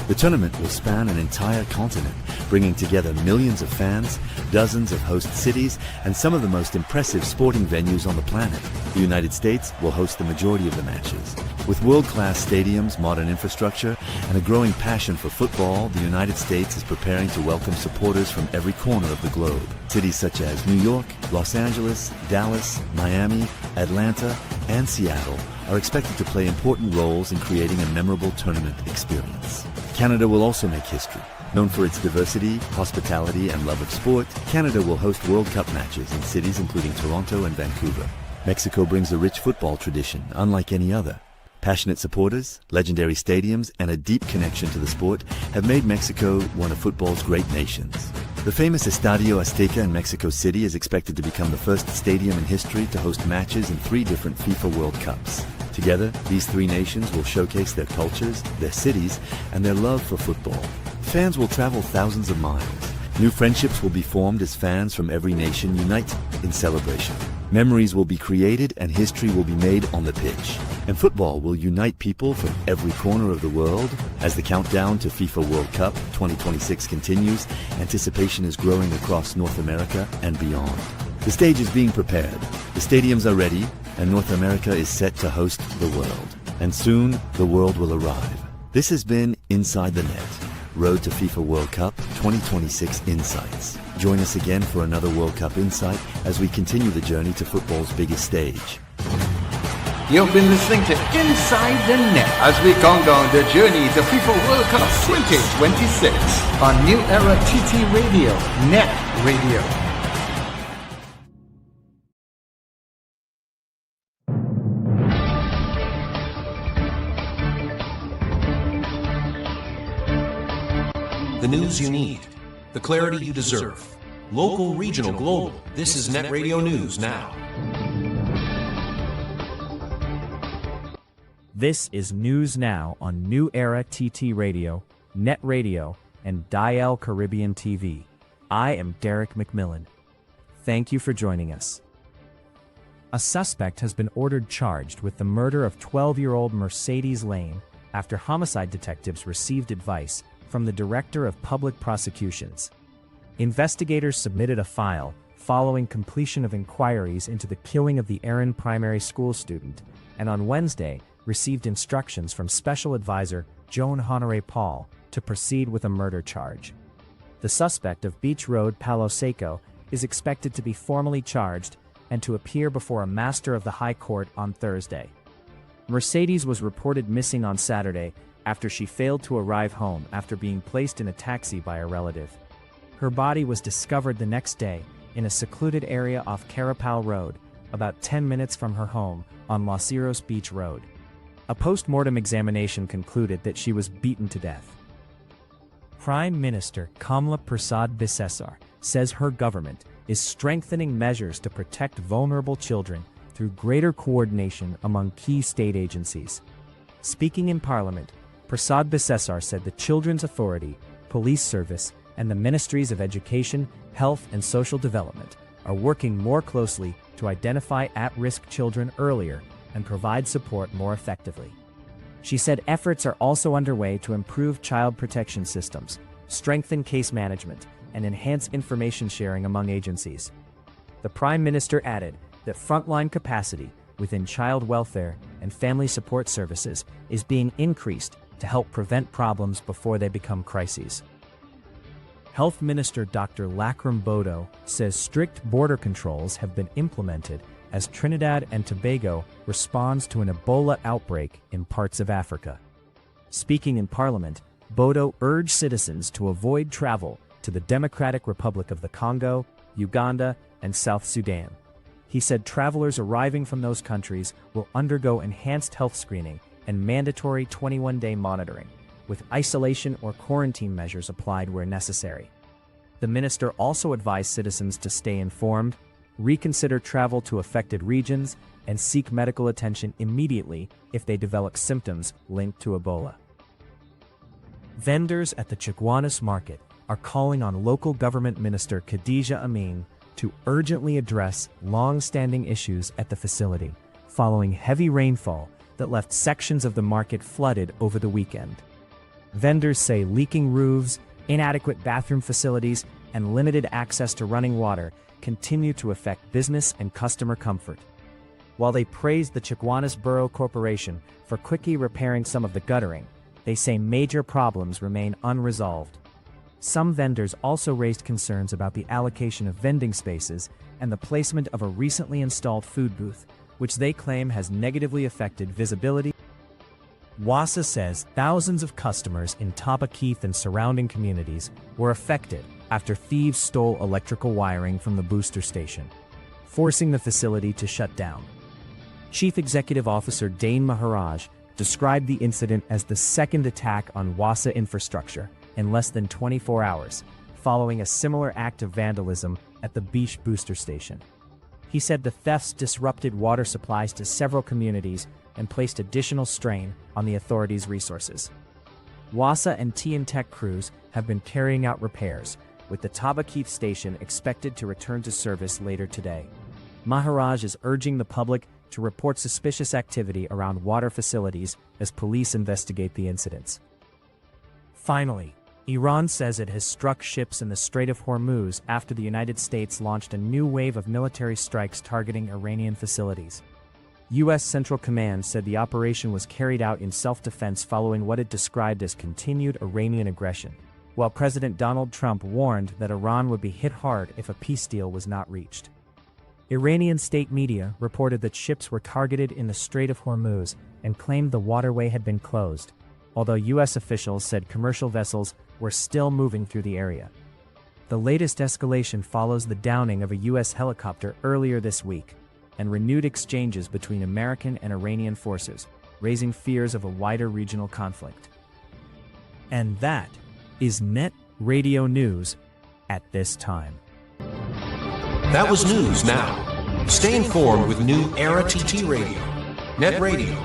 The tournament will span an entire continent, bringing together millions of fans, dozens of host cities, and some of the most impressive sporting venues on the planet. The United States will host the majority of the matches. With world-class stadiums, modern infrastructure, and a growing passion for football, the United States is preparing to welcome supporters from every corner of the globe. Cities such as New York, Los Angeles, Dallas, Miami, Atlanta, and Seattle are expected to play important roles in creating a memorable tournament experience. Canada will also make history. Known for its diversity, hospitality, and love of sport, Canada will host World Cup matches in cities including Toronto and Vancouver. Mexico brings a rich football tradition, unlike any other. Passionate supporters, legendary stadiums, and a deep connection to the sport have made Mexico one of football's great nations. The famous Estadio Azteca in Mexico City is expected to become the first stadium in history to host matches in 3 different FIFA World Cups. Together, these 3 nations will showcase their cultures, their cities, and their love for football. Fans will travel thousands of miles. New friendships will be formed as fans from every nation unite in celebration. Memories will be created and history will be made on the pitch. And football will unite people from every corner of the world. As the countdown to FIFA World Cup 2026 continues, anticipation is growing across North America and beyond. The stage is being prepared, the stadiums are ready, and North America is set to host the world. And soon, the world will arrive. This has been Inside the Net, Road to FIFA World Cup 2026 Insights. Join us again for another World Cup Insight as we continue the journey to football's biggest stage. You've been listening to Inside the Net as we count down the journey to FIFA World Cup 2026 on New Era TT Radio, NETT Radio. The news you need, the clarity you deserve. Local, regional, global. This is NETT Radio News Now. This is News Now on New Era TT Radio, NETT Radio, and Dial Caribbean TV. I am Derek McMillan. Thank you for joining us. A suspect has been ordered charged with the murder of 12-year-old Mercedes Lane after homicide detectives received advice from the Director of Public Prosecutions. Investigators submitted a file following completion of inquiries into the killing of the Erin Primary School student, and on Wednesday received instructions from Special Advisor Joan Honoré Paul to proceed with a murder charge. The suspect of Beach Road, Palo Seco, is expected to be formally charged and to appear before a master of the High Court on Thursday. Mercedes was reported missing on Saturday after she failed to arrive home after being placed in a taxi by a relative. Her body was discovered the next day in a secluded area off Carapal Road, about 10 minutes from her home on Los Cerros Beach Road. A post-mortem examination concluded that she was beaten to death. Prime Minister Kamla Prasad Bisesar says her government is strengthening measures to protect vulnerable children through greater coordination among key state agencies. Speaking in Parliament, Prasad Bisesar said the Children's Authority, Police Service, and the Ministries of Education, Health and Social Development are working more closely to identify at-risk children earlier and provide support more effectively. She said efforts are also underway to improve child protection systems, strengthen case management, and enhance information sharing among agencies. The Prime Minister added that frontline capacity within child welfare and family support services is being increased to help prevent problems before they become crises. Health Minister Dr. Lakram Bodo says strict border controls have been implemented as Trinidad and Tobago responds to an Ebola outbreak in parts of Africa. Speaking in Parliament, Bodo urged citizens to avoid travel to the Democratic Republic of the Congo, Uganda, and South Sudan. He said travelers arriving from those countries will undergo enhanced health screening and mandatory 21-day monitoring, with isolation or quarantine measures applied where necessary. The minister also advised citizens to stay informed, reconsider travel to affected regions, and seek medical attention immediately if they develop symptoms linked to Ebola. Vendors at the Chaguanas Market are calling on local government minister Khadija Amin to urgently address long-standing issues at the facility following heavy rainfall that left sections of the market flooded over the weekend. Vendors say leaking roofs, inadequate bathroom facilities, and limited access to running water continue to affect business and customer comfort. While they praised the Chaguanas Borough Corporation for quickly repairing some of the guttering, they say major problems remain unresolved. Some vendors also raised concerns about the allocation of vending spaces and the placement of a recently installed food booth, which they claim has negatively affected visibility. WASA says thousands of customers in Taba Keith and surrounding communities were affected after thieves stole electrical wiring from the booster station, forcing the facility to shut down. Chief Executive Officer Dane Maharaj described the incident as the second attack on WASA infrastructure in less than 24 hours, following a similar act of vandalism at the Beach booster station. He said the thefts disrupted water supplies to several communities and placed additional strain on the authorities' resources. WASA and T&Tech crews have been carrying out repairs, with the Taba Keith station expected to return to service later today. Maharaj is urging the public to report suspicious activity around water facilities as police investigate the incidents. Finally, Iran says it has struck ships in the Strait of Hormuz after the United States launched a new wave of military strikes targeting Iranian facilities. U.S. Central Command said the operation was carried out in self-defense following what it described as continued Iranian aggression, while President Donald Trump warned that Iran would be hit hard if a peace deal was not reached. Iranian state media reported that ships were targeted in the Strait of Hormuz and claimed the waterway had been closed, although U.S. officials said commercial vessels were still moving through the area. The latest escalation follows the downing of a U.S. helicopter earlier this week and renewed exchanges between American and Iranian forces, raising fears of a wider regional conflict. And that is NETT Radio News at this time. That was News Now. Stay informed with New Era TT Radio, NETT Radio.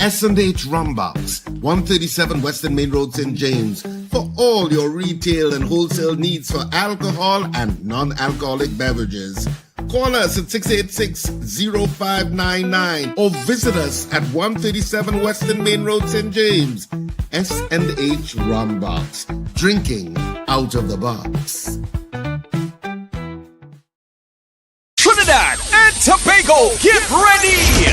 S&H Rumbox, 137 Western Main Road, St. James, for all your retail and wholesale needs for alcohol and non-alcoholic beverages. Call us at 686-0599 or visit us at 137 Western Main Road, St. James. S&H Rumbox, drinking out of the box. Trinidad and Tobago, get ready!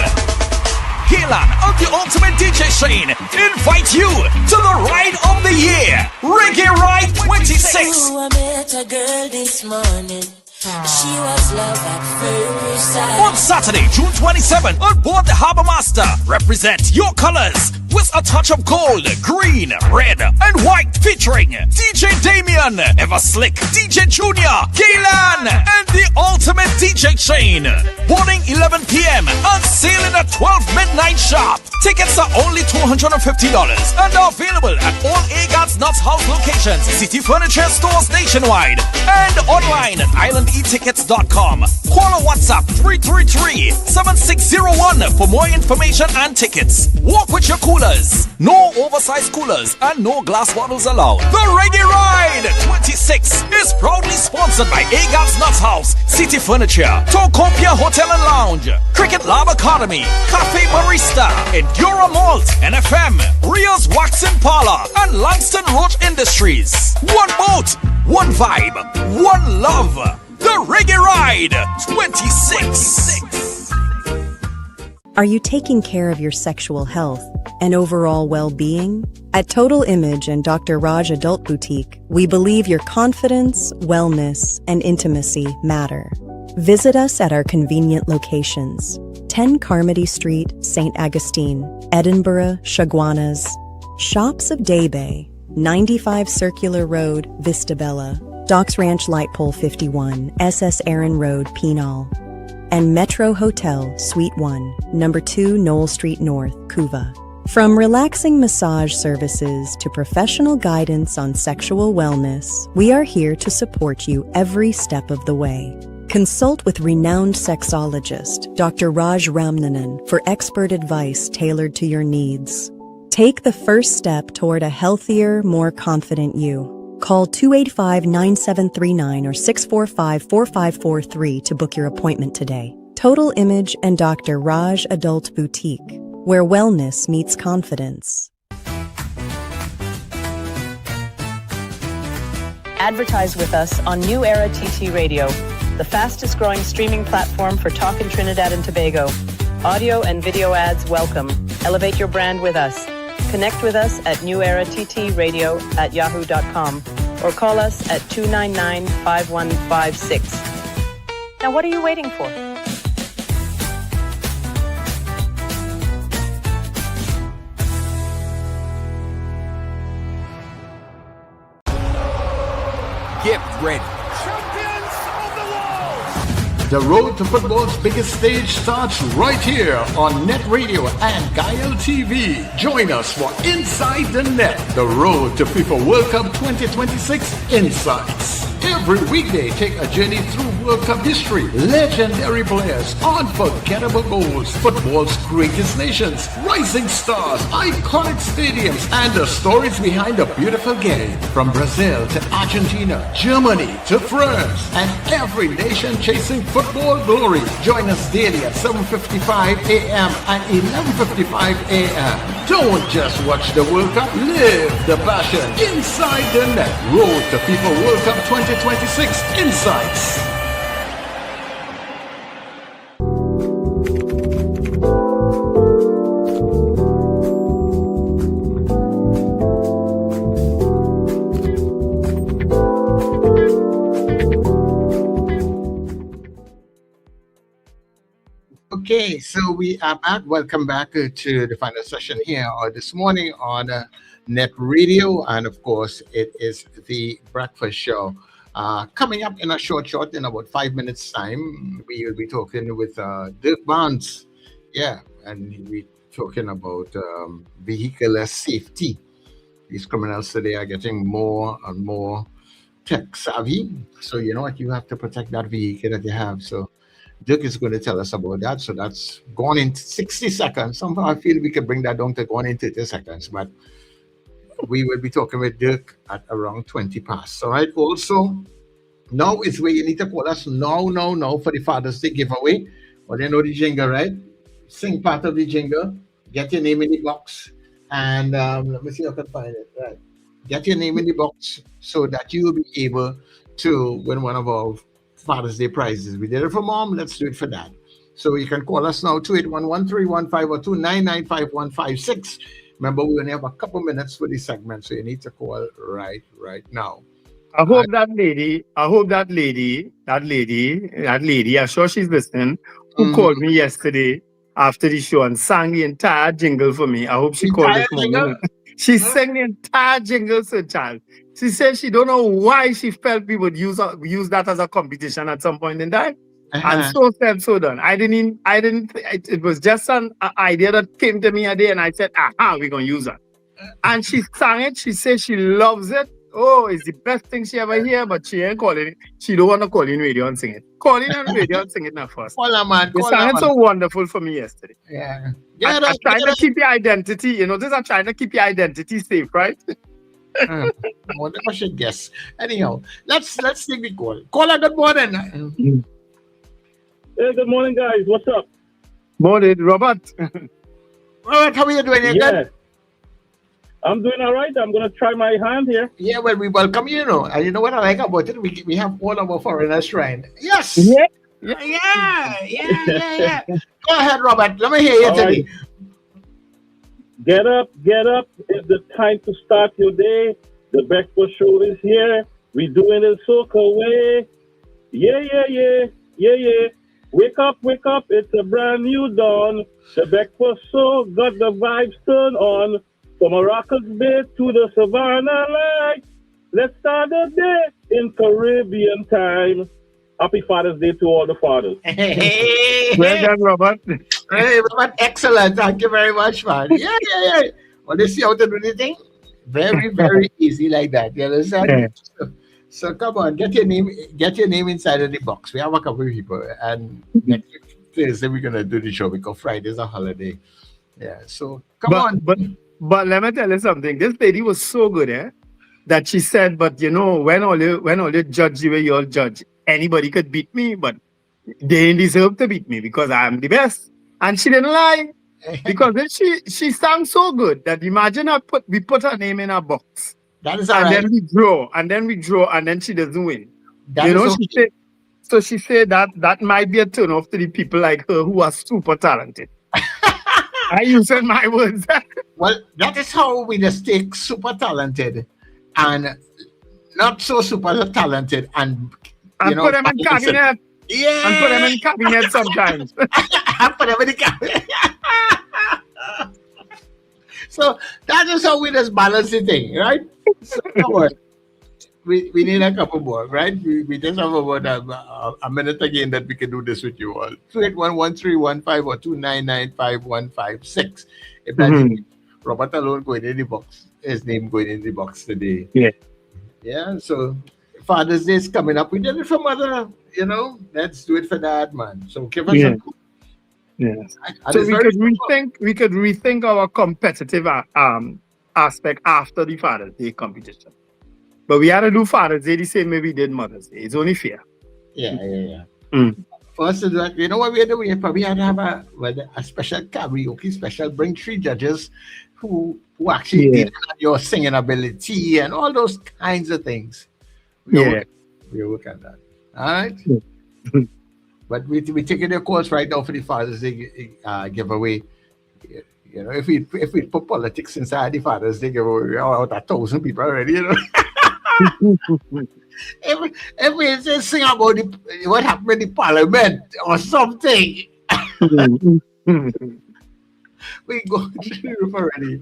Galen of the Ultimate DJ Shane invite you to the Ride of the Year, Reggae Ride 26. I met a girl this morning. She was love at first sight. On Saturday, June 27th, on board the Harbour Master, represent your colors with a touch of gold, green, red, and white, featuring DJ Damien, Ever Slick, DJ Junior, Galen, and the Ultimate DJ Shane. Boarding 11 p.m. and sailing at 12 midnight sharp. Tickets are only $250 and are available at all Agard's Nuts House locations, City Furniture stores nationwide, and online at islandetickets.com. Call or WhatsApp 333-7601 for more information and tickets. Walk with your coolers. No oversized coolers and no glass bottles allowed. The Reggae Ride 26 is proudly sponsored by Agard's Nuts House, City Furniture, Tocopia Hotel and Lounge, Cricket Lab Academy, Cafe Barista, Endura Malt, NFM, Rios Waxing Parlor, and Langston Roach Industries. One boat, one vibe, one love. The Reggae Ride 26. Are you taking care of your sexual health and overall well-being? At Total Image and Dr. Raj Adult Boutique, we believe your confidence, wellness, and intimacy matter. Visit us at our convenient locations: 10 Carmody Street, St. Augustine, Edinburgh, Chaguanas, Shops of Daybay, 95 Circular Road, Vistabella, Docks Ranch Light Pole 51, SS Aaron Road, Penal, and Metro Hotel, Suite 1, Number 2 Knoll Street North, Couva. From relaxing massage services to professional guidance on sexual wellness, we are here to support you every step of the way. Consult with renowned sexologist Dr. Raj Ramnanan for expert advice tailored to your needs. Take the first step toward a healthier, more confident you. Call 285-9739 or 645-4543 to book your appointment today. Total Image and Dr. Raj Adult Boutique, where wellness meets confidence. Advertise with us on New Era TT Radio, the fastest growing streaming platform for talk in Trinidad and Tobago. Audio and video ads welcome. Elevate your brand with us. Connect with us at newerattradio@yahoo.com or call us at 299-5156. Now what are you waiting for? Get ready. The road to football's biggest stage starts right here on NETT Radio and Gael TV. Join us for Inside the Net, the road to FIFA World Cup 2026 Insights. Every weekday, take a journey through World Cup history, legendary players, unforgettable goals, football's greatest nations, rising stars, iconic stadiums, and the stories behind the beautiful game. From Brazil to Argentina, Germany to France, and every nation chasing football glory. Join us daily at 7:55 a.m. and 11:55 a.m. Don't just watch the World Cup, live the passion. Inside the Net, road to FIFA World Cup 2026 Insights. Okay, so we are back. Welcome back to the final session here this morning on NETT Radio. And of course, it is the breakfast show. Coming up in a short, in about 5 minutes time, we will be talking with Dirk Barnes. Yeah, and we're talking about vehicular safety. These criminals today are getting more and more tech savvy. So you know what, you have to protect that vehicle that you have. So Dirk is going to tell us about that. So that's gone in 60 seconds. Somehow I feel we can bring that down to gone in 30 seconds. But we will be talking with Dirk at around 20 past. All right. Also, now is where you need to call us now for the Father's Day giveaway. Well, you know the jingle, right? Sing part of the jingle. Get your name in the box. And let me see if I can find it. Right. Get your name in the box so that you will be able to win one of our Father's Day prizes. We did it for mom. Let's do it for dad. So you can call us now, 281-1315 or 299-5156. Remember, we only have a couple minutes for this segment, so you need to call right now. I hope that lady, I'm sure she's listening, who called me yesterday after the show and sang the entire jingle for me. I hope she called this morning. She sang the entire jingle, Sir Charles. She said she don't know why she felt we would use that as a competition at some point in time. And so said, so done. It was just an idea that came to me a day and I said, we're going to use it. And she sang it. She said she loves it. Oh, it's the best thing she ever hear, but she ain't calling it. She don't want to call in radio and sing it. Call in on radio and sing it now first. Call her, man. They sang it so wonderful for me yesterday. Yeah. I'm trying to keep your identity. You know, I'm trying to keep your identity safe, right? I wonder if I should guess. Anyhow, let's take the call. Caller, good morning. Hey, good morning, guys. What's up? Morning, Robert. Robert, how are you doing? You good? I'm doing all right. I'm going to try my hand here. Yeah, well, we welcome you, And you know what I like about it? We have all of our foreigners trying. Yes. Yeah. Go ahead, Robert. Let me hear you today. Right. Get up. It's the time to start your day. The breakfast show is here. We're doing it soca way. Yeah. Wake up. It's a brand new dawn. The breakfast show got the vibes turned on. From Morocco's Bay to the Savannah Lights. Let's start the day in Caribbean time. Happy Father's Day to all the fathers. Well done, Robert. Hey, Robert, excellent. Thank you very much, man. Yeah. Well, you see how to do the thing? Very, very easy like that. You understand? Yeah. So come on, get your name inside of the box. We have a couple of people, and next Thursday we're gonna do the show because Friday is a holiday. Yeah. So come on. But let me tell you something. This lady was so good, that she said, but you know, when all you judge the way you all judge, anybody could beat me, but they didn't deserve to beat me because I'm the best. And she didn't lie. Because then she sang so good that imagine we put her name in a box. That is all right. Then we draw, and then she doesn't win. She said that might be a turn off to the people like her who are super talented. I use my words. Well, that is how we just take super talented and not so super talented and put them in cabinet. Yeah. And put them in cabinet sometimes. Put them in the cabinet. So that is how we just balance the thing, right? So come on. We need a couple more, right? We just have about a minute again that we can do this with you all. 281-1315 or 299-5156. If that's Robert alone going in the box, his name going in the box today. Yeah. Yeah, so Father's Day is coming up. We did it for mother, let's do it for dad, man. So give us a Yes. So we could rethink our competitive aspect after the Father's Day competition. But we had to do Father's Day the same way we did Mother's Day. It's only fair. Yeah. First, you know what we had to do? We probably had to have a special karaoke special. Bring 3 judges who actually did your singing ability and all those kinds of things. We'll work at that. All right. But we're taking their calls right now for the Father's Day giveaway. If we put politics inside the Father's Day giveaway, we're out 1,000 people already. If we just sing about what happened in the Parliament or something, we go to the roof already.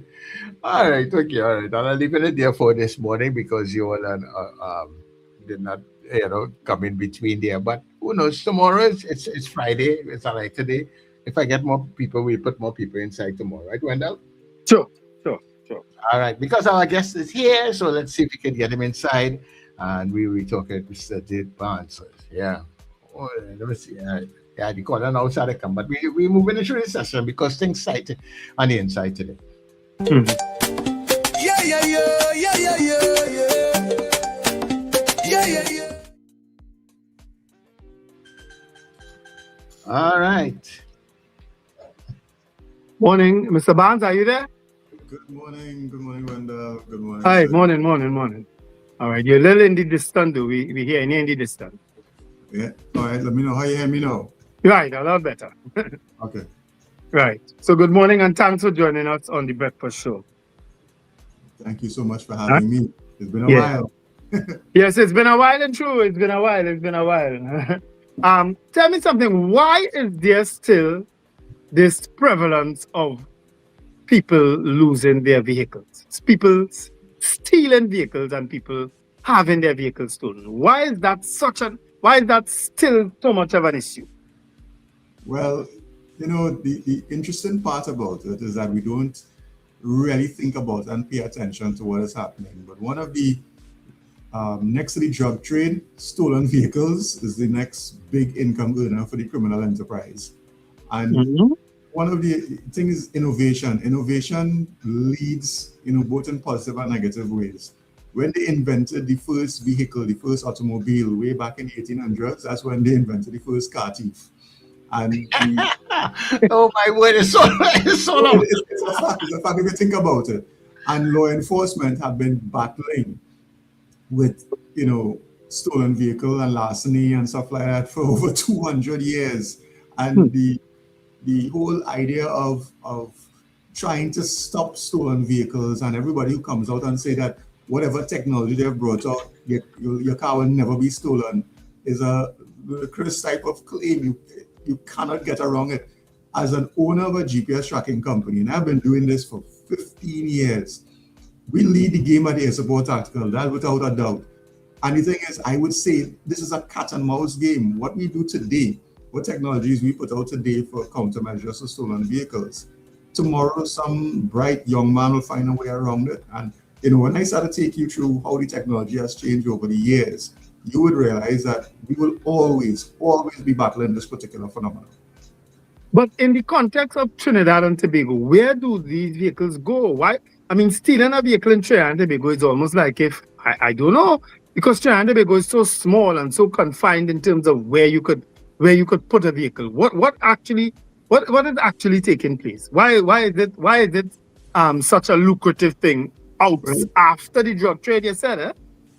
All right, okay, all right. I'll leave it there for this morning because you all did not, come in between there. But who knows? Tomorrow it's Friday. It's all right today. If I get more people, we'll put more people inside tomorrow, right, Wendell? Sure. All right, because our guest is here, so let's see if we can get him inside. And we will talk at Mr. Did Barnes. Yeah. Oh, let me see. Yeah, the caller now started to come, but we're moving into this session because things tight on the inside today. Yeah. All right. Morning, Mr. Barnes, are you there? Good morning, Wendell. Good morning. Hi, sir. morning. All right, you're a little in the distance, though. We hear you in the distance. Yeah. All right. Let me know how you hear me now. Right, a lot better. Okay. Right. So good morning and thanks for joining us on the Breakfast Show. Thank you so much for having me. It's been a while. Yes, it's been a while and true. It's been a while. Tell me something. Why is there still this prevalence of people losing their vehicles? People stealing vehicles and people having their vehicles stolen. Why is that still so much of an issue? Well, the interesting part about it is that we don't really think about and pay attention to what is happening. But one of the next to the drug trade, stolen vehicles is the next big income earner for the criminal enterprise. And one of the things is innovation. Innovation leads, both in positive and negative ways. When they invented the first vehicle, the first automobile, way back in the 1800s, that's when they invented the first car thief. And oh my word, it's so long. It's a fact if you think about it. And law enforcement have been battling with, stolen vehicle and larceny and stuff like that for over 200 years. And the whole idea of trying to stop stolen vehicles, and everybody who comes out and say that whatever technology they've brought out, your car will never be stolen, is a ludicrous type of claim. You cannot get around it. As an owner of a GPS tracking company, and I've been doing this for 15 years, we lead the game at the air support tactical, that without a doubt. And the thing is, I would say this is a cat and mouse game. What we do today, what technologies we put out today for countermeasures for stolen vehicles, tomorrow some bright young man will find a way around it. And when I start to take you through how the technology has changed over the years, you would realize that we will always be battling this particular phenomenon. But in the context of Trinidad and Tobago, where do these vehicles go? Why? I mean, stealing a vehicle in Trinidad and Tobago is almost like I don't know, because Trinidad and Tobago is so small and so confined in terms of where you could put a vehicle. What is actually taking place? Why is it such a lucrative thing after the drug trade? You said, eh?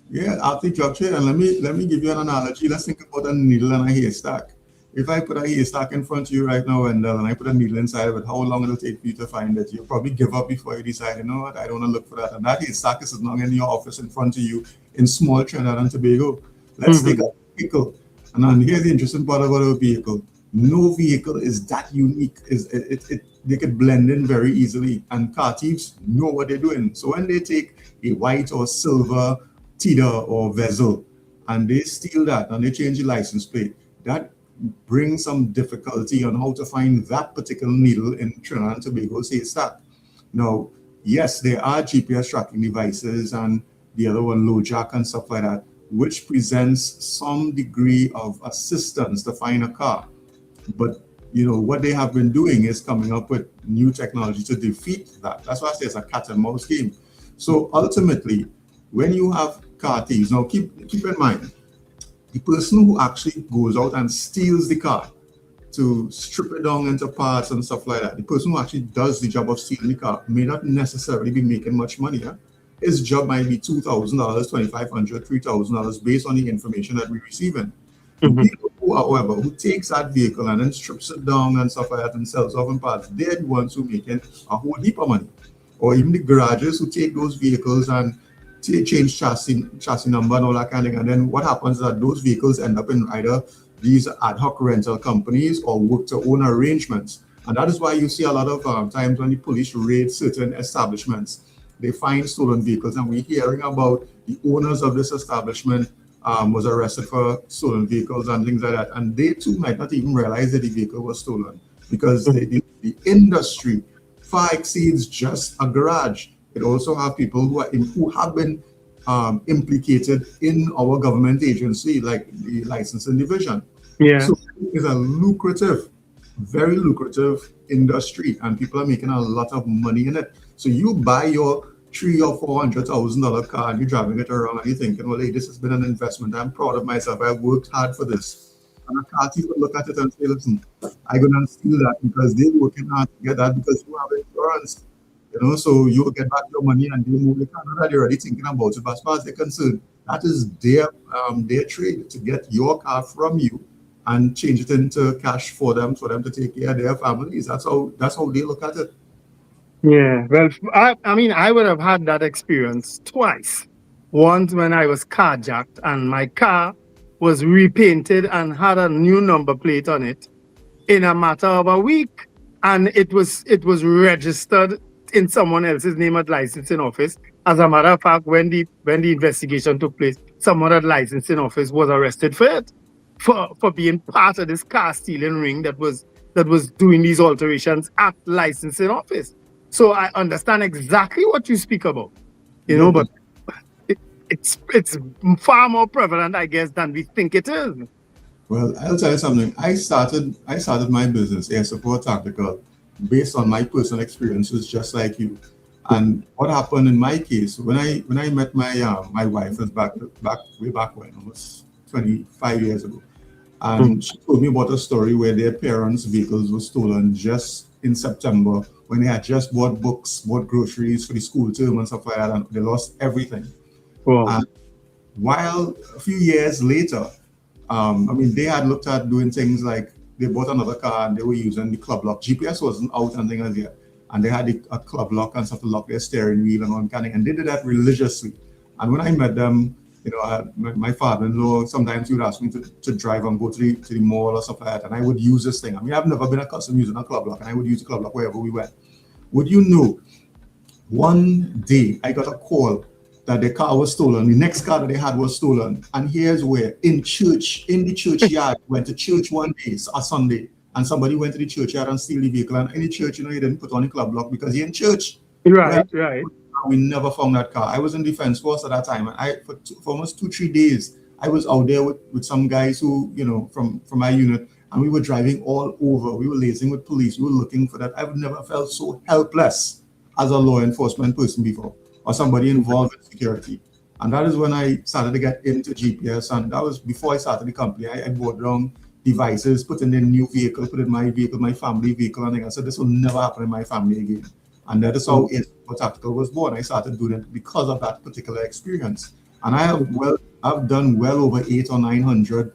Yeah, after the drug trade, and let me give you an analogy. Let's think about a needle and a haystack. If I put a haystack in front of you right now, and I put a needle inside of it, how long it'll take for you to find it? You'll probably give up before you decide, you know what, I don't want to look for that. And that haystack is sitting in your office in front of you in small Trinidad and Tobago. Let's take a vehicle. And then here's the interesting part about a vehicle. No vehicle is that unique. They could blend in very easily. And car thieves know what they're doing. So when they take a white or silver Tida or Vezel, and they steal that and they change the license plate, that brings some difficulty on how to find that particular needle in Trinidad and Tobago's haystack. Now, yes, there are GPS tracking devices and the other one, LoJack and stuff like that, which presents some degree of assistance to find a car. But, what they have been doing is coming up with new technology to defeat that. That's why I say it's a cat and mouse game. So ultimately, when you have car thieves, now keep in mind, the person who actually goes out and steals the car to strip it down into parts and stuff like that, the person who actually does the job of stealing the car may not necessarily be making much money. Huh? His job might be $2,000, $2,500, $3,000 based on the information that we're receiving. People who, however, who takes that vehicle and then strips it down and stuff like that and sells off in parts, they're the ones who are making a whole heap of money. Or even the garages who take those vehicles and change chassis number and all that kind of thing. And then what happens is that those vehicles end up in either these ad hoc rental companies or work to own arrangements. And that is why you see a lot of times when the police raid certain establishments, they find stolen vehicles. And we're hearing about the owners of this establishment was arrested for stolen vehicles and things like that. And they too might not even realize that the vehicle was stolen, because the industry far exceeds just a garage. It also have people who have been implicated in our government agency, like the licensing division. Yeah. So it's a lucrative, very lucrative industry, and people are making a lot of money in it. So you buy your $300,000 or $400,000 car and you're driving it around and you're thinking, well, hey, this has been an investment. I'm proud of myself. I worked hard for this. And a car thief would look at it and say, listen, I'm going to steal that because they're working hard to get that because you have insurance. So you will get back your money and they move the car. Not that they're already thinking about it, but as far as they're concerned, that is their trade, to get your car from you and change it into cash for them to take care of their families. That's how they look at it. Yeah, well, I mean, I would have had that experience twice. Once when I was carjacked and my car was repainted and had a new number plate on it in a matter of a week, and it was registered in someone else's name at licensing office. As a matter of fact, when the investigation took place, someone at licensing office was arrested for it, for being part of this car stealing ring that was doing these alterations at licensing office. So I understand exactly what you speak about, but it's far more prevalent, I guess, than we think it is. Well, I'll tell you something. I started my business, Air Support Tactical, based on my personal experiences, just like you. And what happened in my case, when I met my wife, was way back when, almost 25 years ago, and she told me about a story where their parents' vehicles were stolen just in September when they had just bought books, bought groceries for the school term and stuff like that, and they lost everything. Wow. And while a few years later, they had looked at doing things like they bought another car and they were using the club lock. GPS wasn't out and things like that. And they had a club lock and stuff to lock their steering wheel and all kind of, and they did that religiously. And when I met them, my father-in-law, sometimes he would ask me to drive and go to the mall or stuff like that, and I would use this thing. I've never been accustomed to using a club lock, and I would use the club lock wherever we went. Would you know, one day I got a call that the car was stolen. The next car that they had was stolen. And here's where, in the churchyard, went to church one day, a Sunday, and somebody went to the churchyard and steal the vehicle. And in the church, you didn't put on the club lock because you're in church. Right. We never found that car. I was in defense force at that time, and for almost 2-3 days, I was out there with some guys who, from my unit, and we were driving all over. We were liaising with police. We were looking for that. I've never felt so helpless as a law enforcement person before, or somebody involved in security. And that is when I started to get into GPS, and that was before I started the company. I bought down devices, put in a new vehicle, put in my vehicle, my family vehicle, and I said, this will never happen in my family again. And that is how Tactical was born. I started doing it because of that particular experience. And I've done well over 800 or 900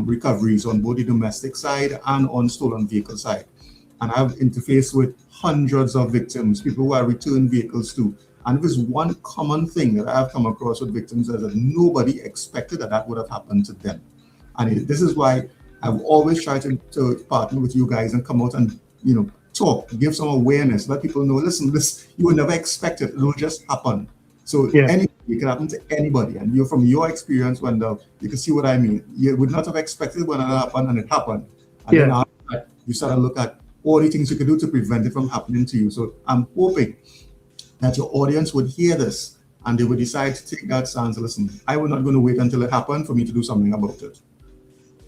recoveries on both the domestic side and on stolen vehicle side. And I've interfaced with hundreds of victims, people who I return vehicles to. And if there's one common thing that I've come across with victims is that nobody expected that would have happened to them. And this is why I've always tried to partner with you guys and come out and, talk, give some awareness, let people know, listen, this, you would never expect it. It will just happen. So it can happen to anybody. And from your experience, Wendell, you can see what I mean. You would not have expected when it happened, and it happened. And then after that, you start to look at all the things you can do to prevent it from happening to you. So I'm hoping that your audience would hear this and they would decide to take that stance. Listen, I was not going to wait until it happened for me to do something about it.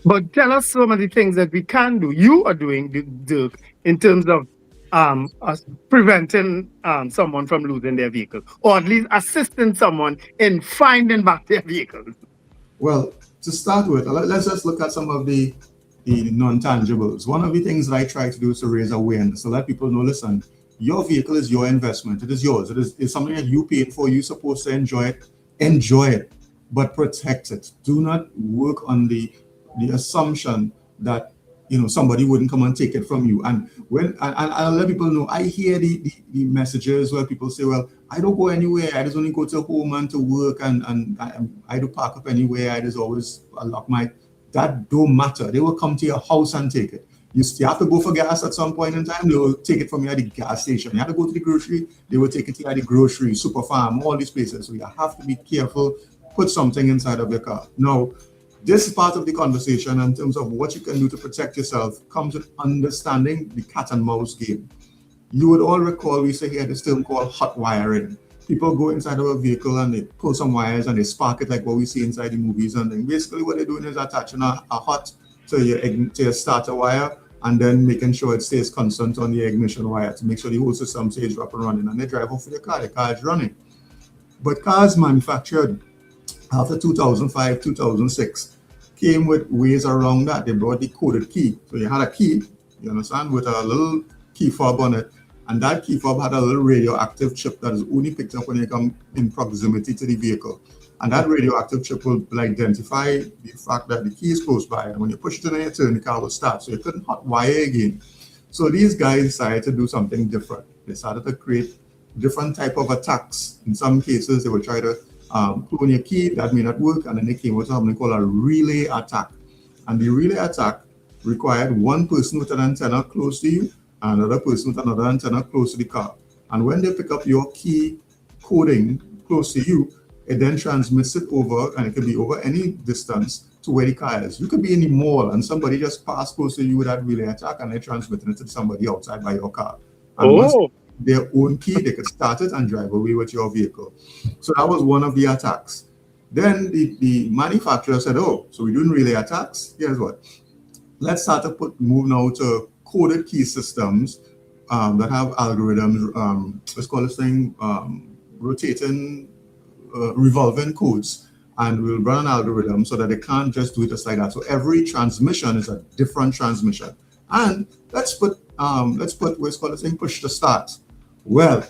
But tell us some of the things that we can do, you are doing, Dirk, in terms of preventing someone from losing their vehicle, or at least assisting someone in finding back their vehicles. Well, to start with, let's just look at some of the non-tangibles. One of the things that I try to do is to raise awareness, so let people know, listen, your vehicle is your investment. It is yours. It's something that you paid for. You're supposed to enjoy it, but protect it. Do not work on the assumption that somebody wouldn't come and take it from you. And I'll let people know, I hear the messages where people say, well, I don't go anywhere. I just only go to home and to work, and I don't park up anywhere. I just always lock that don't matter. They will come to your house and take it. You have to go for gas at some point in time. They will take it from you at the gas station. You have to go to the grocery. They will take it to you at the grocery, super farm, all these places. So you have to be careful. Put something inside of your car. Now, this part of the conversation in terms of what you can do to protect yourself comes with understanding the cat and mouse game. You would all recall we say here this term called hot wiring. People go inside of a vehicle and they pull some wires and they spark it like what we see inside the movies. And then basically what they're doing is attaching a hot to your starter wire, and then making sure it stays constant on the ignition wire to make sure the whole system stays up and running. And they drive off with your car, the car is running. But cars manufactured after 2005, 2006 came with ways around that. They brought the coded key. So you had a key, you understand, with a little key fob on it. And that key fob had a little radioactive chip that is only picked up when you come in proximity to the vehicle. And that radioactive chip will identify the fact that the key is close by. And when you push it in and you turn, the car will start. So you couldn't hot wire again. So these guys decided to do something different. They started to create different type of attacks. In some cases, they would try to clone your key. That may not work. And then they came with something called a relay attack. And the relay attack required one person with an antenna close to you and another person with another antenna close to the car. And when they pick up your key coding close to you, it then transmits it over, and it can be over any distance to where the car is. You could be in the mall and somebody just passed close to you with that relay attack and they're transmitting it to somebody outside by your car. And once their own key, they could start it and drive away with your vehicle. So that was one of the attacks. Then the manufacturer said, oh, so we're doing relay attacks? Here's what. Let's start to move now to coded key systems that have algorithms, let's call this thing rotating, revolving codes, and we'll run an algorithm so that they can't just do it just like that. So every transmission is a different transmission. And let's put let's call this thing push to start. Well,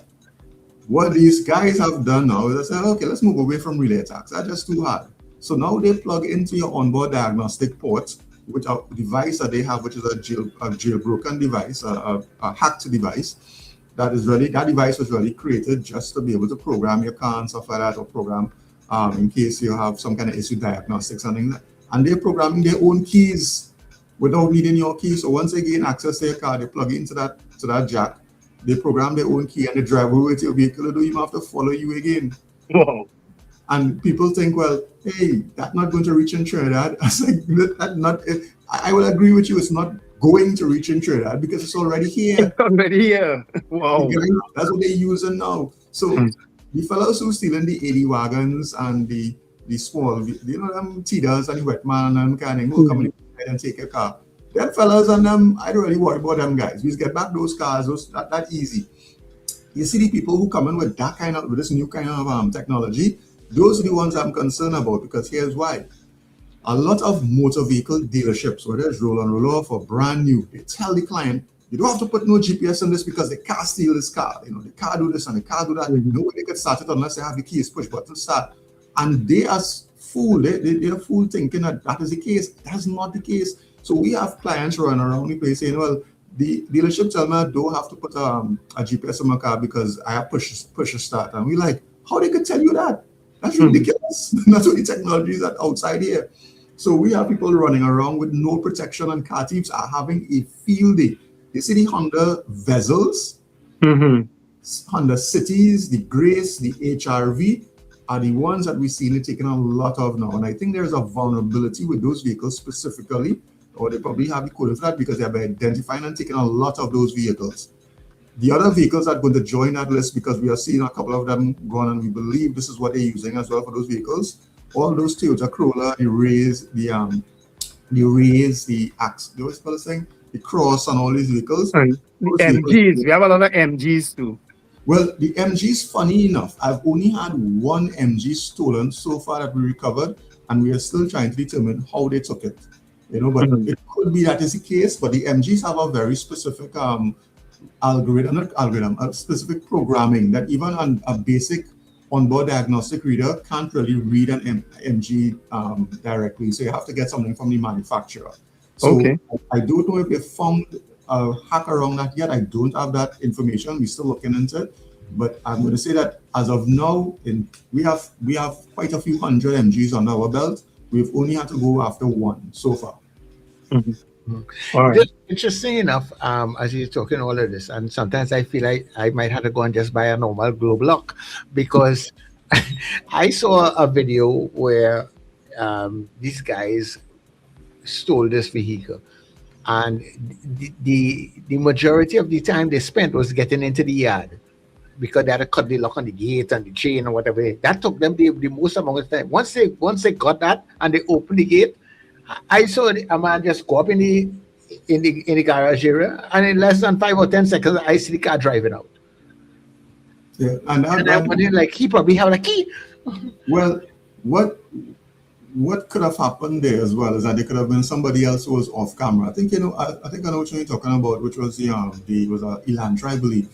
what these guys have done now is they say, okay, let's move away from relay attacks. That's just too hard. So now they plug into your onboard diagnostic port with a device that they have, which is a jailbroken device, a hacked device. That device was really created just to be able to program your car and stuff like that, or program in case you have some kind of issue diagnostics and things. And they're programming their own keys without needing your key. So once they gain access to your car, they plug it into that jack. They program their own key and they drive away with your vehicle. They don't even have to follow you again. Wow. And people think, well, hey, that's not going to reach in Trinidad. I will agree with you. It's not going to reach in Trinidad because it's already here. It's already here. Wow. That's what they're using now. So the fellows who stealing the 80 wagons and the small, you know, them Tidas and the wet man and kind of who come in and take a car. Them fellas and them, I don't really worry about them guys. We just get back those cars, that easy. You see the people who come in with this new kind of technology, those are the ones I'm concerned about, because here's why. A lot of motor vehicle dealerships, whether it's roll on roll off or brand new, they tell the client, you don't have to put no GPS in this because they can't steal this car. You know, they can't do this and they can't do that. Nobody can start it unless they have the keys, push button, start. And they are fool. They're fool thinking that is the case. That's not the case. So we have clients running around the place saying, well, the dealership tell me I don't have to put a GPS in my car because I have push a start. And we're like, how they could tell you that? That's ridiculous. That's what the technology is outside here. So we have people running around with no protection, and car thieves are having a field day. You see the Honda Vessels, Honda Cities, the Grace, the HRV are the ones that we've seen it taking a lot of now. And I think there's a vulnerability with those vehicles specifically, or they probably have the code for that because they have been identifying and taking a lot of those vehicles. The other vehicles are going to join that list because we are seeing a couple of them gone, and we believe this is what they're using as well for those vehicles. All those Toyota Corolla, the Rays, the Cross, and all these vehicles. And the MGs, we have a lot of MGs too. Well, the MGs, funny enough, I've only had one MG stolen so far that we recovered, and we are still trying to determine how they took it. You know, but it could be that is the case. But the MGs have a very specific specific programming that even on a basic onboard diagnostic reader can't really read an MG directly. So you have to get something from the manufacturer. So I don't know if they found a hack around that yet. I don't have that information. We're still looking into it. But I'm going to say that as of now, we have quite a few hundred MGs on our belt. We've only had to go after one so far. All right. Just interesting enough, as you're talking all of this, and sometimes I feel like I might have to go and just buy a normal globe lock, because I saw a video where these guys stole this vehicle, and the majority of the time they spent was getting into the yard, because they had to cut the lock on the gate and the chain or whatever. That took them the most amount of time. Once they got that and they opened the gate, I saw a man just go up in the garage area, and in less than 5 or 10 seconds, I see the car driving out. Yeah, and I'm wondering, like, he probably have a key. Well, what could have happened there as well is that there could have been somebody else who was off camera. I think I know what you're talking about, which was was a Elantra, I believe,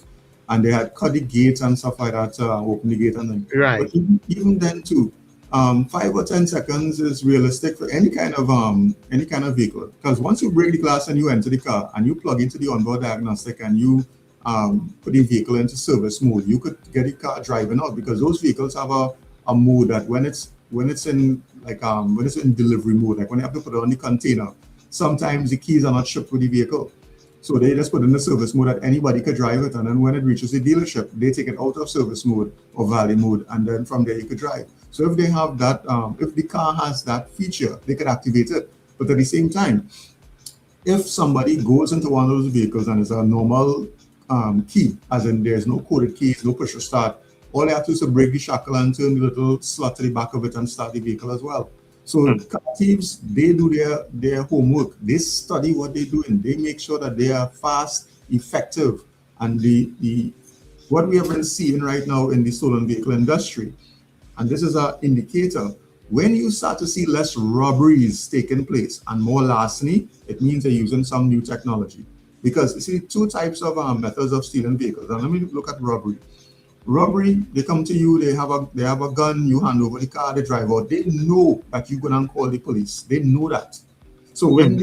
and they had cut the gates and stuff like that, open the gate and then. Right. But even then too, 5 or 10 seconds is realistic for any kind of vehicle, because once you break the glass and you enter the car and you plug into the onboard diagnostic and you put the vehicle into service mode, you could get the car driving out, because those vehicles have a mode that when it's in delivery mode, like when you have to put it on the container, sometimes the keys are not shipped with the vehicle. So they just put it in the service mode that anybody could drive it, and then when it reaches the dealership, they take it out of service mode or valley mode, and then from there you could drive. So if they have that, if the car has that feature, they could activate it. But at the same time, if somebody goes into one of those vehicles and it's a normal key, as in there's no coded keys, no push to start, all they have to do is to break the shackle and turn the little slot to the back of it and start the vehicle as well. So car thieves, they do their homework. They study what they're doing. They make sure that they are fast, effective. And what we have been seeing right now in the stolen vehicle industry, and this is an indicator, when you start to see less robberies taking place and more larceny, it means they're using some new technology. Because you see, two types of methods of stealing vehicles. And let me look at robbery. Robbery, they come to you, they have a gun, you hand over the car, they drive out. They know that you're gonna call the police. They know that. So when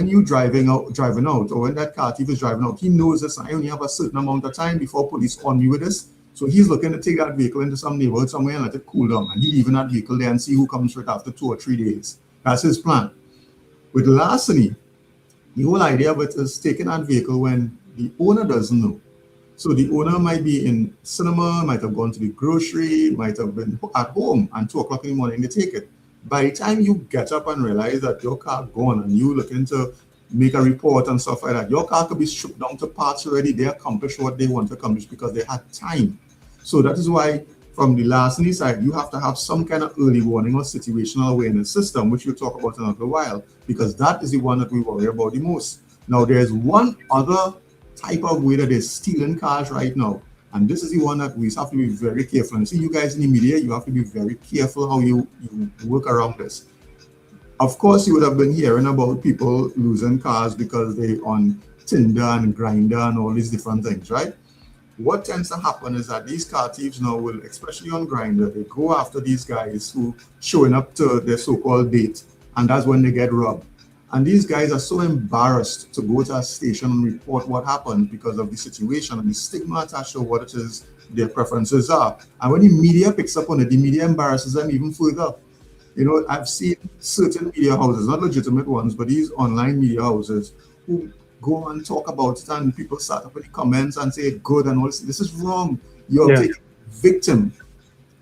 you driving out, or when that car thief is driving out, he knows this. I only have a certain amount of time before police on me with this. So he's looking to take that vehicle into some neighborhood somewhere and let it cool down. And he'll leave that vehicle there and see who comes right after 2 or 3 days. That's his plan. With larceny, the whole idea of it is taking that vehicle when the owner doesn't know. So the owner might be in cinema, might have gone to the grocery, might have been at home, and 2 o'clock in the morning they take it. By the time you get up and realize that your car gone and you looking to make a report and stuff like that, your car could be stripped down to parts already. They accomplished what they want to accomplish because they had time. So that is why from the larceny side, you have to have some kind of early warning or situational awareness system, which we'll talk about in a little while, because that is the one that we worry about the most. Now, there's one other type of way that they're stealing cars right now, and this is the one that we have to be very careful. And see, you guys in the media, you have to be very careful how you work around this. Of course, you would have been hearing about people losing cars because they're on Tinder and Grindr and all these different things, right? What tends to happen is that these car thieves now will, especially on Grindr, they go after these guys who showing up to their so-called date, and that's when they get robbed. And these guys are so embarrassed to go to a station and report what happened because of the situation and the stigma attached to what it is their preferences are. And when the media picks up on it, the media embarrasses them even further. You know, I've seen certain media houses, not legitimate ones, but these online media houses who go and talk about it, and people start up with the comments and say good and all this. This is wrong. You're taking victim,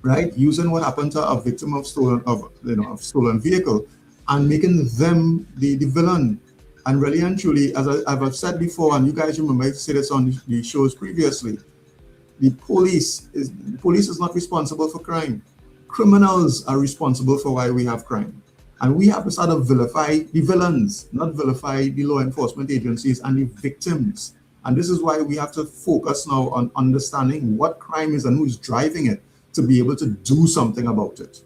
right? Using what happened to a victim of stolen vehicle and making them the villain. And really and truly, as I've said before, and you guys remember I said this on the shows previously, the police is not responsible for crime. Criminals are responsible for why we have crime. And we have to sort of vilify the villains, not vilify the law enforcement agencies and the victims. And this is why we have to focus now on understanding what crime is and who's driving it to be able to do something about it.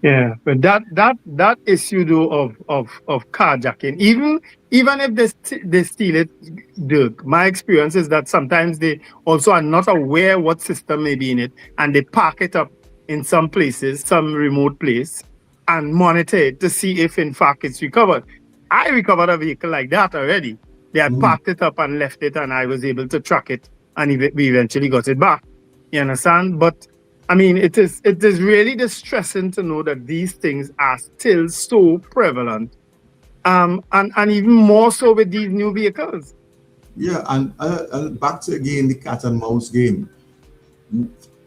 Yeah, but that issue though of carjacking, even if they steal it, Dirk, my experience is that sometimes they also are not aware what system may be in it, and they park it up in some places, some remote place, and monitor it to see if in fact it's recovered. I recovered a vehicle like that already. They had parked it up and left it, and I was able to track it, and we eventually got it back. You understand? But I mean, it is really distressing to know that these things are still so prevalent, and even more so with these new vehicles. Yeah, and back to again the cat and mouse game.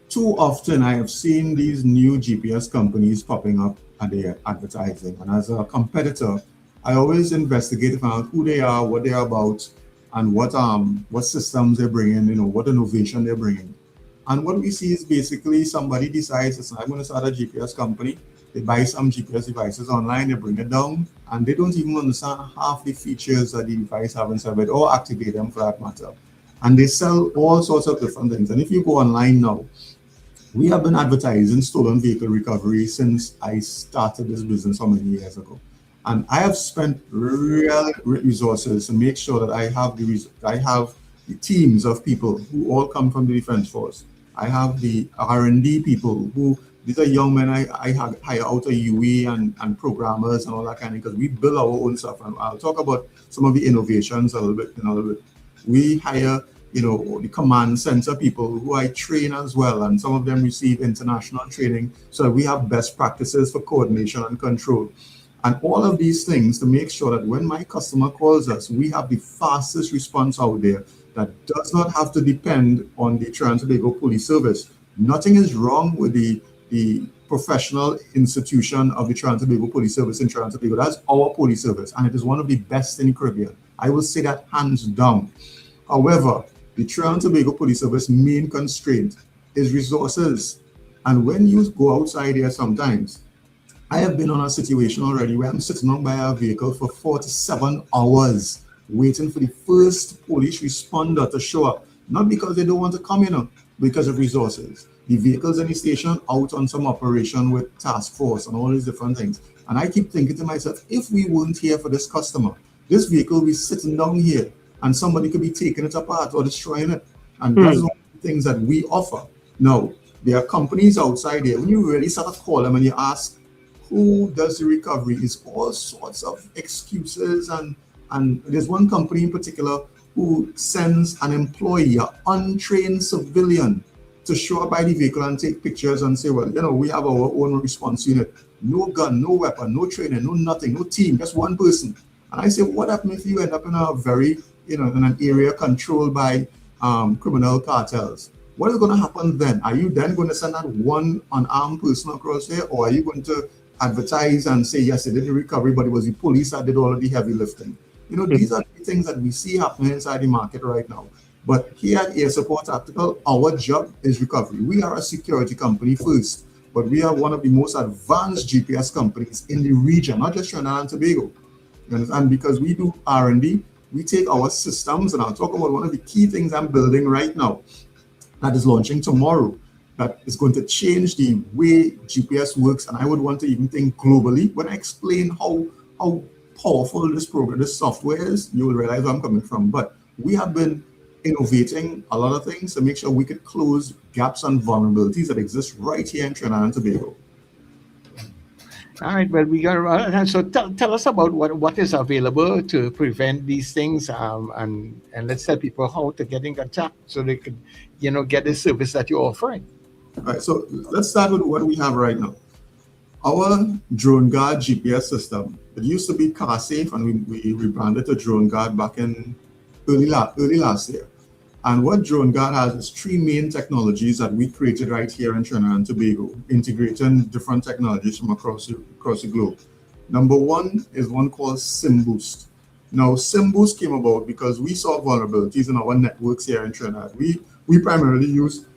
Too often I have seen these new GPS companies popping up at their advertising, and as a competitor, I always investigate to find out who they are, what they're about, and what systems they're bringing, what innovation they're bringing. And what we see is basically somebody decides, listen, I'm going to start a GPS company. They buy some GPS devices online, they bring it down, and they don't even understand half the features that the device have inside it, or activate them for that matter. And they sell all sorts of different things. And if you go online now, we have been advertising stolen vehicle recovery since I started this business so many years ago. And I have spent real resources to make sure that I have the teams of people who all come from the defense force. I have the R&D people who, these are young men I hire out of UE and programmers and all that kind of, because we build our own stuff. And I'll talk about some of the innovations a little bit. We hire, the command center people who I train as well, and some of them receive international training, so that we have best practices for coordination and control. And all of these things to make sure that when my customer calls us, we have the fastest response out there that does not have to depend on the Trinidad and Tobago Police Service. Nothing is wrong with the professional institution of the Trinidad and Tobago Police Service in Trinidad and Tobago. That's our police service, and it is one of the best in the Caribbean. I will say that hands down. However, the Trinidad and Tobago Police Service main constraint is resources. And when you go outside here sometimes, I have been on a situation already where I'm sitting on by a vehicle for 47 hours waiting for the first police responder to show up. Not because they don't want to come in, because of resources. The vehicle's in the station out on some operation with task force and all these different things. And I keep thinking to myself, if we weren't here for this customer, this vehicle will be sitting down here and somebody could be taking it apart or destroying it. And those are the things that we offer. Now, there are companies outside there. When you really start to call them and you ask, who does the recovery? It's all sorts of excuses. And there's one company in particular who sends an employee, an untrained civilian, to show up by the vehicle and take pictures and say, well, we have our own response unit. No gun, no weapon, no training, no nothing, no team, just one person. And I say, what happens if you end up in a very, in an area controlled by criminal cartels? What is going to happen then? Are you then going to send that one unarmed person across there, or are you going to advertise and say, yes, they did the recovery, but it was the police that did all of the heavy lifting? These are the things that we see happening inside the market right now. But here at Air Support Tactical, our job is recovery. We are a security company first, but we are one of the most advanced GPS companies in the region, not just Trinidad and Tobago. And because we do R&D, we take our systems, and I'll talk about one of the key things I'm building right now that is launching tomorrow, that is going to change the way GPS works. And I would want to even think globally. When I explain how powerful this software is, you will realize where I'm coming from. But we have been innovating a lot of things to make sure we could close gaps and vulnerabilities that exist right here in Trinidad and Tobago. All right, well, we got so tell us about what is available to prevent these things, and let's tell people how to get in contact so they could, get the service that you're offering. All right, so let's start with what we have right now. Our Drone Guard GPS system. It used to be Car Safe, and we rebranded to Drone Guard back in early last year. And what Drone Guard has is three main technologies that we created right here in Trinidad and Tobago, integrating different technologies from across the globe. Number one is one called SIM-Boost. Now, SIM-Boost came about because we saw vulnerabilities in our networks here in Trinidad. We primarily use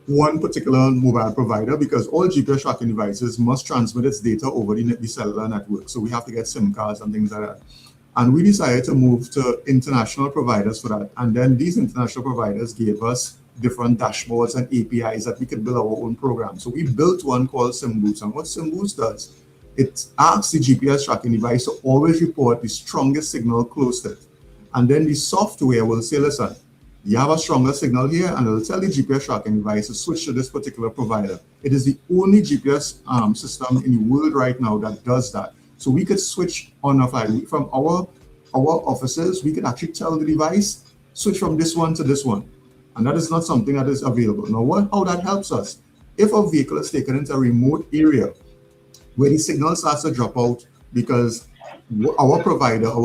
one particular mobile provider because all GPS tracking devices must transmit its data over the cellular network. So we have to get SIM cards and things like that. And we decided to move to international providers for that. And then these international providers gave us different dashboards and APIs that we could build our own program. So we built one called SIM-Boost. And what SIM-Boost does, it asks the GPS tracking device to always report the strongest signal close to it. And then the software will say, listen, you have a stronger signal here, and it'll tell the GPS tracking device to switch to this particular provider. It is the only GPS system in the world right now that does that. So we could switch on or fly. From our offices, we could actually tell the device, switch from this one to this one. And that is not something that is available. Now, how that helps us, if a vehicle is taken into a remote area where the signal starts to drop out because our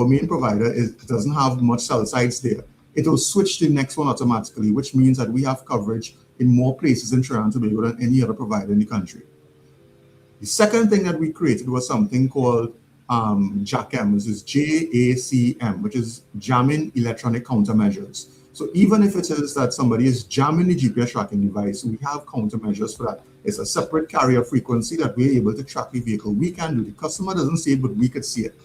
main provider doesn't have much cell sites there, it will switch to the next one automatically, which means that we have coverage in more places in Trinidad and Tobago than any other provider in the country. The second thing that we created was something called JACM, which is JACM, which is Jamming Electronic Countermeasures. So even if it is that somebody is jamming the GPS tracking device, we have countermeasures for that. It's a separate carrier frequency that we're able to track the vehicle. We can do. The customer doesn't see it, but we could see it.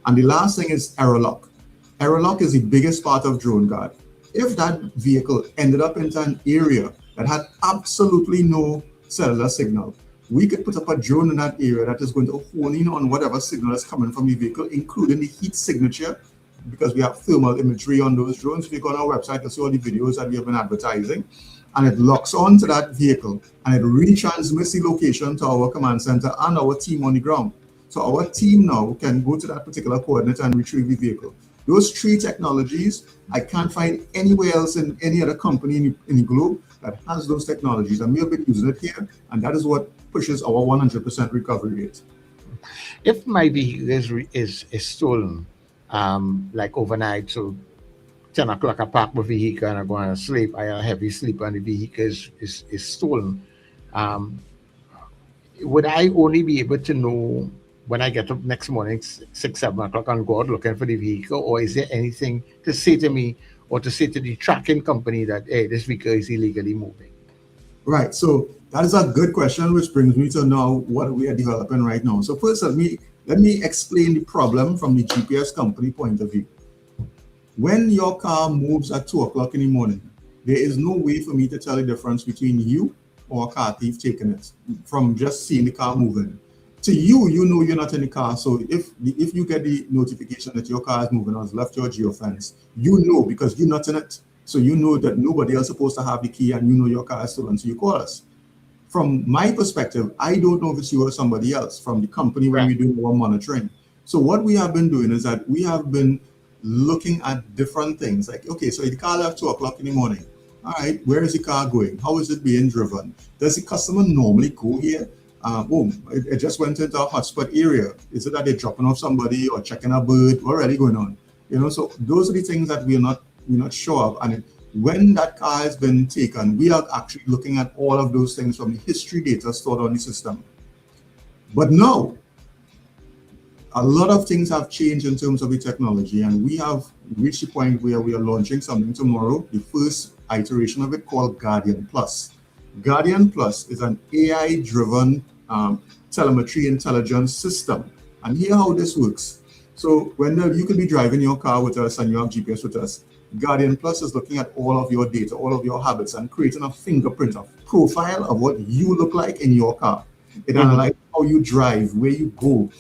And the last thing is error lock. Error lock is the biggest part of drone guard. If that vehicle ended up into an area that had absolutely no cellular signal, we could put up a drone in that area that is going to hone in on whatever signal is coming from the vehicle, including the heat signature, because we have thermal imagery on those drones. If you go on our website, you'll see all the videos that we have been advertising, and it locks onto that vehicle and it retransmits the location to our command center and our team on the ground. So our team now can go to that particular coordinate and retrieve the vehicle. Those three technologies, I can't find anywhere else in any other company in the globe that has those technologies, and we have been using it here, and that is what pushes our 100% recovery rate. If my vehicle is stolen, like overnight, so 10 o'clock I park my vehicle and I go to sleep, I have a heavy sleep and the vehicle is stolen, would I only be able to know when I get up next morning, 6, 7 o'clock, and go out looking for the vehicle, or is there anything to say to me or to say to the tracking company that, hey, this vehicle is illegally moving? Right, so that is a good question, which brings me to now what we are developing right now. So first, let me explain the problem from the GPS company point of view. When your car moves at 2 o'clock in the morning, there is no way for me to tell the difference between you or a car thief taking it from just seeing the car moving. To you, you know you're not in the car. So if you get the notification that your car is moving or has left your geofence, you know because you're not in it. So you know that nobody else is supposed to have the key, and you know your car is stolen, so you call us. From my perspective, I don't know if it's you or somebody else from the company when we do our monitoring. So what we have been doing is that we have been looking at different things. Like, okay, so the car left 2 o'clock in the morning. All right, where is the car going? How is it being driven? Does the customer normally go here? Boom, it just went into a hotspot area. Is it that they're dropping off somebody or checking a bird? What really going on? You know, so those are the things that we're not sure of. And when that car has been taken, we are actually looking at all of those things from the history data stored on the system. But now, a lot of things have changed in terms of the technology, and we have reached the point where we are launching something tomorrow, the first iteration of it, called Guardian Plus. Guardian Plus is an AI-driven telemetry intelligence system. And here how this works. So when you could be driving your car with us and you have GPS with us, Guardian Plus is looking at all of your data, all of your habits, and creating a fingerprint, a profile of what you look like in your car. It analyzes how you drive, where you go,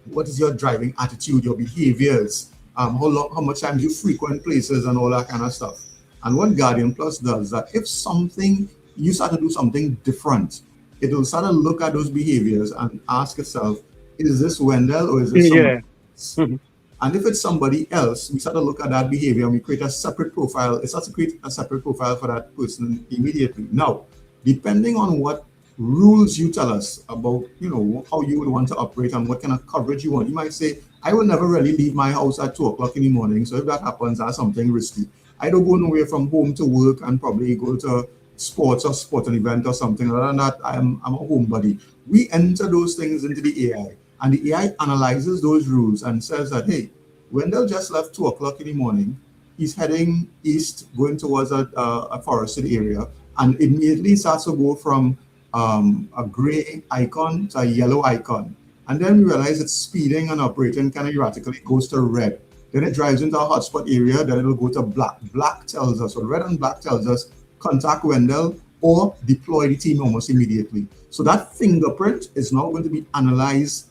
what is your driving attitude, your behaviors, how much time you frequent places and all that kind of stuff. And what Guardian Plus does is that if you start to do something different, it will start to look at those behaviors and ask itself, is this Wendell or is this somebody else? And if it's somebody else, we start to look at that behavior and we create a separate profile. It starts to create a separate profile for that person immediately. Now, depending on what rules you tell us about, how you would want to operate and what kind of coverage you want, you might say, I will never really leave my house at 2 o'clock in the morning. So if that happens, that's something risky. I don't go nowhere from home to work and probably go to sports or sport an event or something. Other than that, I'm a homebody. We enter those things into the AI, and the AI analyzes those rules and says that, hey, Wendell just left 2 o'clock in the morning. He's heading east, going towards a forested area, and immediately starts to go from a gray icon to a yellow icon. And then we realize it's speeding and operating kind of erratically, goes to red. Then it drives into a hotspot area, then it'll go to black. Black tells us, or red and black tells us, contact Wendell or deploy the team almost immediately. So that fingerprint is now going to be analyzed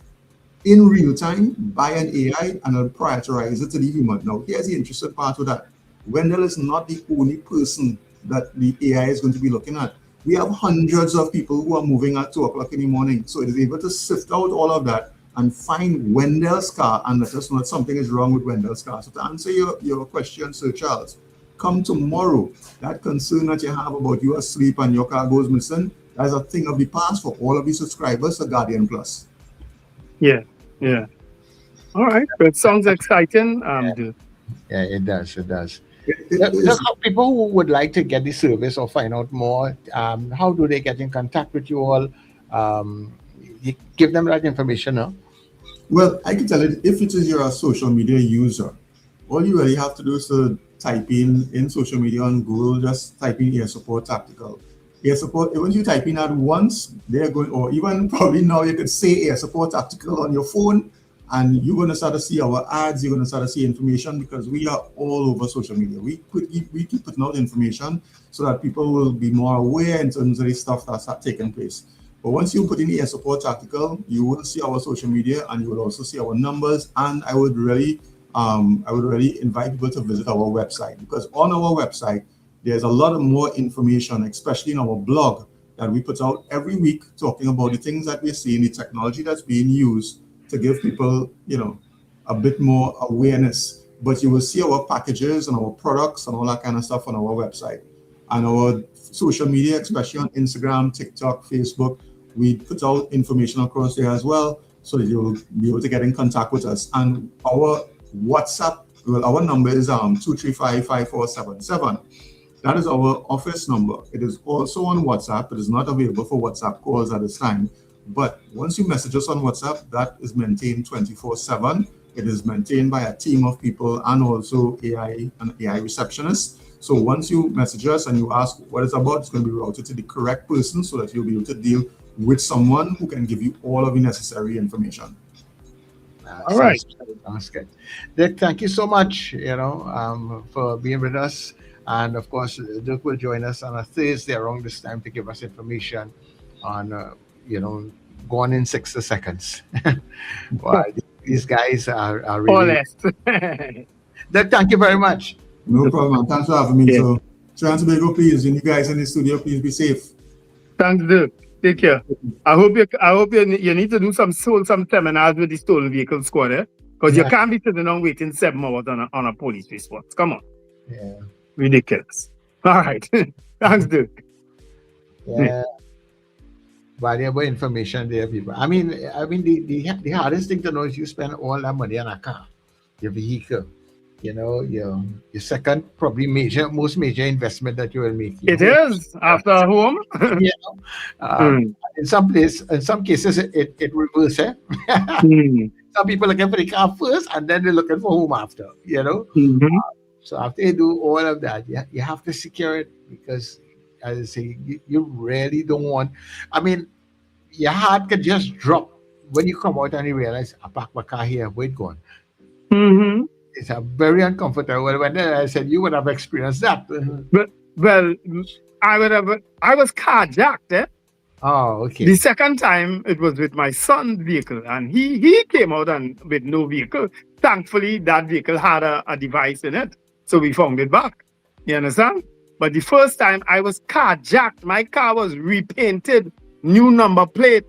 in real time by an AI, and it'll prioritize it to the human. Now, here's the interesting part of that. Wendell is not the only person that the AI is going to be looking at. We have hundreds of people who are moving at 2 o'clock in the morning. So it is able to sift out all of that and find Wendell's car and let us know that something is wrong with Wendell's car. So to answer your question, Sir Charles, come tomorrow, that concern that you have about you asleep and your car goes missing, that's a thing of the past for all of the subscribers to Guardian Plus. Yeah. All right, it sounds exciting. Yeah, it does. People who would like to get the service or find out more, how do they get in contact with you all? You give them that information now? Well, I can tell you, if it is you're a social media user, all you really have to do is to type in social media on Google, just type in air support tactical. Air support, once you type in that once, they're going, or even probably now you could say air support tactical on your phone, and you're going to start to see our ads, you're going to start to see information, because we are all over social media. We keep putting out information so that people will be more aware in terms of the stuff that's taking place. But once you put in the air support tactical, you will see our social media, and you will also see our numbers. And I would really invite people to visit our website, because on our website, there's a lot of more information, especially in our blog, that we put out every week, talking about the things that we're seeing, the technology that's being used to give people, a bit more awareness. But you will see our packages and our products and all that kind of stuff on our website. And our social media, especially on Instagram, TikTok, Facebook, we put out information across there as well, so that you'll be able to get in contact with us. And our WhatsApp, our number is 235-5477. That is our office number. It is also on WhatsApp. It is not available for WhatsApp calls at this time. But once you message us on WhatsApp, that is maintained 24/7. It is maintained by a team of people and also AI and AI receptionists. So once you message us and you ask what it's about, it's going to be routed to the correct person, so that you'll be able to deal with someone who can give you all of the necessary information. All right. That's good. Dick, thank you so much, for being with us. And of course, Dirk will join us on a Thursday around this time to give us information on, going in 60 seconds. Wow, these guys are really... Dirk, thank you very much. No problem. Thanks for having me. Yeah. So, Trinidad and Tobago, please, and you guys in the studio, please be safe. Thanks, Dirk. Take care. I hope you need to do some seminars with the stolen vehicle squad, because you can't be sitting down waiting 7 hours on a police response. Come on. Yeah. Ridiculous. All right. Thanks, Dirk. Yeah. Valuable information there, people. I mean, the hardest thing to know is you spend all that money on a car, your vehicle. Your second probably most major investment that you will make. It is after a home. In some cases, it reverses. Some people looking for the car first, and then they're looking for home after. So after you do all of that, you have to secure it, because, as I say, you really don't want. I mean, your heart could just drop when you come out and you realize, I parked my car here, where it going? It's a very uncomfortable. When I said you would have experienced that. Well, I was carjacked. Oh, okay. The second time it was with my son's vehicle, and he came out and with no vehicle. Thankfully, that vehicle had a device in it, so we found it back. You understand? But the first time I was carjacked, my car was repainted, new number plate,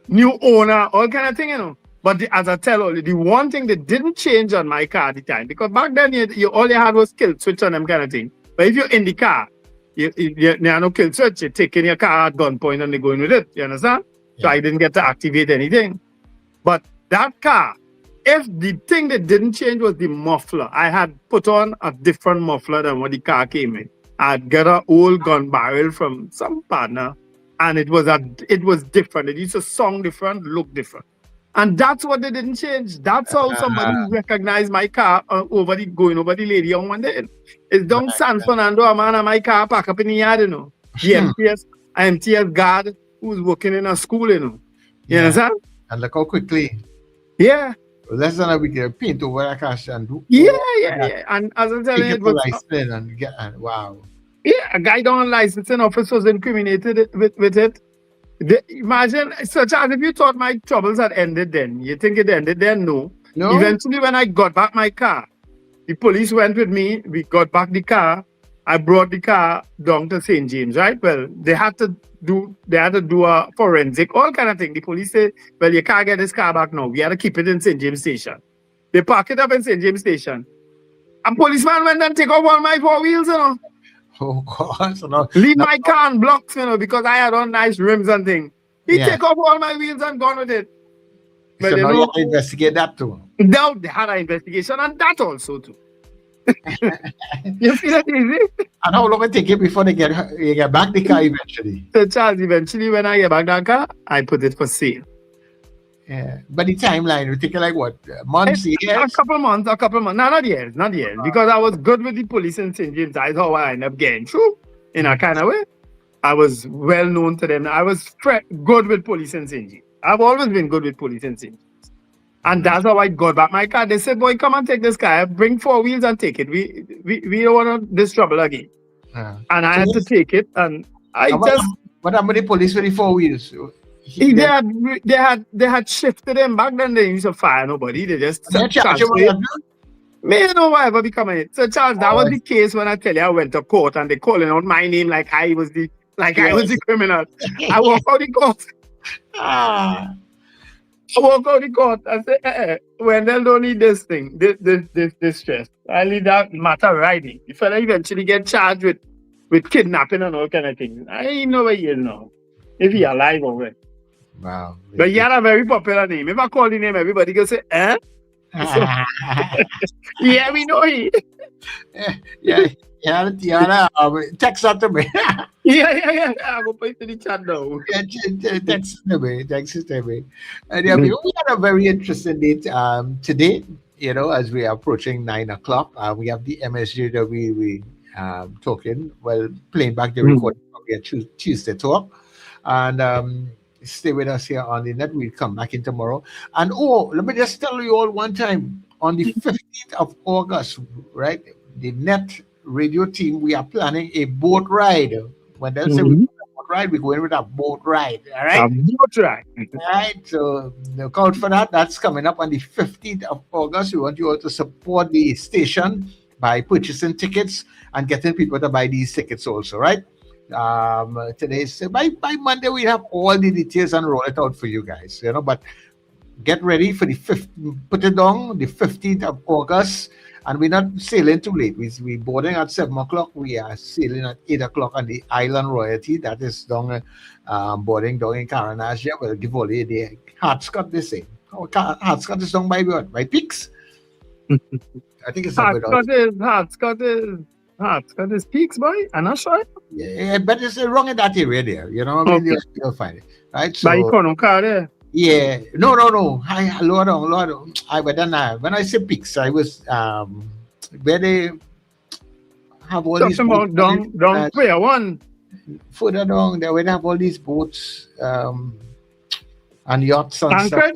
new owner, all kind of thing, But as I tell you, the one thing that didn't change on my car at the time, because back then all you had was kill switch on them kind of thing. But if you're in the car, you no kill switch, you're taking your car at gunpoint and they're going with it. You understand? Yeah. So I didn't get to activate anything. But that car, if the thing that didn't change was the muffler, I had put on a different muffler than what the car came in. I'd got an old gun barrel from some partner, and it was different. It used to sound different, look different. And that's what they didn't change. That's how somebody recognized my car going over the lady on one day. It's down San Fernando, a man and my car parked up in the yard, The MTS guard who's working in a school, You understand? And look how quickly. Yeah. Less than a week, they paint over a car and do. Yeah. And as I tell you, it was... wow. Yeah, a guy down licensing office was incriminated with it. Imagine, such as if you thought my troubles had ended then. You think it ended then? No. Eventually, when I got back my car, the police went with me. We got back the car. I brought the car down to St. James, right? Well, they had to do a forensic, all kind of thing. The police said, well, you can't get this car back now. We had to keep it in St. James Station. They parked it up in St. James Station. A policeman went and took off all my 4 wheels, Oh, God. Leave my car on blocks, because I had on nice rims and things. He take off all my wheels and gone with it. But so now you have to investigate that too. Now they had an investigation on that also too. You feel that easy? And how long it take you before you get back the car eventually? So Charles, eventually when I get back that car, I put it for sale. Yeah. But the timeline will take like what? Months, years? A couple months. No, not years. Because I was good with the police in St. James. That's how I ended up getting through in a kind of way. I was well known to them. I was good with police in St. James. I've always been good with police in St. James. And that's how I got back my car. They said, boy, come and take this car. Bring 4 wheels and take it. We don't want this trouble again. And I had to take it. And What happened with the police with the 4 wheels? They had shifted them back then. They used to fire nobody. They just may know whatever become it. So Charles, that was the case when I tell you I went to court and they calling out my name like I was the criminal. I walk out the court. I walk out the court and say, Wendell don't need this thing, this stress. I leave that matter riding. The fella eventually get charged with kidnapping and all kind of things. I ain't know where he is now. If he alive already. Wow. But he had a very popular name. If I call the name, everybody can say, eh? Yeah, we know he. Yeah, text that to me. Yeah. I will put it in the chat now. Text it to me. And we had a very interesting date today, as we are approaching 9 o'clock. We have the MSJW talking, playing back the recording from your Tuesday talk. And stay with us here on the net. We'll come back in tomorrow. And let me just tell you all one time, on the 15th of August, right, the NETT Radio team, we are planning a boat ride. When they say we're going a boat ride, we're going with a boat ride. All right? A boat ride. All right, so look out for that. That's coming up on the 15th of August. We want you all to support the station by purchasing tickets and getting people to buy these tickets also, right? Today's by Monday we have all the details and roll it out for you guys, but get ready for the 15th of August, and we're not sailing too late. We boarding at 7 o'clock. We are sailing at 8 o'clock on the Island Royalty. That is down boarding down in Caranasia. We'll give all the Hartscott, they say. Hartscott is down by what? By Peaks? I think it's Hartscott is Peaks, boy. I'm not sure. Yeah, but it's wrong in that area there. You'll find it. Right? So, by Iconocar there. Yeah. No. Lower down. When I say Peaks, I was where they have all these boats. Down Prayer One. Further down, they would have all these boats and yachts and stuff.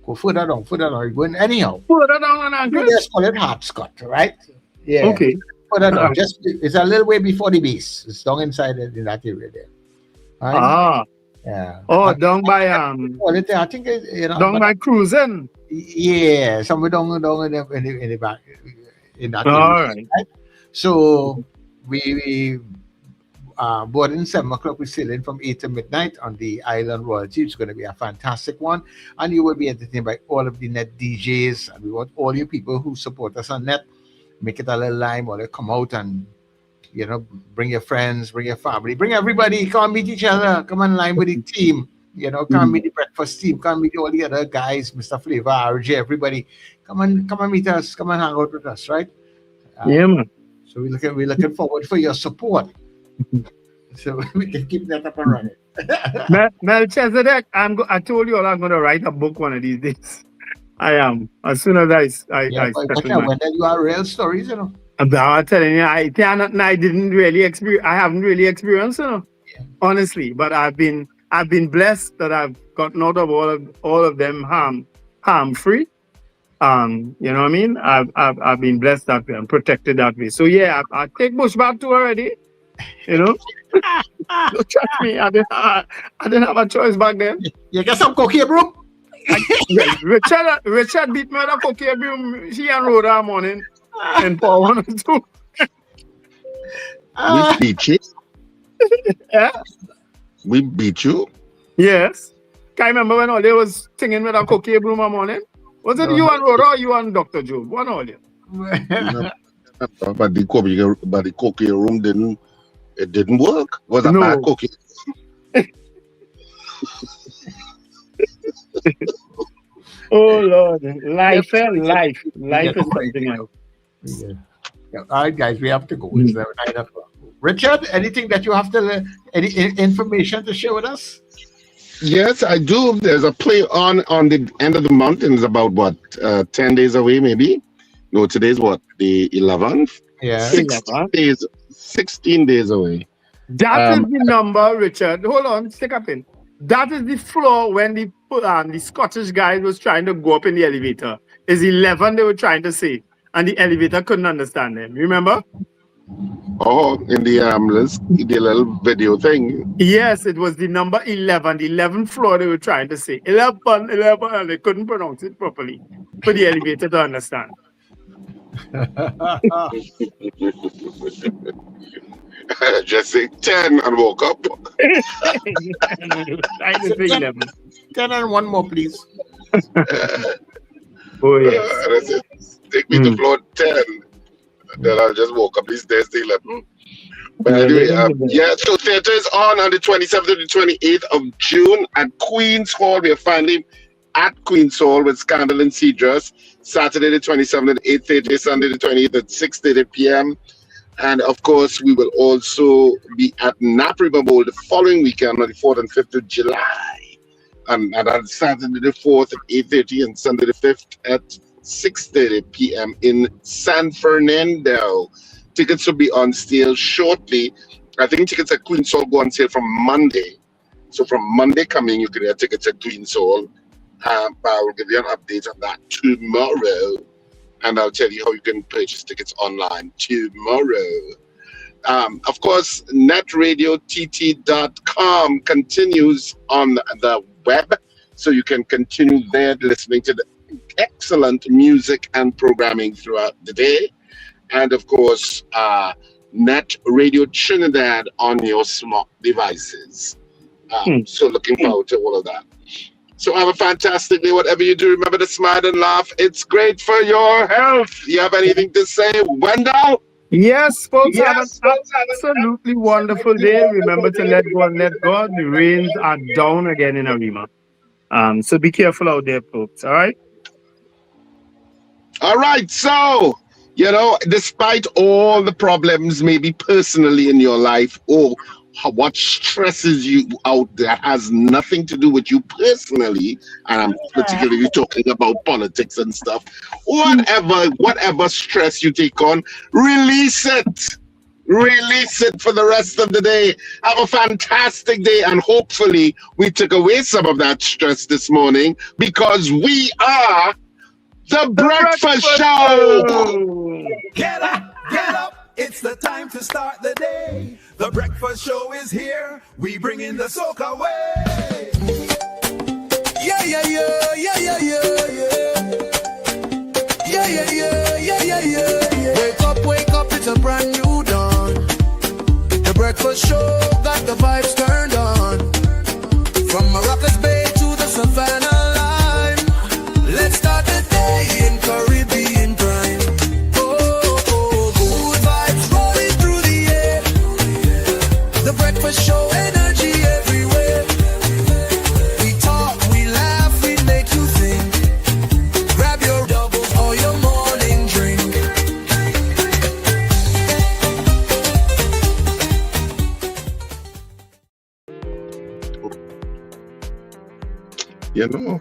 Go further down. You're going anyhow. Further down and Anchorage. Let's call it Hartscott, right? Yeah. Okay. Further down. It's a little way before the base. It's down inside in that area there. Right? Yeah. Oh, down by I think down by cruising. Yeah, somewhere down in the back in that area. Right? So we boarding 7 o'clock. We're sailing from 8 to midnight on the Island Royalty. It's going to be a fantastic one, and you will be entertained by all of the NETT DJs. And we want all you people who support us on NETT, make it a little lime, or they come out and bring your friends, bring your family, bring everybody. Come meet each other. Come on line with the team. Come meet the breakfast team. Come meet all the other guys, Mr. Flavor, RJ, everybody. Come and meet us. Come and hang out with us, right? Yeah, man. So we're looking forward for your support. So we can keep that up and running. Melchizedek, I told you all I'm going to write a book one of these days. I am. As soon as I when you are real stories, I'm telling you, I didn't really experience. I haven't really experienced, honestly. But I've been blessed that I've gotten out of all of them harm free. You know what I mean? I've been blessed that way and protected that way. So yeah, I take Bushback too already. Don't trust me. I didn't have a choice back then. You get some cocaine, bro. Richard beat me with a cocaine broom. She and Rhoda that morning. And for 1 or 2. We beat you? Yeah? We beat you? Yes. Can't remember when all they was singing with a cocaine broom that morning. Was it you and Rhoda or you and Dr. Job? One all you. But the cocaine room didn't work. Was a bad cocaine. Oh Lord, life is something else. Yeah. All right, guys, we have to go. It's 9 o'clock. Richard, anything that you have to, any information to share with us? Yes, I do. There's a play on the end of the month, and it's about what 10 days away, maybe. No, today's what, the 11th. Yeah. 16 days away. That is the number, Richard. Hold on, stick up in. That is the floor when the Scottish guys was trying to go up in the elevator. It's 11 they were trying to say, and the elevator couldn't understand them. Remember? Oh, in the the little video thing. Yes, it was the number 11, the 11th floor they were trying to say. 11, and they couldn't pronounce it properly for the elevator to understand. Just say 10 and woke up. 10 and one more, please. Oh, yes. That's it. Take me to floor 10. Then I just woke up. These days, the 11. But anyway, so theater is on the 27th to the 28th of June at Queen's Hall. We are finally at Queen's Hall with Scandal and Cedrus. Saturday the 27th at 8:30, Sunday the 28th at 6:30 p.m. And of course, we will also be at Nap River Bowl the following weekend on the 4th and 5th of July. And on Saturday the 4th at 8:30 and Sunday the 5th at 6:30 p.m. in San Fernando. Tickets will be on sale shortly. I think tickets at Queen's Hall go on sale from Monday. So from Monday coming, you can get tickets at Queen's Hall. I will give you an update on that tomorrow. And I'll tell you how you can purchase tickets online tomorrow. Of course, netradiott.com continues on the web. So you can continue there listening to the excellent music and programming throughout the day. And of course, NETT Radio Trinidad on your smart devices. So looking forward to all of that. So have a fantastic day. Whatever you do, remember to smile and laugh. It's great for your health. You have anything to say, Wendell? Yes, folks, have an absolutely wonderful day. Remember to let go and let God. The rains are down again in Arima. So be careful out there, folks. All right? All right. So, despite all the problems, maybe personally in your life, or what stresses you out that has nothing to do with you personally, and I'm particularly talking about politics and stuff, whatever stress you take on, release it for the rest of the day. Have a fantastic day, and hopefully we took away some of that stress this morning, because we are the Breakfast Show. Get up, it's the time to start the day. The Breakfast Show is here, we bring in the soca way. Yeah. Wake up, it's a brand new dawn. The Breakfast Show got the vibes turned on. From Maracas Bay to the Savannah line, let's start the day in Caribbean prime. Good vibes rolling through the air. The Breakfast Show, energy everywhere. We talk, we laugh, we make you think. Grab your doubles or your morning drink. You know,